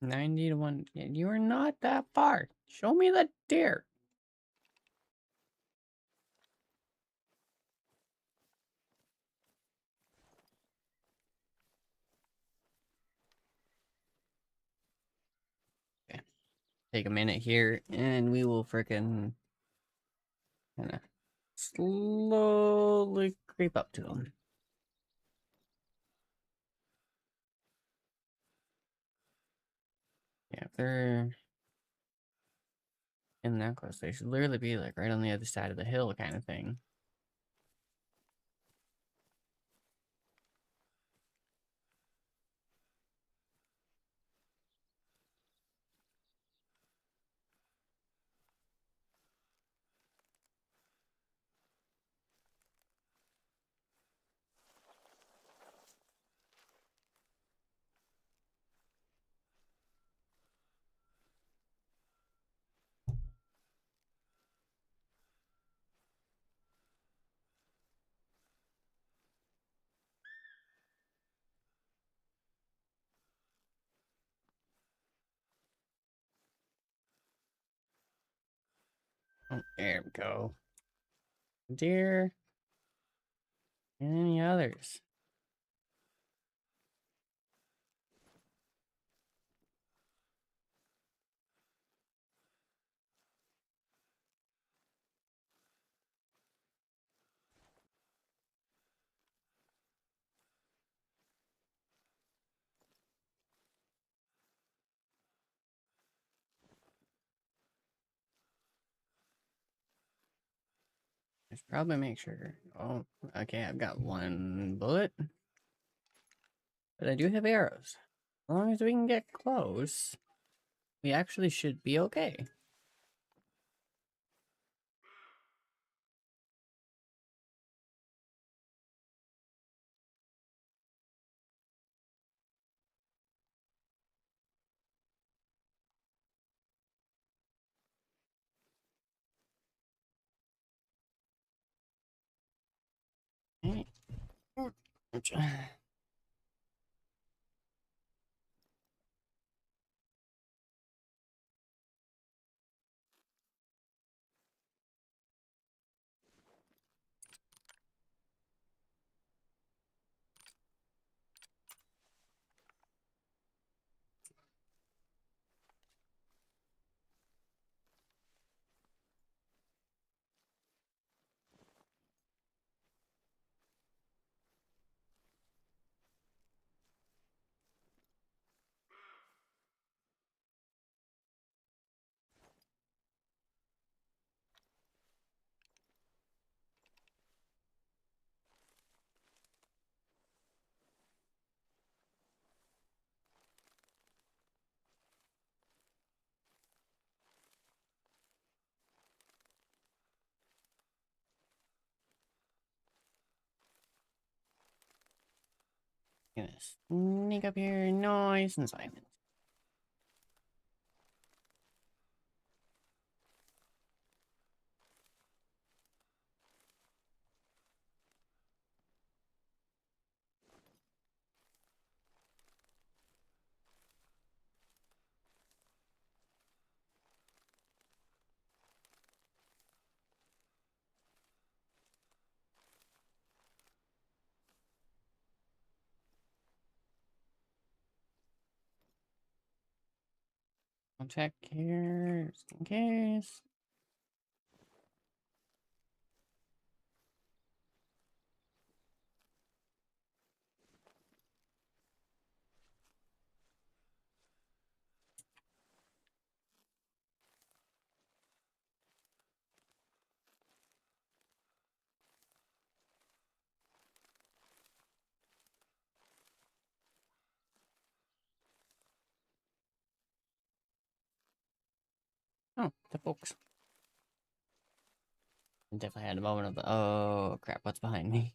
$90 to 1. You are not that far. Show me the deer. Okay. Take a minute here, and we will frickin' kind of slowly creep up to them. Yeah, if they're in that close, they should literally be like right on the other side of the hill kind of thing. Oh, there we go. Deer and any others. I should probably make sure. Oh, okay, I've got one bullet. But I do have arrows. As long as we can get close, we actually should be okay. Okay. Gonna sneak up here nice and silent. I'll check here just in case. Oh, the folks. I definitely had a moment of, oh crap, what's behind me?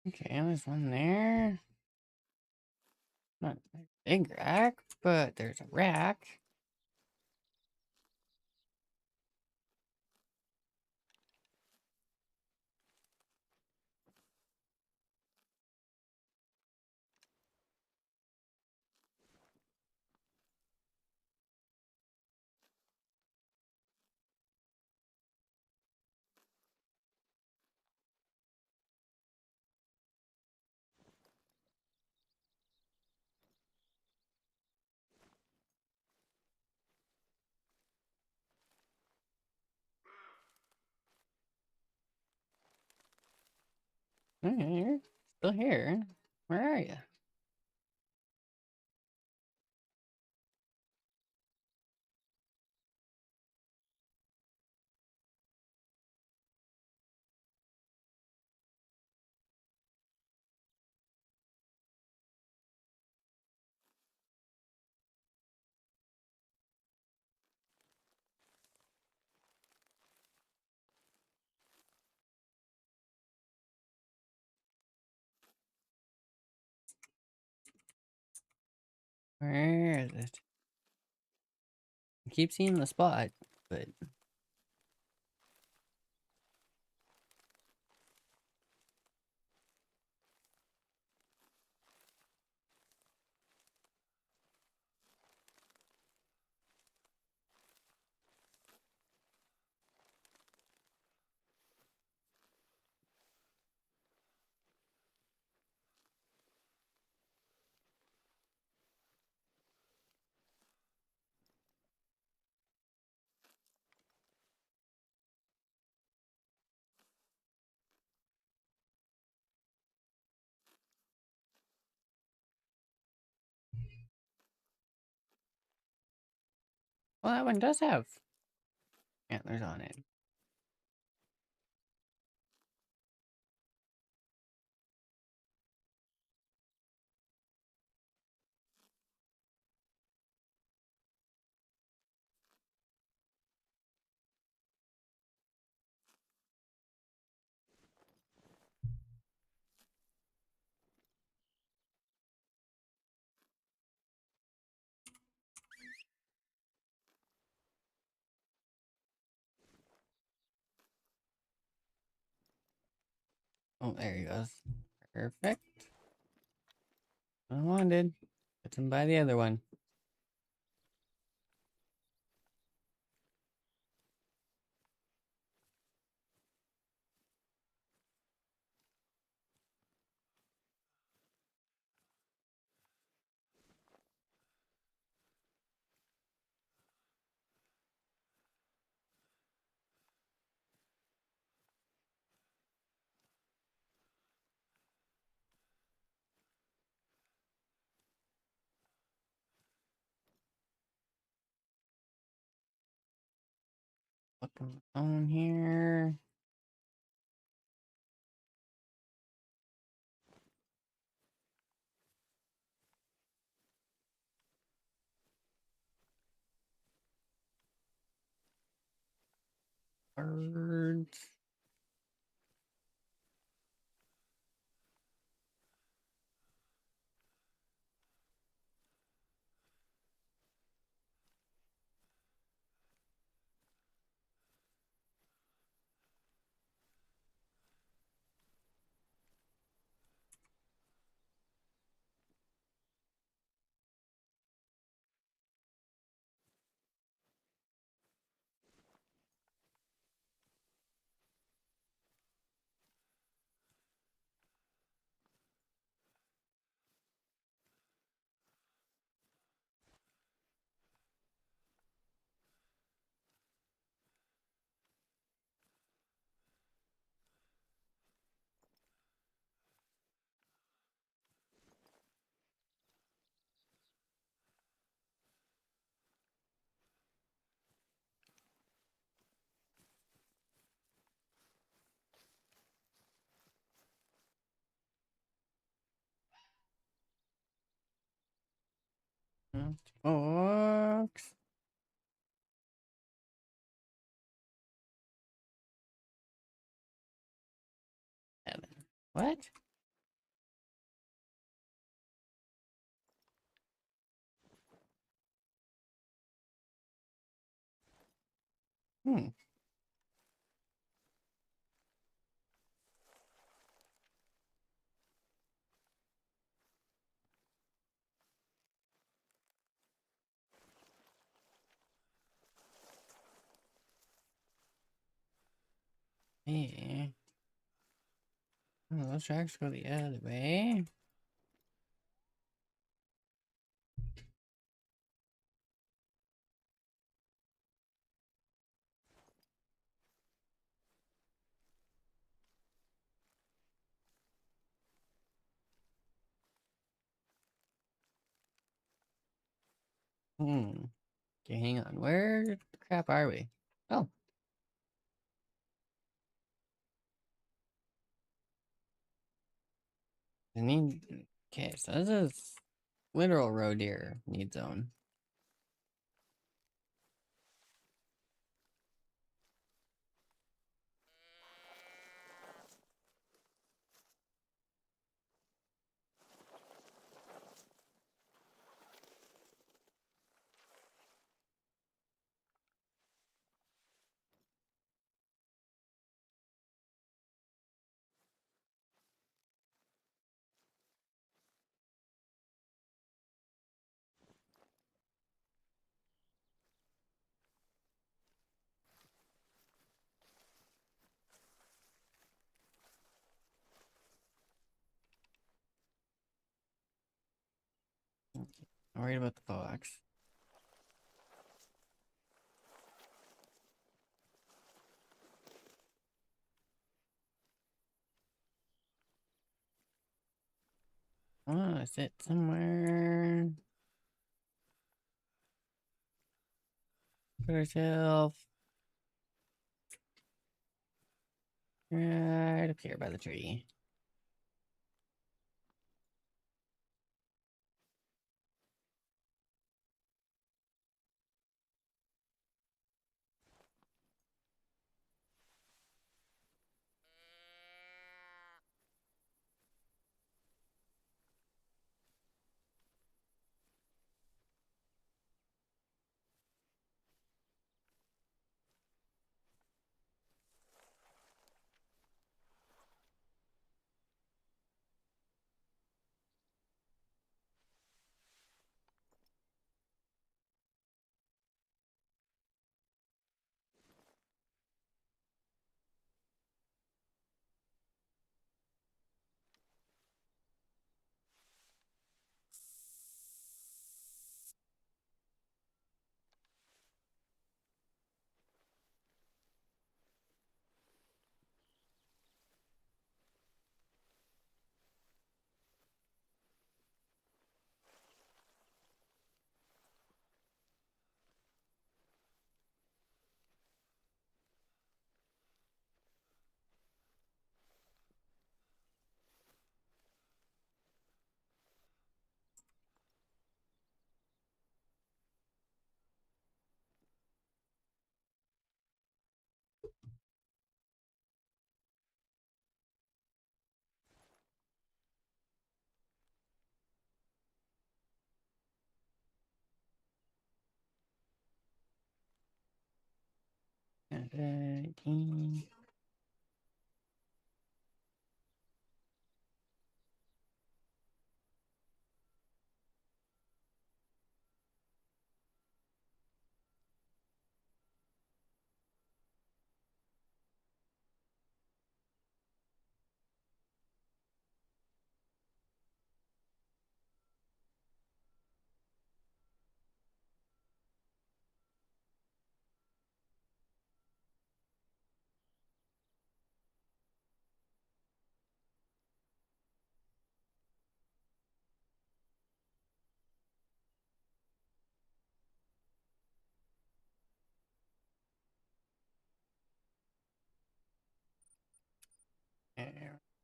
Okay, there's one there. Not a big rack, but there's a rack. Hey, you're still here. Where are you? Where is it? I keep seeing the spot, but well, that one does have antlers on it. Oh, there he goes. Perfect. I wanted. Put him by the other one. Look on the phone here. Birds. What? Hmm. Hey. Oh, those tracks go the other way. Hmm. Okay, hang on. Where the crap are we? Oh, I need. Okay, so this is literal road deer need zone. I'm worried about the fox. Oh, sit somewhere. Put herself right up here by the tree.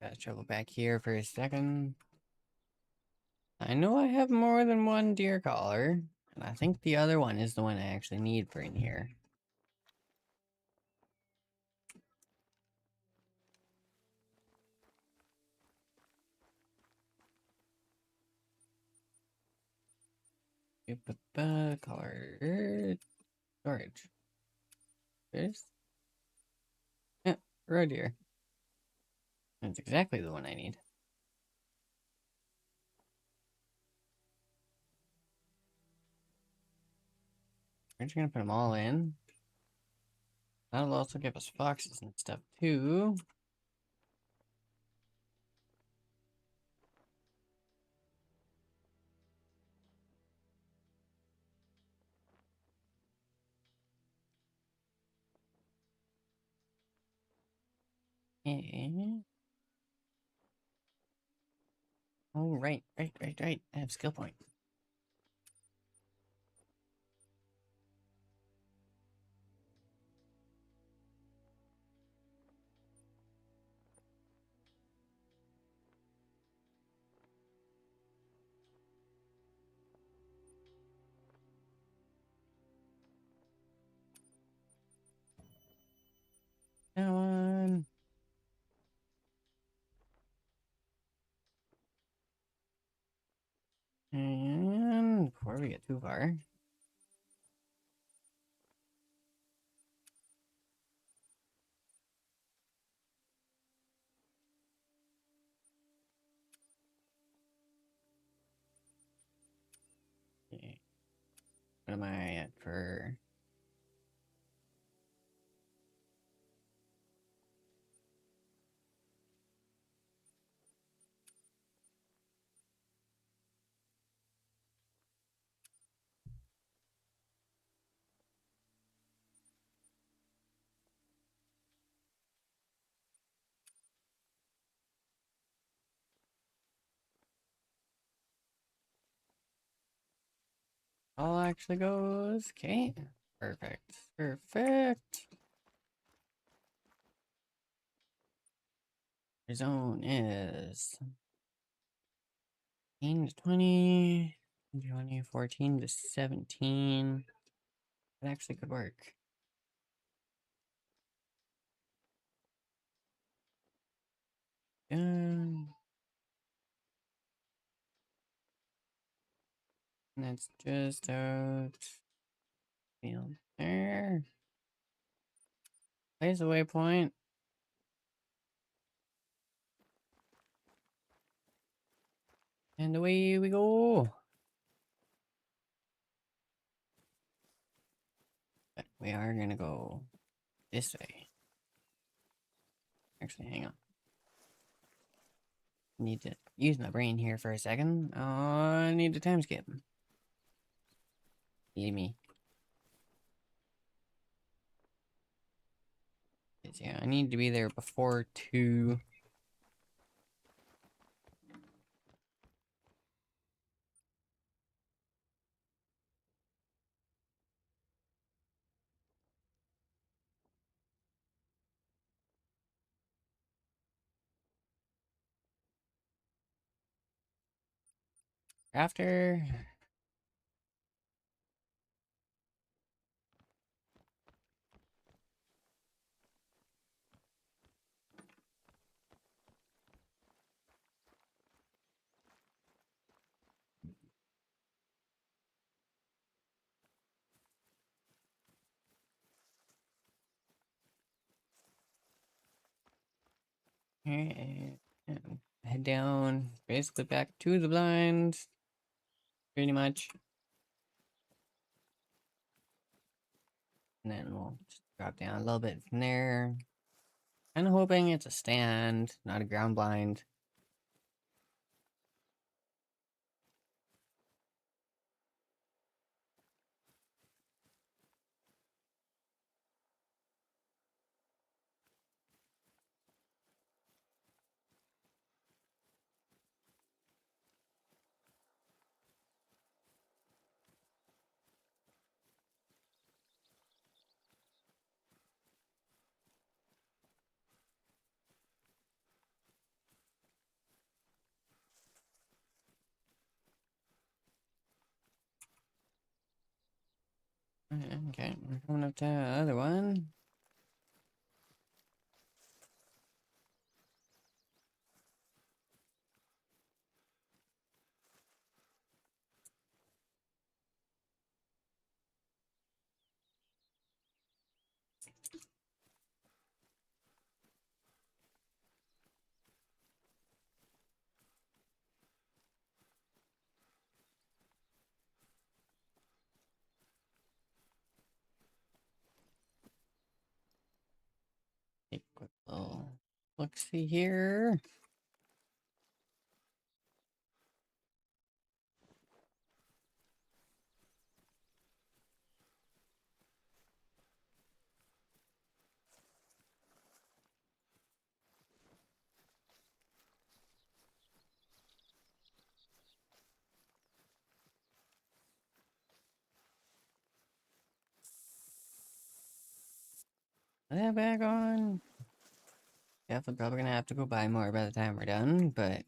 Gotta travel back here for a second. I know I have more than one deer collar, and I think the other one is the one I actually need for in here. Color storage. This? Yeah, right here. That's exactly the one I need. We're just gonna put them all in. That'll also give us foxes and stuff too. And... oh, right. I have skill point. That one. And before we get too far, okay. What am I at for? All actually goes. Okay. Perfect. Perfect. Your zone is 14 to 20, 20, 14 to 17. That actually could work. And that's just out. Field there. Place a waypoint. And away we go. But we are gonna go this way. Actually, hang on. Need to use my brain here for a second. I need to time skip. Leave me. Yeah, I need to be there before 2. After. And head down, basically back to the blind. Pretty much. And then we'll just drop down a little bit from there. Kind of hoping it's a stand, not a ground blind. Okay, we're coming up to the other one. Take a quick little look see here. Put that back on. Definitely probably gonna have to go buy more by the time we're done, but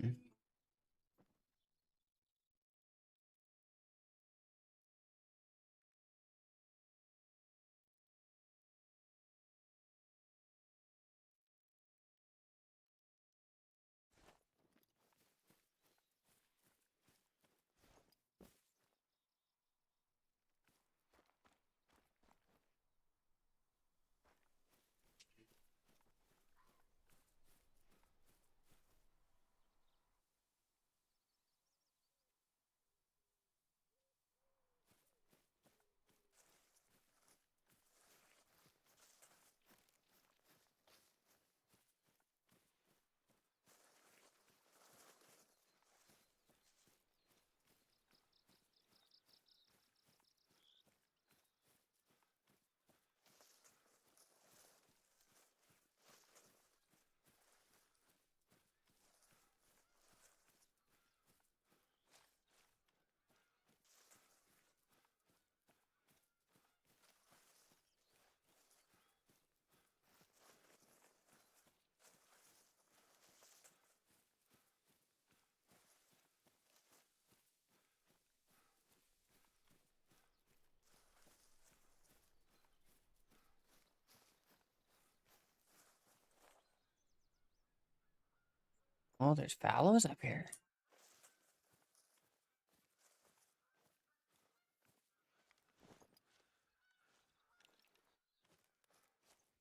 oh, there's fallows up here.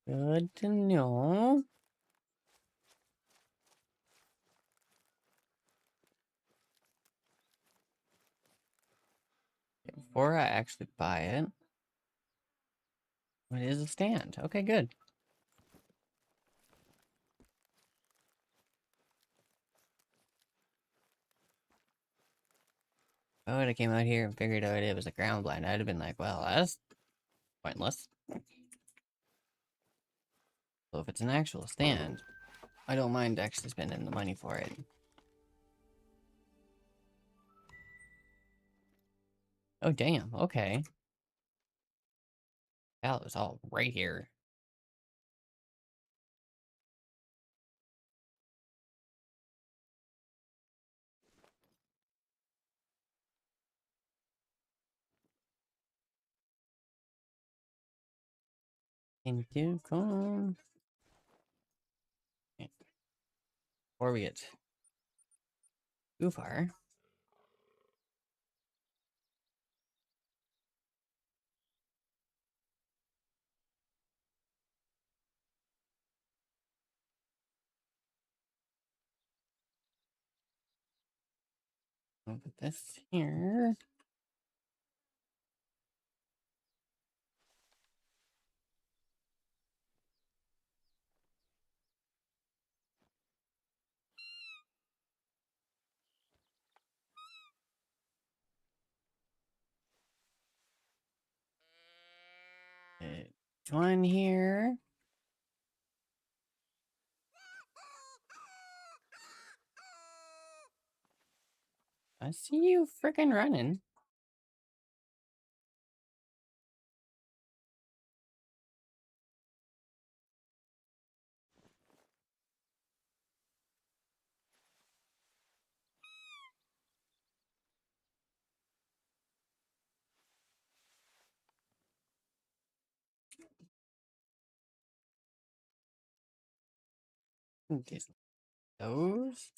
Good to know. Before I actually buy it, what is a stand? Okay, good. If I would have came out here and figured out it was a ground blind, I'd have been like, well, that's pointless. So if it's an actual stand, I don't mind actually spending the money for it. Oh, damn. Okay. That was all right here. Into come. Before we get too far. I'll put this here. One here. I see you freaking running. Get those.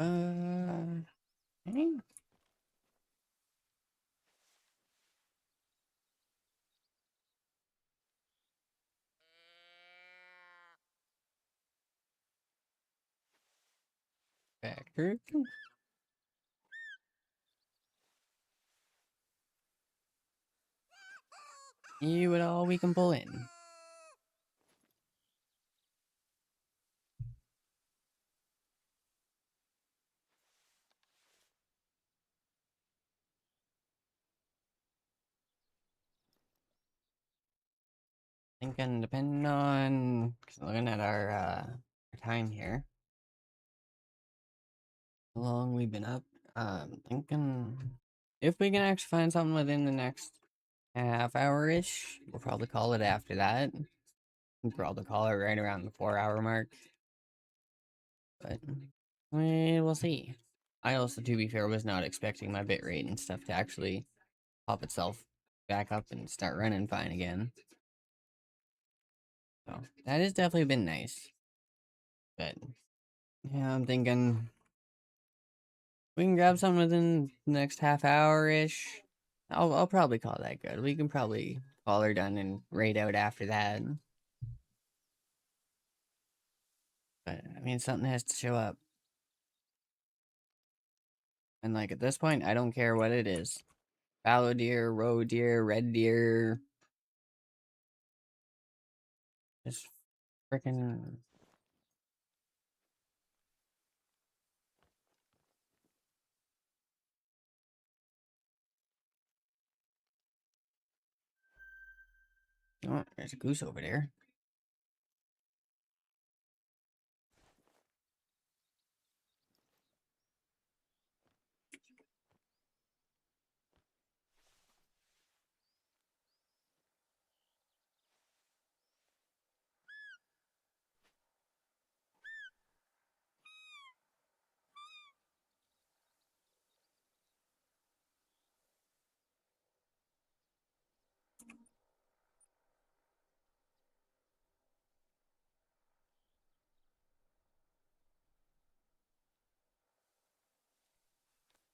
Okay. Factor. See what all we can pull in. Thinking, depending on, cause looking at our time here, how long we've been up. Thinking if we can actually find something within the next half hour ish, we'll probably call it after that. We'll probably call it right around the 4 hour mark. But we'll see. I also, to be fair, was not expecting my bitrate and stuff to actually pop itself back up and start running fine again. So that has definitely been nice. But yeah, I'm thinking we can grab something within the next half hour ish. I'll probably call that good. We can probably call her done and raid out after that. But I mean, something has to show up. And like at this point, I don't care what it is. Fallow deer, roe deer, red deer. Just freaking. Oh, there's a goose over there.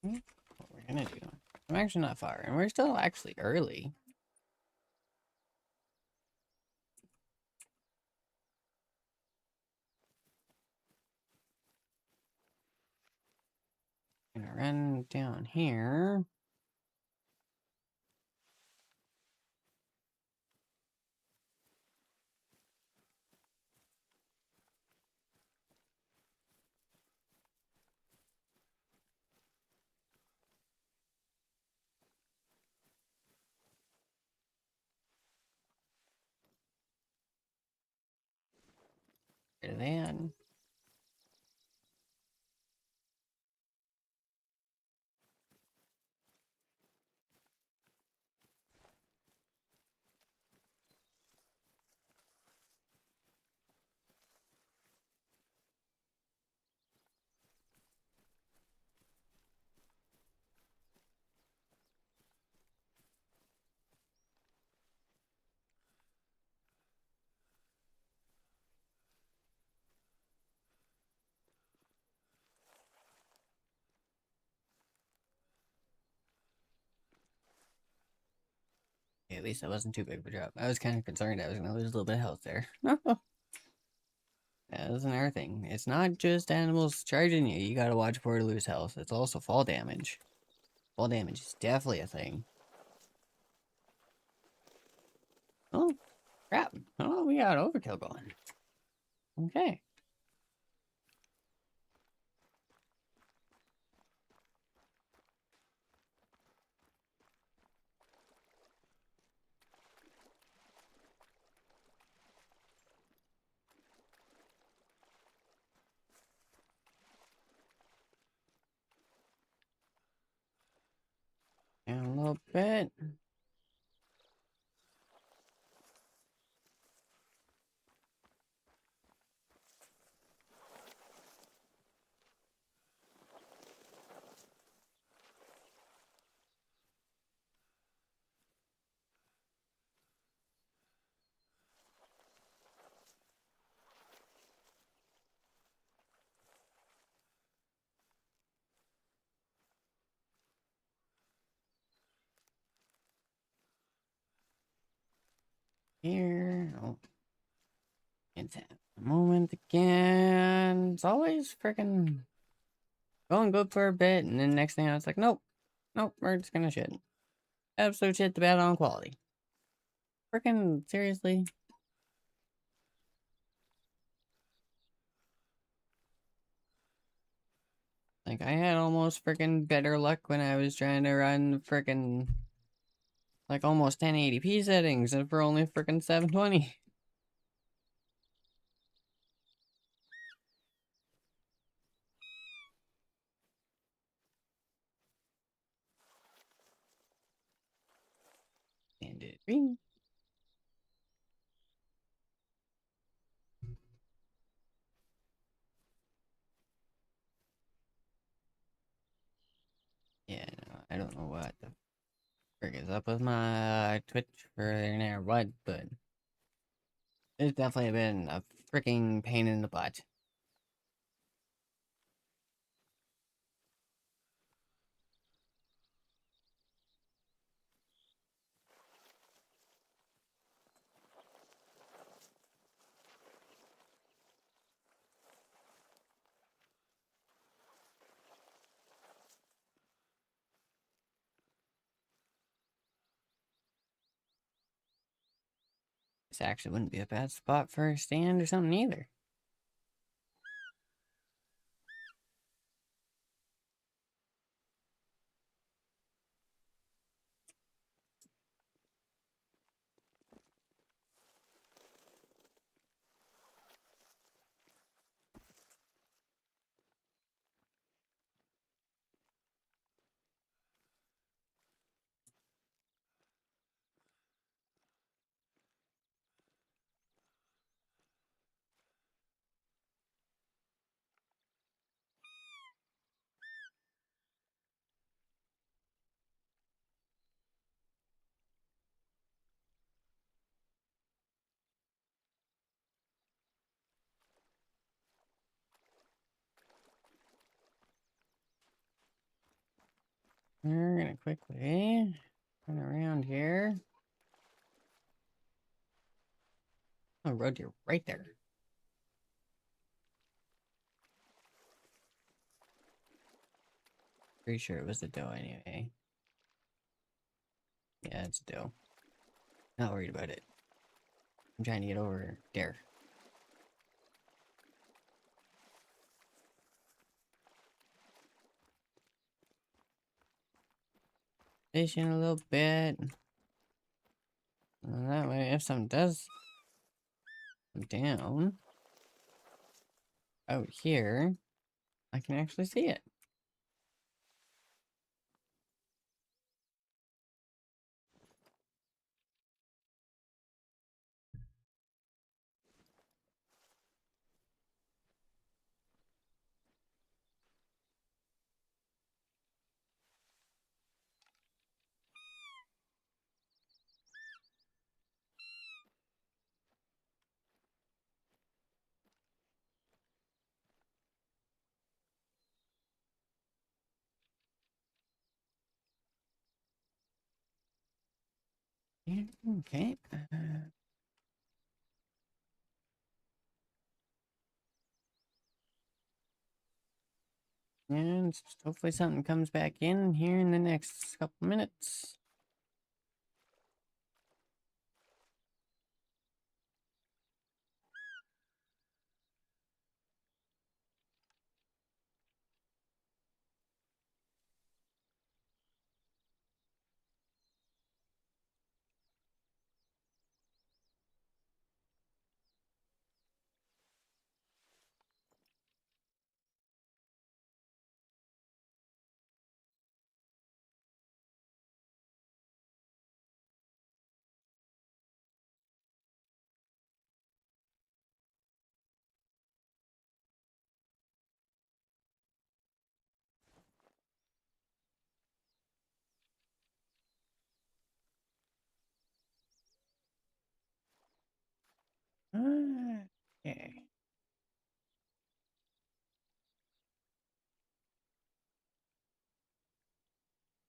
What we're gonna do. I'm actually not far, and we're still actually early. Gonna run down here. And then at least that wasn't too big of a drop. I was kind of concerned I was gonna lose a little bit of health there. That was another thing. It's not just animals charging you. You gotta watch for to lose health. It's also fall damage. Fall damage is definitely a thing. Oh, crap. Oh, we got overkill going. Okay. Down a little bit. here. Oh, it's at the moment again. It's always freaking going good for a bit, and then next thing I was like, nope, nope, we're just gonna shit. Absolute shit the bad on quality. Freaking seriously. Like, I had almost freaking better luck when I was trying to run freaking, like, almost 1080p settings and for only freaking 720. And it ring. Yeah, no, I don't know what the frick is up with my Twitch for there, what, but it's definitely been a freaking pain in the butt. This actually wouldn't be a bad spot for a stand or something either. We're gonna quickly run around here. Oh, road deer right there. Pretty sure it was a doe anyway. Yeah, it's a doe. Not worried about it. I'm trying to get over there. Fishing a little bit. And that way, if something does come down out here, I can actually see it. Yeah, okay. And hopefully something comes back in here in the next couple minutes. Okay.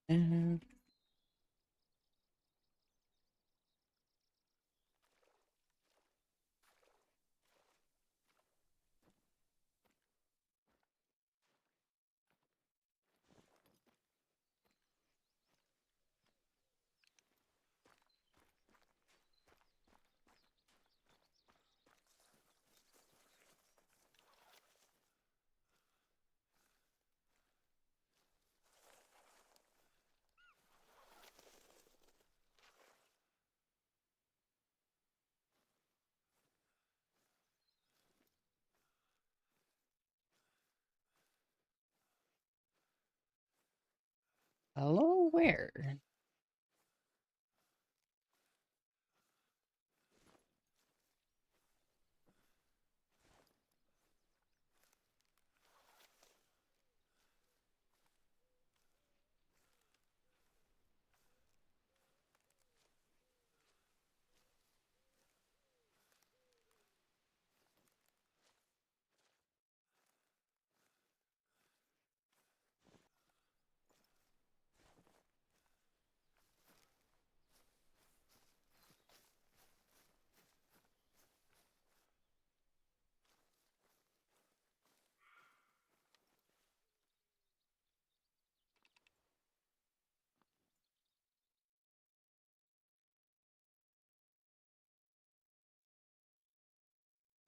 And Hello, where?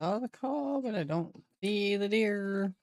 Saw the call, but I don't see the deer.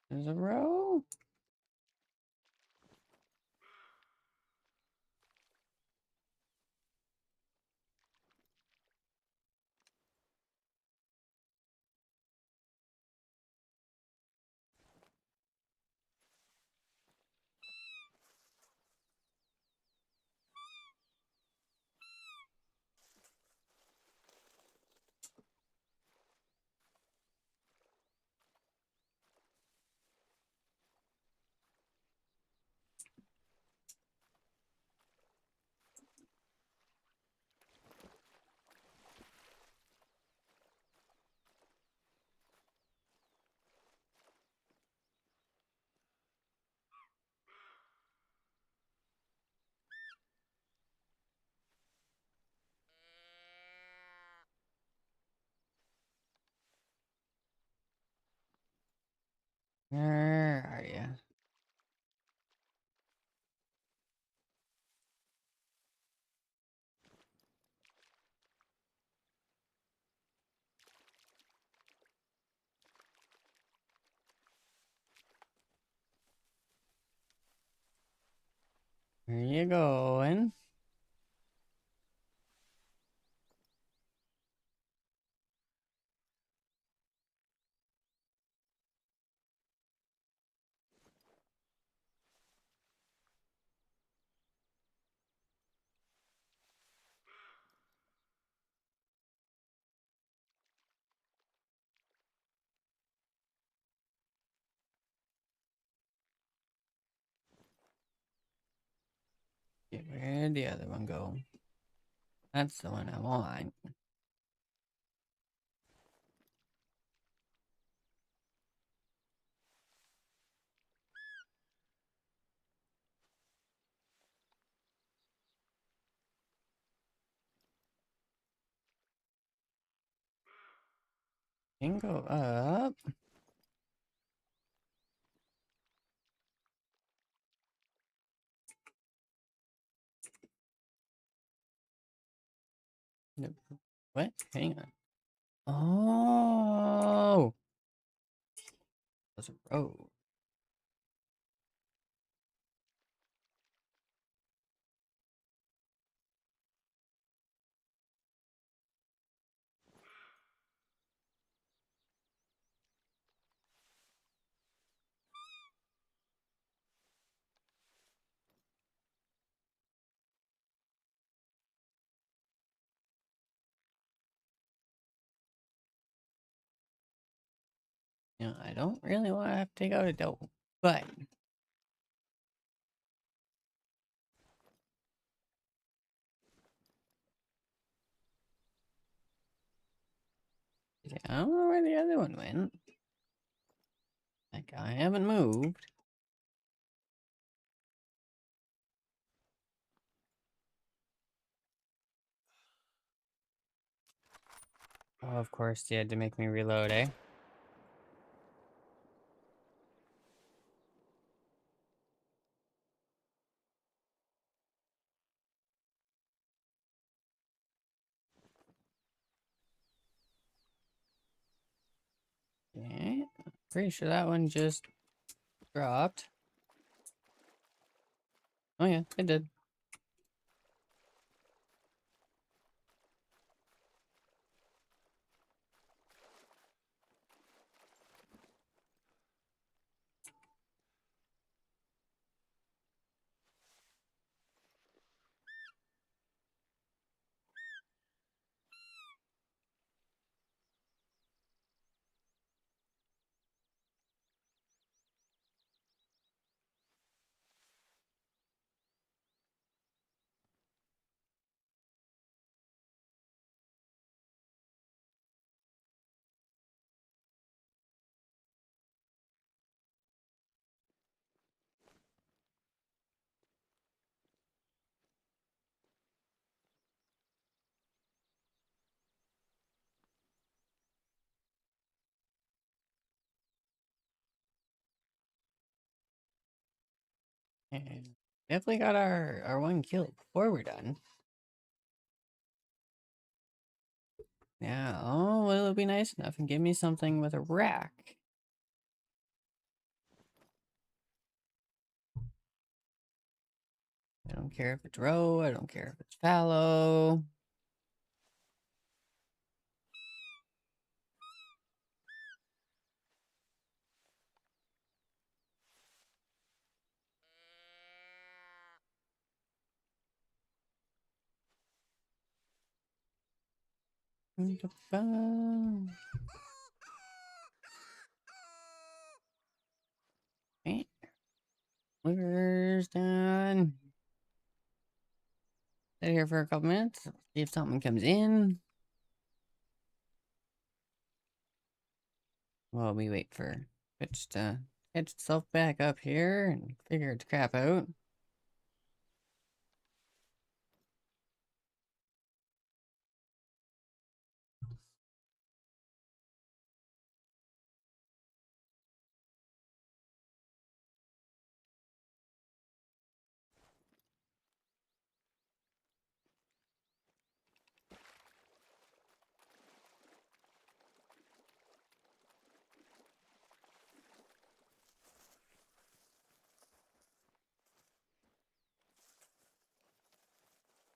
There's a row. Where are you? Where you going? Yeah, where'd the other one go? That's the one I want. Can go up. Nope. What? Hang on. Oh, there's a road. You know, I don't really want to have to take out a doe, but I don't know where the other one went. Like, I haven't moved. Oh, of course, you had to make me reload, eh? Okay. Pretty sure that one just dropped. Oh yeah, it did. And definitely got our one kill before we're done. Yeah, oh, will it be nice enough and give me something with a rack? I don't care if it's row, I don't care if it's fallow. Okay, where's done? Sit here for a couple minutes, see if something comes in. While we wait for Twitch to catch itself back up here and figure its crap out.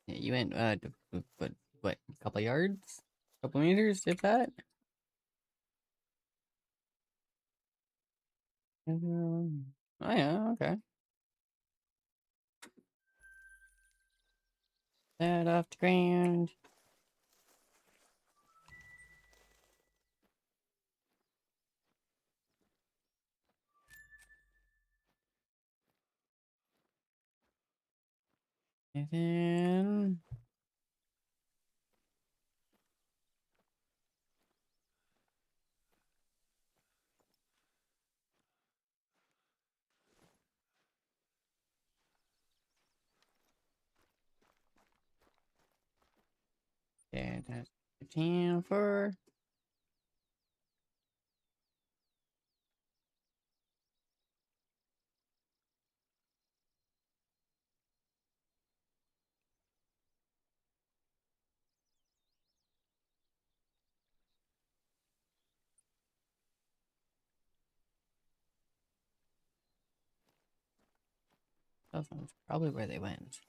Yeah, you went what, a couple yards? Couple meters, if that? Oh yeah, okay. That off the ground. And then yeah, that's 15 for that's probably where they went.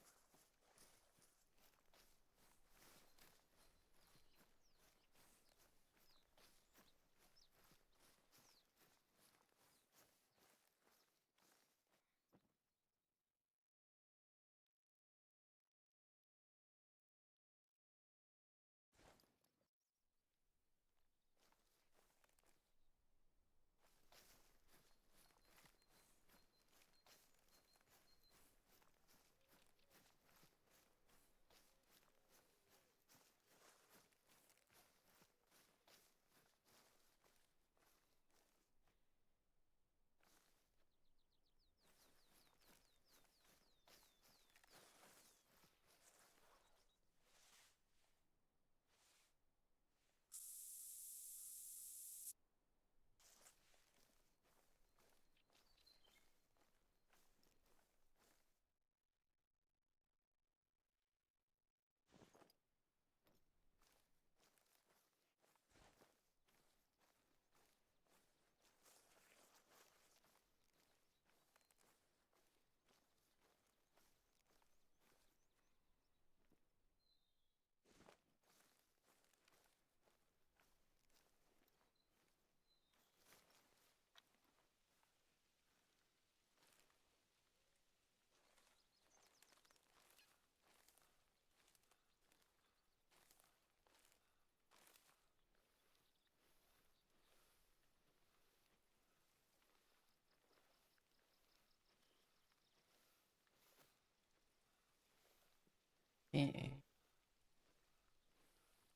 Yeah.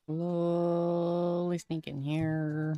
Slowly sneaking here.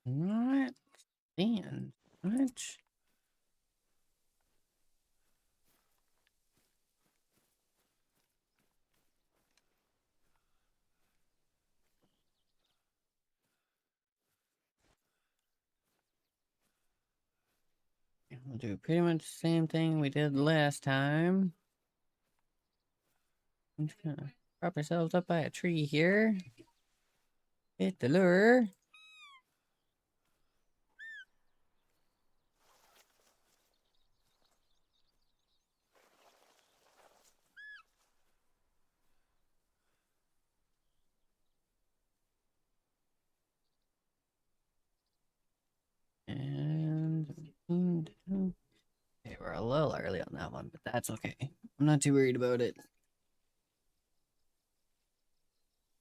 Not seeing much. We'll do pretty much the same thing we did last time. I'm just gonna prop ourselves up by a tree here. Hit the lure. And okay, we're a little early on that one, but that's okay. I'm not too worried about it.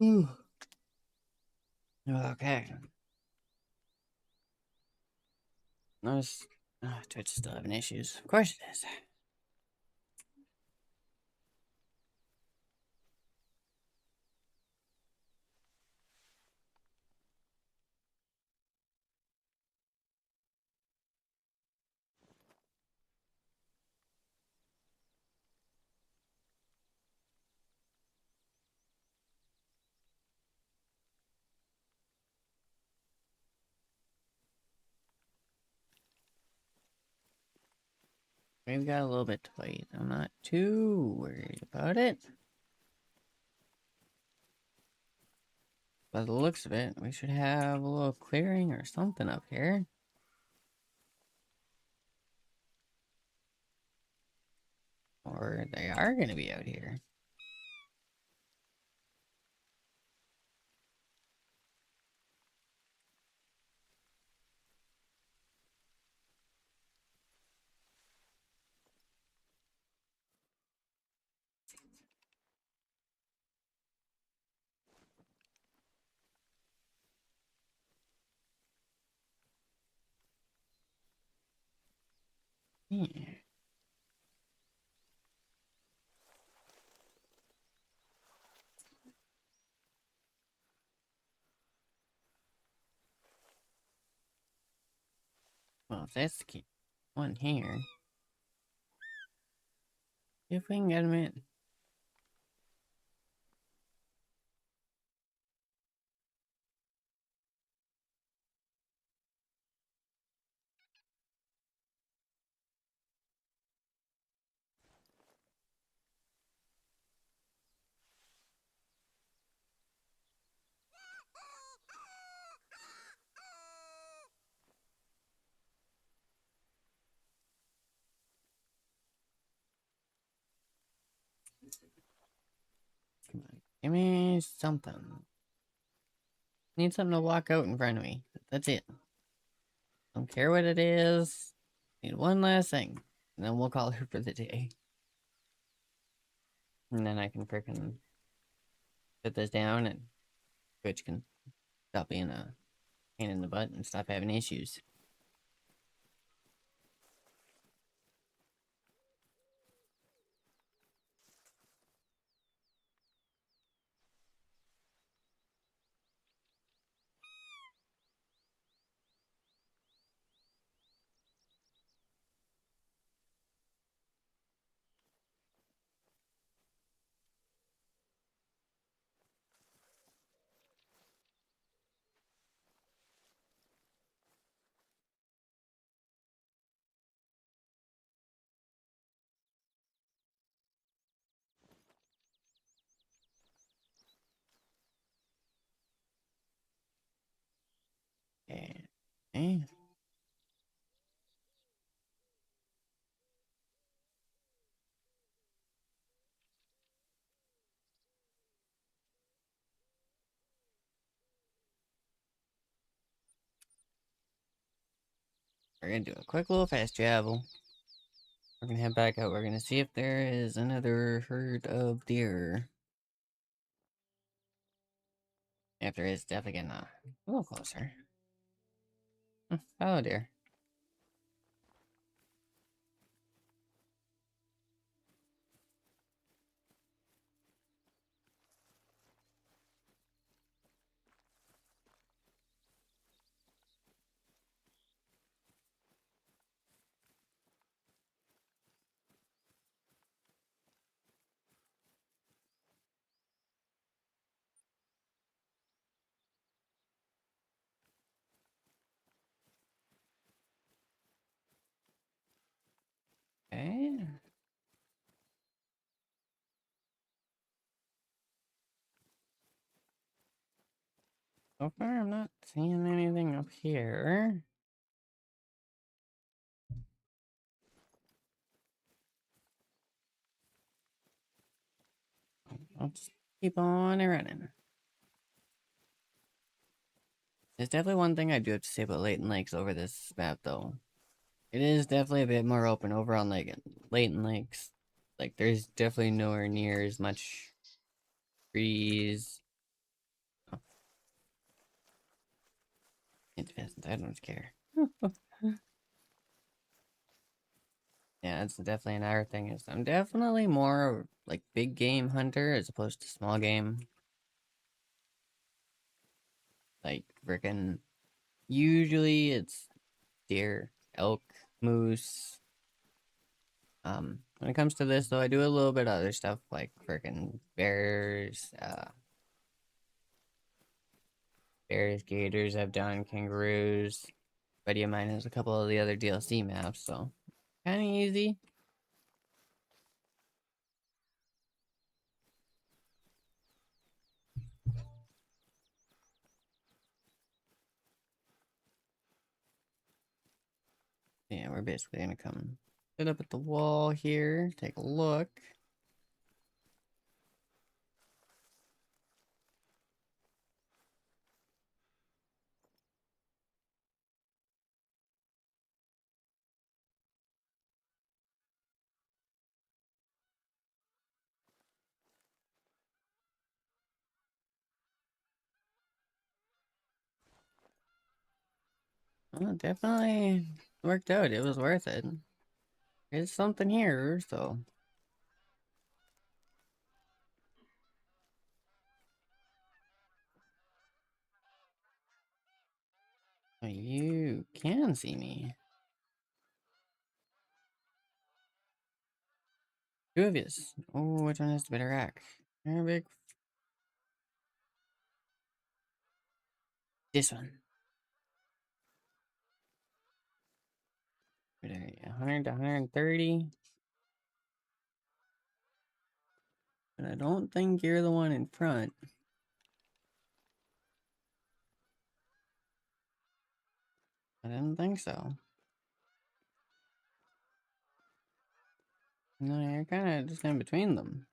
Ooh. Okay. Notice Twitch is still having issues. Of course it is. We've got a little bit to wait. I'm not too worried about it. By the looks of it, we should have a little clearing or something up here. Or they are going to be out here. Yeah. Well, if that's the one here, if we can get him in. Come on. Give me something. Need something to walk out in front of me. That's it. Don't care what it is. Need one last thing. And then we'll call her for the day. And then I can freaking put this down and Twitch can stop being a pain in the butt and stop having issues. Okay. We're gonna do a quick little fast travel. We're gonna head back out. We're gonna see if there is another herd of deer. If there is, definitely getting a little closer. Hello, deer. Okay. So far, I'm not seeing anything up here. I'll just keep on running. There's definitely one thing I do have to say about Leighton Lakes over this map, though. It is definitely a bit more open over on like Leighton Lakes. Like, there's definitely nowhere near as much trees. Oh, it depends. I don't care. Yeah, that's definitely another thing. Is I'm definitely more like big game hunter as opposed to small game. Like freaking. Usually it's deer, elk, moose. When it comes to this though, I do a little bit of other stuff like freaking bears, gators. I've done kangaroos. Buddy of mine has a couple of the other DLC maps, so kind of easy. Yeah, we're basically gonna come sit up at the wall here, take a look. Well, it definitely worked out. It was worth it. There's something here, so you can see me. Two of yous. Oh, which one is the better rack? Arabic. This one. 100 to 130. But I don't think you're the one in front. I didn't think so. No, you're kind of just in between them.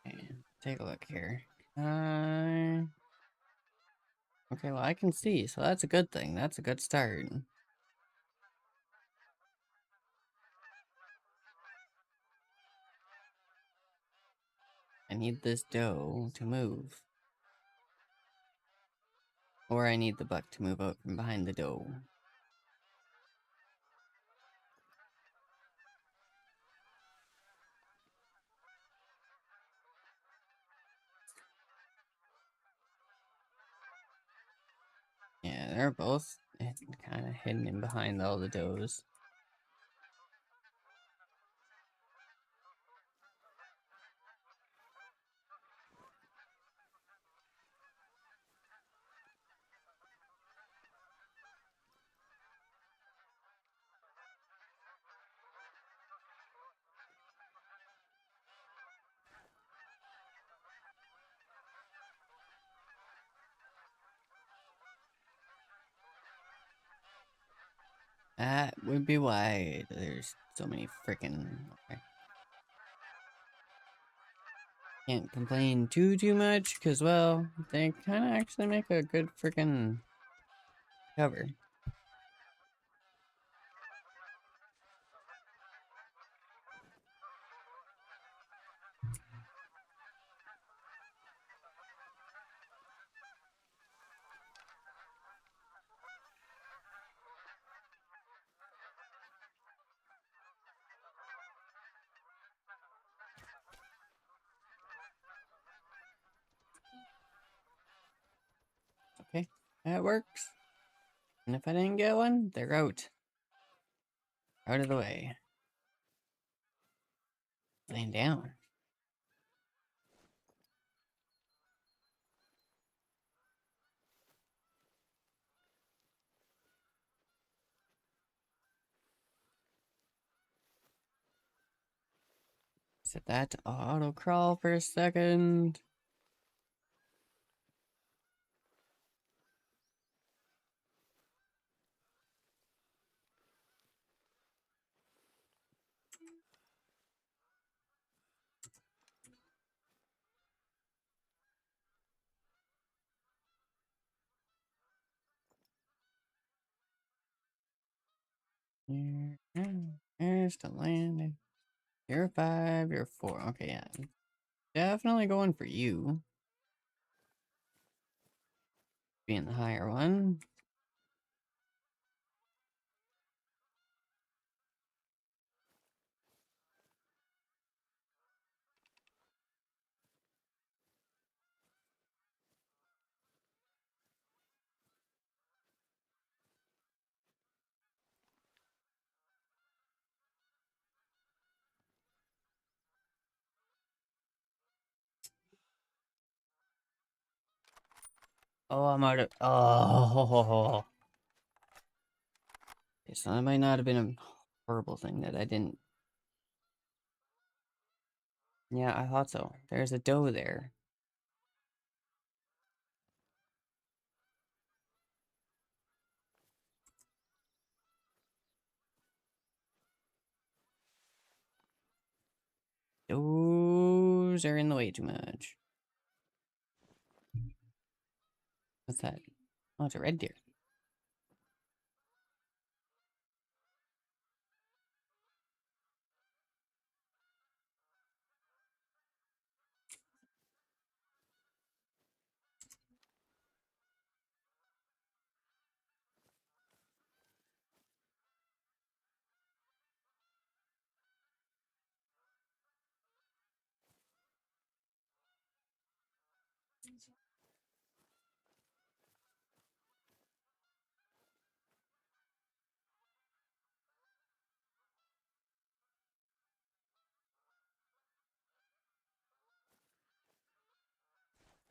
Okay, take a look here. Okay, well, I can see, so that's a good thing. That's a good start. I need this doe to move. Or I need the buck to move out from behind the doe. Yeah, they're both kind of hidden in behind all the does. That would be why there's so many freaking. Okay. Can't complain too much, cause well, they kind of actually make a good freaking cover. Okay, that works. And if I didn't get one, they're out. Out of the way. Laying down. Set that to auto crawl for a second. Here's to landing. You're 5, you're 4. Okay, yeah. Definitely going for you. Being the higher one. Oh, I'm out of. Oh. Okay, so that might not have been a horrible thing that I didn't. Yeah, I thought so. There's a doe there. Those are in the way too much. What's that? Oh, it's a red deer.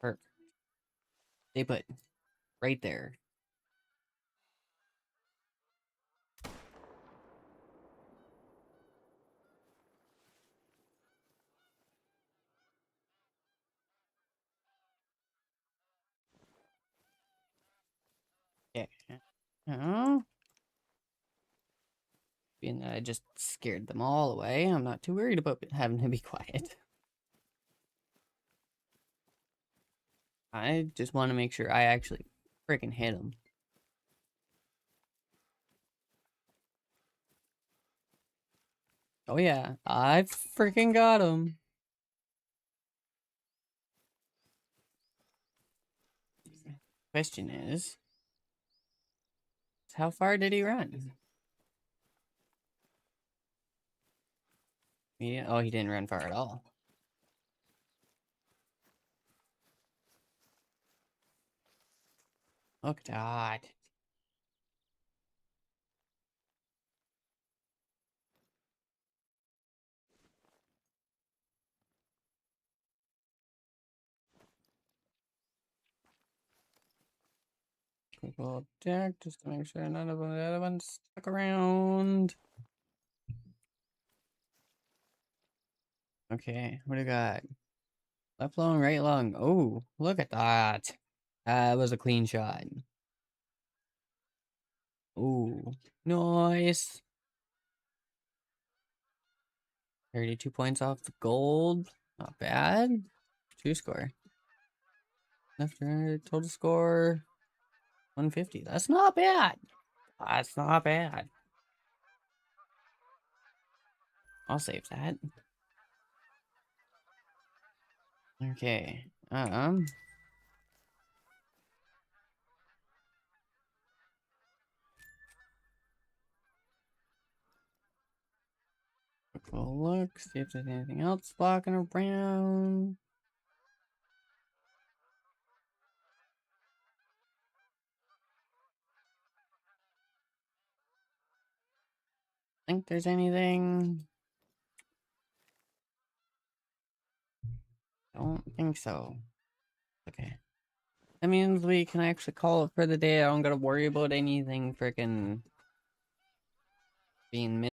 Perfect. They put right there. Yeah. Oh. Being that I just scared them all away, I'm not too worried about having to be quiet. I just want to make sure I actually freaking hit them. Oh yeah, I freaking got him. Question is, how far did he run? Yeah, oh, he didn't run far at all. Look at that. Quick little check just to make sure none of the other ones stuck around. Okay, what do we got? Left lung, right lung. Oh, look at that. That was a clean shot. Ooh, nice. 32 points off the gold. Not bad. 2 score. After total score 150. That's not bad. That's not bad. I'll save that. Okay. We'll look, see if there's anything else walking around. Think there's anything? Don't think so. Okay. That means we can actually call it for the day. I don't gotta worry about anything freaking being